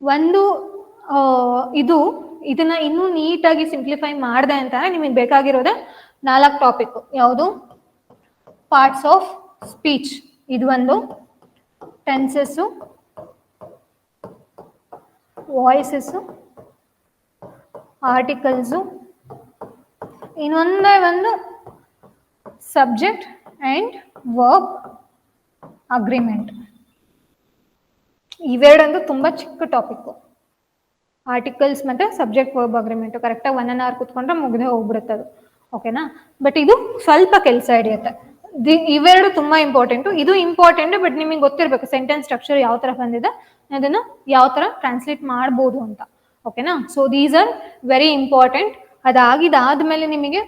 ಒಂದು ಇದನ್ನ ಇನ್ನೂ ನೀಟಾಗಿ ಸಿಂಪ್ಲಿಫೈ ಮಾಡಿದೆ ಅಂತ ನಿಮಗೆ ಬೇಕಾಗಿರೋದೆ 4 ಟಾಪಿಕ್. ಯಾವುದು? ಪಾರ್ಟ್ಸ್ ಆಫ್ ಸ್ಪೀಚ್, ಇದು ಒಂದು, ಟೆನ್ಸಸ್ಸು, ವಾಯ್ಸಸ್ಸು, ಆರ್ಟಿಕಲ್ಸು, ಇನ್ನೊಂದೇ ಒಂದು ಸಬ್ಜೆಕ್ಟ್ ಅಂಡ್ ವರ್ಬ್ ಅಗ್ರಿಮೆಂಟ್. ಇವೆರಡಂದು ತುಂಬಾ ಚಿಕ್ಕ ಟಾಪಿಕ್. ಆರ್ಟಿಕಲ್ಸ್ ಮತ್ತೆ ಸಬ್ಜೆಕ್ಟ್ ವರ್ಬ್ ಅಗ್ರಿಮೆಂಟ್ ಕರೆಕ್ಟಾಗಿ 1 hour ಕುತ್ಕೊಂಡ್ರೆ ಮುಗ್ದೆ ಹೋಗ್ಬಿಡುತ್ತೆ ಅದು. ಓಕೆನಾ? ಬಟ್ ಇದು ಸ್ವಲ್ಪ ಕೆಲಸ ಹಿಡಿಯುತ್ತೆ. ಇವೆರಡು ತುಂಬಾ ಇಂಪಾರ್ಟೆಂಟ್. ಇದು ಇಂಪಾರ್ಟೆಂಟ್, ಬಟ್ ನಿಮಗೆ ಗೊತ್ತಿರಬೇಕು ಸೆಂಟೆನ್ಸ್ ಸ್ಟ್ರಕ್ಚರ್ ಯಾವ ತರ ಬಂದಿದೆ, ಅದನ್ನ ಯಾವ ತರ ಟ್ರಾನ್ಸ್ಲೇಟ್ ಮಾಡ್ಬೋದು ಅಂತ. ಓಕೆನಾ? So these are very important. ಅದಾದ್ಮೇಲೆ ನಿಮಗೆ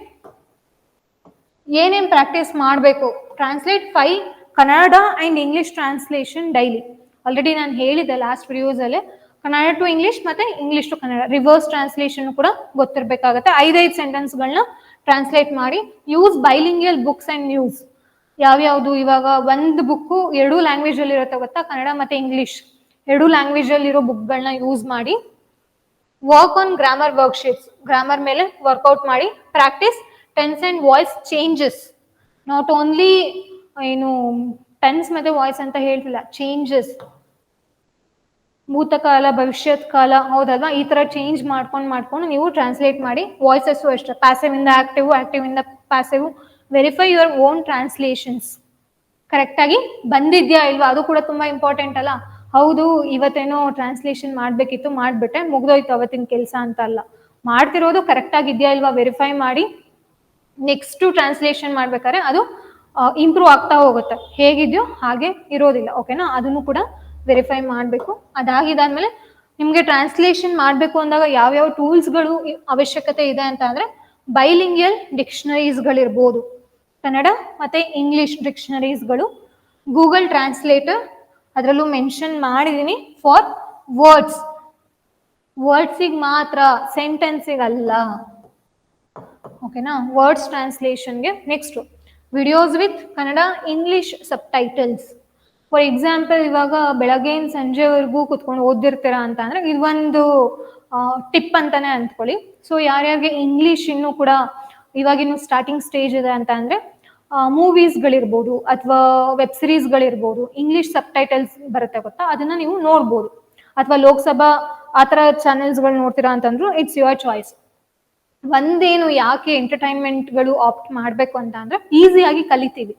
ಏನೇನು ಪ್ರಾಕ್ಟೀಸ್ ಮಾಡಬೇಕು? Translate 5 Kannada and English translation daily. Already ನಾನು ಹೇಳಿದ್ದೆ ಲಾಸ್ಟ್ ವಿಡಿಯೋಸ್ ಅಲ್ಲಿ. ಕನ್ನಡ ಟು ಇಂಗ್ಲಿಷ್ ಮತ್ತೆ English to Kannada reverse translation ಕೂಡ ಗೊತ್ತಿರಬೇಕಾಗತ್ತೆ. 5 ಸೆಂಟೆನ್ಸ್ಗಳನ್ನ ಟ್ರಾನ್ಸ್ಲೇಟ್ ಮಾಡಿ. Use bilingual books and news. ಯಾವ್ಯಾವುದು? ಇವಾಗ ಒಂದು ಬುಕ್ಕು 2 ಲ್ಯಾಂಗ್ವೇಜ್ ಅಲ್ಲಿ ಇರುತ್ತೆ ಗೊತ್ತಾ, ಕನ್ನಡ ಮತ್ತೆ ಇಂಗ್ಲಿಷ್ 2 ಲ್ಯಾಂಗ್ವೇಜ್ ಅಲ್ಲಿ ಇರೋ ಬುಕ್ಗಳನ್ನ ಯೂಸ್ ಮಾಡಿ. Work on grammar worksheets, grammar ಮೇಲೆ ವರ್ಕೌಟ್ ಮಾಡಿ. Practice tense and voice changes. Not only ಏನು ಟೆನ್ಸ್ ಮತ್ತೆ ವಾಯ್ಸ್ ಅಂತ ಹೇಳ್ತಿಲ್ಲ, ಚೇಂಜಸ್, ಭೂತಕಾಲ ಭವಿಷ್ಯತ್ ಕಾಲ. ಹೌದಲ್ವಾ? ಈ ತರ ಚೇಂಜ್ ಮಾಡ್ಕೊಂಡು ನೀವು ಟ್ರಾನ್ಸ್ಲೇಟ್ ಮಾಡಿ. ವಾಯ್ಸಸ್ ಅಷ್ಟೇ, ಪ್ಯಾಸಿವ್ ಇಂದ ಆಕ್ಟಿವ್, ಆಕ್ಟಿವ್ ಇಂದ passive. Verify your own translations correct ಆಗಿ ಬಂದಿದ್ಯಾ ಇಲ್ವಾ, ಅದು ಕೂಡ ತುಂಬಾ ಇಂಪಾರ್ಟೆಂಟ್ ಅಲ್ಲ. ಹೌದು ಇವತ್ತೇನೋ ಟ್ರಾನ್ಸ್ಲೇಷನ್ ಮಾಡ್ಬೇಕಿತ್ತು, ಮಾಡ್ಬಿಟ್ಟೆ, ಮುಗ್ದೋಯ್ತು ಅವತ್ತಿನ ಕೆಲಸ ಅಂತ ಅಲ್ಲ. ಮಾಡ್ತಿರೋದು ಕರೆಕ್ಟ್ ಆಗಿದ್ಯಾ ಇಲ್ವಾ ವೆರಿಫೈ ಮಾಡಿ. ನೆಕ್ಸ್ಟ್ ಟ್ರಾನ್ಸ್ಲೇಷನ್ ಮಾಡ್ಬೇಕಾದ್ರೆ ಅದು ಇಂಪ್ರೂವ್ ಆಗ್ತಾ ಹೋಗುತ್ತೆ. ಹೇಗಿದ್ಯೋ ಹಾಗೆ ಇರೋದಿಲ್ಲ. ಓಕೆನಾ? ಅದನ್ನು ಕೂಡ ವೆರಿಫೈ ಮಾಡಬೇಕು. ಅದಾಗಿದ್ದಾದ್ಮೇಲೆ ನಿಮಗೆ ಟ್ರಾನ್ಸ್ಲೇಷನ್ ಮಾಡಬೇಕು ಅಂದಾಗ ಯಾವ್ಯಾವ ಟೂಲ್ಸ್ಗಳು ಅವಶ್ಯಕತೆ ಇದೆ ಅಂತ ಅಂದ್ರೆ, ಬೈಲಿಂಗ್ವಲ್ ಡಿಕ್ಷನರೀಸ್ಗಳಿರ್ಬೋದು, ಕನ್ನಡ ಮತ್ತೆ ಇಂಗ್ಲಿಷ್ ಡಿಕ್ಷನರೀಸ್ಗಳು, ಗೂಗಲ್ ಟ್ರಾನ್ಸ್ಲೇಟರ್, ಅದರಲ್ಲೂ ಮೆನ್ಷನ್ ಮಾಡಿದೀನಿ ಫಾರ್ ವರ್ಡ್ಸಿಗೆ ಮಾತ್ರ, ಸೆಂಟೆನ್ಸಿಗಲ್ಲ. ಓಕೆನಾ? ವರ್ಡ್ಸ್ ಟ್ರಾನ್ಸ್ಲೇಷನ್ಗೆ. Next videos with Kannada English subtitles. For example, ಇವಾಗ ಬೆಳಗ್ಗೆಯಿಂದ ಸಂಜೆವರೆಗೂ ಕುತ್ಕೊಂಡು ಓದಿರ್ತೀರಾ ಅಂತ ಅಂದ್ರೆ ಇದೊಂದು ಟಿಪ್ ಅಂತಾನೆ ಅಂದ್ಕೊಳ್ಳಿ. ಸೊ ಯಾರ್ಯಾರಿಗೆ ಇಂಗ್ಲಿಷ್ ಇನ್ನೂ ಕೂಡ ಇವಾಗಿನ್ನು ಸ್ಟಾರ್ಟಿಂಗ್ ಸ್ಟೇಜ್ ಇದೆ ಅಂತ ಅಂದ್ರೆ, ಮೂವೀಸ್ಗಳಿರ್ಬೋದು ಅಥವಾ ವೆಬ್ ಸಿರೀಸ್ಗಳಿರ್ಬೋದು, ಇಂಗ್ಲಿಷ್ ಸಬ್ ಟೈಟಲ್ಸ್ ಬರುತ್ತೆ ಗೊತ್ತಾ, ಅದನ್ನ ನೀವು ನೋಡ್ಬೋದು. ಅಥವಾ ಲೋಕಸಭಾ ಆ ಥರ ಚಾನೆಲ್ಸ್ಗಳು ನೋಡ್ತೀರಾ ಅಂತಂದ್ರು ಇಟ್ಸ್ ಯುವರ್ ಚಾಯ್ಸ್. ಒಂದೇನು ಯಾಕೆ ಎಂಟರ್ಟೈನ್ಮೆಂಟ್ಗಳು ಆಪ್ಟ್ ಮಾಡಬೇಕು ಅಂತ ಅಂದ್ರೆ ಈಸಿಯಾಗಿ ಕಲಿತೀವಿ.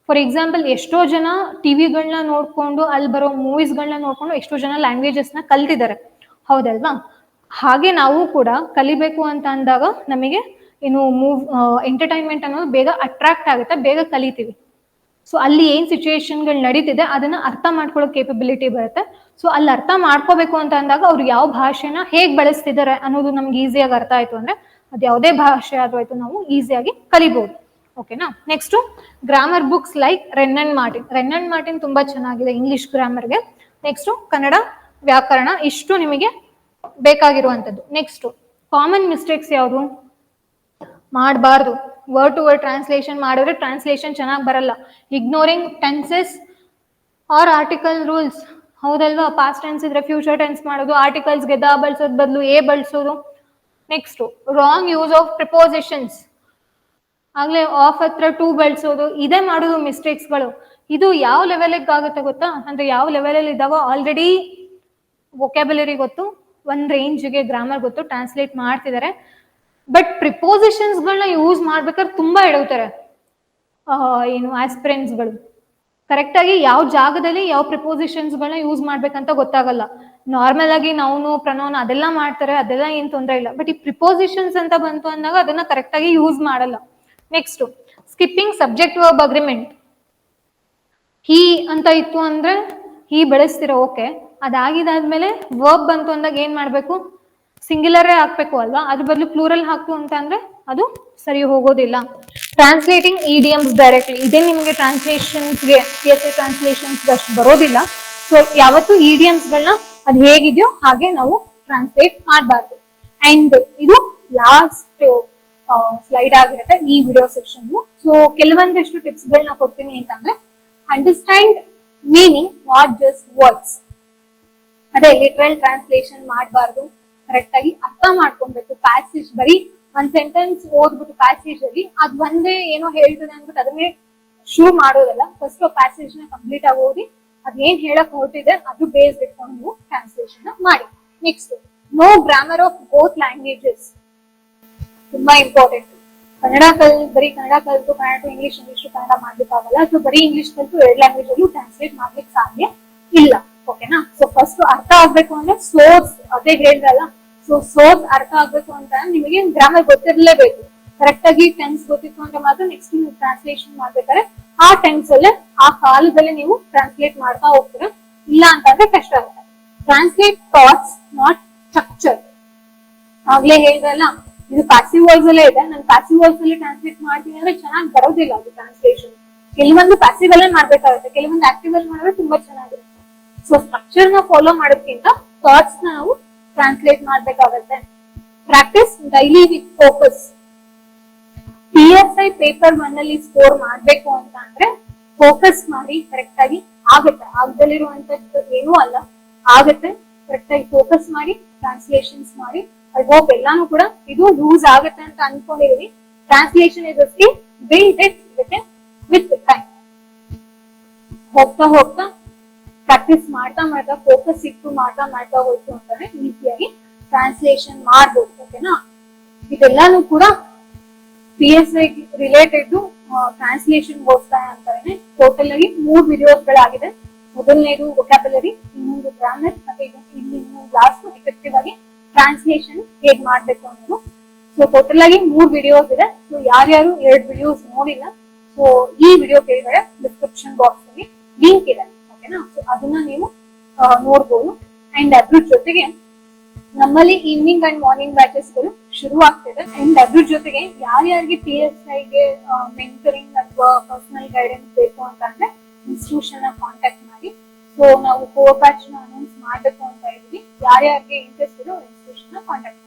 ಫಾರ್ ಎಕ್ಸಾಂಪಲ್, ಎಷ್ಟೋ ಜನ ಟಿವಿಗಳನ್ನ ನೋಡ್ಕೊಂಡು ಅಲ್ಲಿ ಬರೋ ಮೂವೀಸ್ಗಳನ್ನ ನೋಡ್ಕೊಂಡು ಎಷ್ಟೋ ಜನ ಲ್ಯಾಂಗ್ವೇಜಸ್ನ ಕಲ್ತಿದ್ದಾರೆ, ಹೌದಲ್ವಾ? ಹಾಗೆ ನಾವು ಕೂಡ ಕಲಿಬೇಕು ಅಂತ ಅಂದಾಗ ನಮಗೆ ಏನು ಎಂಟರ್ಟೈನ್ಮೆಂಟ್ ಅನ್ನೋದು ಬೇಗ ಅಟ್ರಾಕ್ಟ್ ಆಗುತ್ತೆ, ಬೇಗ ಕಲಿತೀವಿ. ಸೊ ಅಲ್ಲಿ ಏನ್ ಸಿಚುವೇಶನ್ಗಳು ನಡೀತಿದೆ ಅದನ್ನ ಅರ್ಥ ಮಾಡ್ಕೊಳ್ಳೋ ಕೇಪಬಿಲಿಟಿ ಬರುತ್ತೆ. ಸೊ ಅಲ್ಲಿ ಅರ್ಥ ಮಾಡ್ಕೋಬೇಕು ಅಂತ ಅಂದಾಗ ಅವ್ರು ಯಾವ ಭಾಷೆನ ಹೇಗೆ ಬಳಸ್ತಿದ್ದಾರೆ ಅನ್ನೋದು ನಮ್ಗೆ ಈಸಿಯಾಗಿ ಅರ್ಥ ಆಯ್ತು ಅಂದ್ರೆ ಅದು ಯಾವುದೇ ಭಾಷೆ ಆದ್ರೂ ಆಯ್ತು ನಾವು ಈಸಿಯಾಗಿ ಕಲಿಬಹುದು. ಓಕೆನಾ? Next, grammar books like Wren and Martin. Wren and Martin ತುಂಬಾ ಚೆನ್ನಾಗಿದೆ ಇಂಗ್ಲಿಷ್ ಗ್ರಾಮರ್ಗೆ. ನೆಕ್ಸ್ಟ್, ಕನ್ನಡ ವ್ಯಾಕರಣ. ಇಷ್ಟು ನಿಮಗೆ ಬೇಕಾಗಿರುವಂತದ್ದು. ನೆಕ್ಸ್ಟ್, ಕಾಮನ್ ಮಿಸ್ಟೇಕ್ಸ್ ಯಾವುದು ಮಾಡಬಾರ್ದು. ವರ್ಡ್ ಟು ವರ್ಡ್ ಟ್ರಾನ್ಸ್ಲೇಷನ್ ಮಾಡಿದ್ರೆ ಟ್ರಾನ್ಸ್ಲೇಷನ್ ಚೆನ್ನಾಗಿ ಬರಲ್ಲ. Ignoring tenses or article rules, ಹೌದಲ್ವಾ? ಪಾಸ್ಟ್ ಟೆನ್ಸ್ ಇದ್ರೆ ಫ್ಯೂಚರ್ ಟೆನ್ಸ್ ಮಾಡೋದು, ಆರ್ಟಿಕಲ್ಸ್ಗೆ ದ ಬಳಸೋದ್ ಬದಲು ಎ ಬಳಸೋದು. Next, wrong use of prepositions, ಆಗ್ಲೇ ಆಫ್ ಹತ್ರ ಟು ಬಳಸೋದು, ಇದೇ ಮಾಡೋದು ಮಿಸ್ಟೇಕ್ಸ್ಗಳು. ಇದು ಯಾವ ಲೆವೆಲ್ಗೆ ಆಗುತ್ತೆ ಗೊತ್ತಾ? ಅಂದ್ರೆ ಯಾವ ಲೆವೆಲಲ್ಲಿ ಇದಾವೋ ಆಲ್ರೆಡಿ ವೊಕ್ಯಾಬುಲರಿ ಗೊತ್ತು, ಒಂದ್ ರೇಂಜ್ಗೆ ಗ್ರಾಮರ್ ಗೊತ್ತು, ಟ್ರಾನ್ಸ್ಲೇಟ್ ಮಾಡ್ತಿದ್ದಾರೆ. ಬಟ್ ಪ್ರಿಪೋಸಿಷನ್ಸ್ಗಳನ್ನ ಯೂಸ್ ಮಾಡ್ಬೇಕಾದ್ರೆ ತುಂಬಾ ಎಡವ್ತಾರೆ ಏನು ಆಸ್ಪಿರೆಂಟ್ಸ್ಗಳು. ಕರೆಕ್ಟ್ ಆಗಿ ಯಾವ ಜಾಗದಲ್ಲಿ ಯಾವ ಪ್ರಿಪೋಸಿಷನ್ಸ್ಗಳನ್ನ ಯೂಸ್ ಮಾಡ್ಬೇಕಂತ ಗೊತ್ತಾಗಲ್ಲ. ನಾರ್ಮಲ್ ಆಗಿ ನೌನು ಪ್ರನೌನ್ ಅದೆಲ್ಲ ಮಾಡ್ತಾರೆ, ಅದೆಲ್ಲ ಏನ್ ತೊಂದರೆ ಇಲ್ಲ. ಬಟ್ ಈ ಪ್ರಿಪೋಸಿಷನ್ಸ್ ಅಂತ ಬಂತು ಅಂದಾಗ ಅದನ್ನ ಕರೆಕ್ಟ್ ಆಗಿ ಯೂಸ್ ಮಾಡಲ್ಲ. Next, skipping subject verb agreement. He ಅಂತ ಇತ್ತು ಅಂದ್ರೆ ಹೀ ಬೆಳೆಸ್ತೀರ, ಓಕೆ. ಅದಾಗಿದಾದ್ಮೇಲೆ ವರ್ಬ್ ಬಂತು ಅಂದಾಗ ಏನ್ ಮಾಡ್ಬೇಕು? ಸಿಂಗ್ಯುಲರೇ ಹಾಕ್ಬೇಕು ಅಲ್ವಾ? ಅದ್ರ ಬದಲು ಪ್ಲೂರಲ್ ಹಾಕು ಅಂತ ಅಂದ್ರೆ ಅದು ಸರಿ ಹೋಗೋದಿಲ್ಲ. ಟ್ರಾನ್ಸ್ಲೇಟಿಂಗ್ ಇಡಿಯಮ್ಸ್ ಡೈರೆಕ್ಟ್ಲಿ, ಇದೇ ನಿಮಗೆ ಟ್ರಾನ್ಸ್ಲೇಷನ್ಸ್ಗೆ PSI ಟ್ರಾನ್ಸ್ಲೇಷನ್ಸ್ ಅಷ್ಟು ಬರೋದಿಲ್ಲ. ಸೊ ಯಾವತ್ತು ಇಡಿಯಮ್ಸ್ಗಳನ್ನ ಅದು ಹೇಗಿದೆಯೋ ಹಾಗೆ ನಾವು ಟ್ರಾನ್ಸ್ಲೇಟ್ ಮಾಡಬಾರ್ದು. ಅಂಡ್ ಇದು ಲಾಸ್ಟ್ ಸ್ಲೈಡ್ ಆಗಿರುತ್ತೆ ಈ ವಿಡಿಯೋ ಸೆಕ್ಷನ್. ಸೊ ಕೆಲವೊಂದಿಷ್ಟು ಟಿಪ್ಸ್ಗಳನ್ನ ಕೊಡ್ತೀನಿ ಅಂತಂದ್ರೆ, understand meaning, not just words. ಅದೇ ಲಿಟ್ರಲ್ ಟ್ರಾನ್ಸ್ಲೇಷನ್ ಮಾಡಬಾರ್ದು, ಕರೆಕ್ಟ್ ಆಗಿ ಅರ್ಥ ಮಾಡ್ಕೊಬೇಕು. ಪ್ಯಾಸೇಜ್ ಬರೀ ಒಂದ್ ಸೆಂಟೆನ್ಸ್ ಓದ್ಬಿಟ್ಟು ಪ್ಯಾಸೇಜ್ ಅಲ್ಲಿ ಅದ್ ಒಂದೇ ಏನೋ ಹೇಳ್ತದೆ ಅಂದ್ಬಿಟ್ಟು ಅದನ್ನೇ ಶುರು ಮಾಡೋದಲ್ಲ. ಫಸ್ಟ್ ಪ್ಯಾಸೇಜ್ ನ ಕಂಪ್ಲೀಟ್ ಆಗಿ ಓದಿ ಅದೇನ್ ಹೇಳಕ್ ಹೊರಟಿದೆ ಅದು ಬೇಸ್ ಇಟ್ಕೊಂಡು ನೀವು ಟ್ರಾನ್ಸ್ಲೇಷನ್ ಮಾಡಿ. Next, know grammar of both languages, ತುಂಬಾ ಇಂಪಾರ್ಟೆಂಟ್. ಕನ್ನಡ ಬರೀ ಕನ್ನಡ ಕಲಿತು ಕನ್ನಡ ಟು ಇಂಗ್ಲಿಷ್, ಇಂಗ್ಲಿಷ್ ಟು ಕನ್ನಡ ಮಾಡ್ಲಿಕ್ಕಾಗಲ್ಲ. ಸೊ ಬರೀ ಇಂಗ್ಲಿಷ್ ಕಲಿತು ಎರಡು ಲ್ಯಾಂಗ್ವೇಜ್ ಅಲ್ಲೂ ಟ್ರಾನ್ಸ್ಲೇಟ್ ಮಾಡ್ಲಿಕ್ಕೆ ಸಾಧ್ಯ ಇಲ್ಲ. ಓಕೆನಾ? ಸೊ ಫಸ್ಟ್ ಅರ್ಥ ಆಗ್ಬೇಕು ಅಂದ್ರೆ ಸೋರ್ಸ್, ಅದೇ ಹೇಳ್ದಲ್ಲ, ಸೊ ಸೋರ್ಸ್ ಅರ್ಥ ಆಗ್ಬೇಕು ಅಂತ ನಿಮಗೆ ಗ್ರಾಮರ್ ಗೊತ್ತಿರಲೇಬೇಕು. ಕರೆಕ್ಟ್ ಆಗಿ ಟೆನ್ಸ್ ಗೊತ್ತಿತ್ತು ಅಂದ್ರೆ ಮಾತ್ರ ನೆಕ್ಸ್ಟ್ ನೀವು ಟ್ರಾನ್ಸ್ಲೇಷನ್ ಮಾಡ್ಬೇಕಾದ್ರೆ ಆ ಟೆನ್ಸ್ ಅಲ್ಲೇ ಆ ಕಾಲದಲ್ಲಿ ನೀವು ಟ್ರಾನ್ಸ್ಲೇಟ್ ಮಾಡ್ತಾ ಹೋಗ್ತೀರಾ. ಇಲ್ಲ ಅಂತಂದ್ರೆ ಕಷ್ಟ ಆಗುತ್ತೆ. Translate thoughts, not structure. ಆಗ್ಲೇ ಹೇಳ್ದಲ್ಲ, ಇದು ಪ್ಯಾಸಿವ್ ವಾಯ್ಸ್ ಅಲ್ಲೇ ಇದೆ. ನಾನು ಪ್ಯಾಸಿವ್ ವಾಯ್ಸ್ ಅಲ್ಲಿ ಟ್ರಾನ್ಸ್ಲೇಟ್ ಮಾಡ್ತೀನಿ ಅಂದ್ರೆ ಚೆನ್ನಾಗಿ ಬರೋದಿಲ್ಲ ಅದು ಟ್ರಾನ್ಸ್ಲೇಷನ್. ಕೆಲವೊಂದು ಪ್ಯಾಸಿವ್ ಅಲ್ಲೇ ಮಾಡ್ಬೇಕಾಗುತ್ತೆ, ಕೆಲವೊಂದು ಆಕ್ಟಿವ್ ಅಲ್ಲಿ ಮಾಡಿದ್ರೆ ತುಂಬಾ ಚೆನ್ನಾಗಿರುತ್ತೆ. ಸೊ ಸ್ಟ್ರಕ್ಚರ್ ನ ಫಾಲೋ ಮಾಡೋದ್ಕಿಂತ ಥಾಟ್ಸ್ ನ ನಾವು ಟ್ರಾನ್ಸ್ಲೇಟ್ ಮಾಡ್ಬೇಕಾಗತ್ತೆ. Practice daily with focus. PSI paper 1 ಅಲ್ಲಿ ಸ್ಕೋರ್ ಮಾಡ್ಬೇಕು ಅಂತ ಅಂದ್ರೆ ಫೋಕಸ್ ಮಾಡಿ ಕರೆಕ್ಟ್ ಆಗಿ ಆಗುತ್ತೆ. ಆಗದಲ್ಲಿರುವಂತದ್ದು ಏನೂ ಅಲ್ಲ, ಆಗುತ್ತೆ. ಕರೆಕ್ಟ್ ಆಗಿ ಫೋಕಸ್ ಮಾಡಿ ಟ್ರಾನ್ಸ್ಲೇಷನ್ಸ್ ಮಾಡಿ. ಐ ಹೋಪ್ ಎಲ್ಲಾನು ಕೂಡ ಇದು ಯೂಸ್ ಆಗುತ್ತೆ ಅಂತ ಅನ್ಕೊಂಡಿದೀನಿ. Translation is skill, build it with time. ಹೋಗ್ತಾ ಹೋಗ್ತಾ ಪ್ರಾಕ್ಟೀಸ್ ಮಾಡ್ತಾ ಮಾಡ್ತಾ ಫೋಕಸ್ ಇಟ್ಟು ಮಾಡ್ತಾ ಹೋಯ್ತು ಅಂತಾನೆ ಈಸಿಯಾಗಿ ಟ್ರಾನ್ಸ್ಲೇಷನ್ ಮಾಡ್ಬೋದು. ಓಕೆನಾ? ಇದೆಲ್ಲಾನು ಕೂಡ PSI ರಿಲೇಟೆಡ್ ಟ್ರಾನ್ಸ್ಲೇಷನ್ ಗೋಸ್ಕರ ಅಂತಾನೆ ಟೋಟಲ್ ಆಗಿ 3 ವಿಡಿಯೋಸ್ಗಳಾಗಿದೆ. ಮೊದಲನೇದು ವೊಕ್ಯಾಬುಲರಿ, ಇನ್ನೊಂದು ಗ್ರಾಮರ್, ಮತ್ತೆ ಇನ್ನೊಂದು ಲಾಸ್ಟ್ ಎಫೆಕ್ಟಿವ್ ಆಗಿ ಟ್ರಾನ್ಸ್ಲೇಷನ್ ಹೇಗ್ ಮಾಡ್ಬೇಕು ಅನ್ನೋದು. ಸೊ ಟೋಟಲ್ ಆಗಿ 3 ವಿಡಿಯೋಸ್ ಇದೆ. ಸೊ ಯಾರ್ಯಾರು 2 ವಿಡಿಯೋಸ್ ನೋಡಿಲ್ಲ, ಸೊ ಈ ವಿಡಿಯೋ ಕೆಳಗಡೆ ಡಿಸ್ಕ್ರಿಪ್ಷನ್ ಬಾಕ್ಸ್ ಅಲ್ಲಿ ಲಿಂಕ್ ಇದೆ. ಓಕೆನಾ? ಸೊ ಅದನ್ನ ನೀವು ನೋಡ್ಬೋದು. ಅಂಡ್ ಅದ್ರ ಜೊತೆಗೆ ನಮ್ಮಲ್ಲಿ ಈವ್ನಿಂಗ್ ಅಂಡ್ ಮಾರ್ನಿಂಗ್ ಬ್ಯಾಚಸ್ ಗಳು ಶುರು ಆಗ್ತಿದೆ. ಅಂಡ್ ಅದ್ರ ಜೊತೆಗೆ ಯಾರ್ಯಾರಿಗೆ PSI ಗೆ ಮೆಂಟರಿಂಗ್ ಅಥವಾ ಪರ್ಸನಲ್ ಗೈಡೆನ್ಸ್ ಬೇಕು ಅಂತಂದ್ರೆ ಇನ್ಸ್ಟಿಟ್ಯೂಷನ್ ನ ಕಾಂಟ್ಯಾಕ್ಟ್ ಮಾಡಿ. ಸೊ ನಾವು ಕೋರ್ ಬ್ಯಾಚ್ ನ ಅನೌನ್ಸ್ ಮಾಡ್ಬೇಕು ಅಂತ ಇದ್ವಿ. ಯಾರ್ಯಾರಿಗೆ ಇಂಟ್ರೆಸ್ಟ್ ಇರೋ ಇನ್ಸ್ಟಿಟ್ಯೂಷನ್ ನ ಕಾಂಟ್ಯಾಕ್ಟ್ ಮಾಡಿ.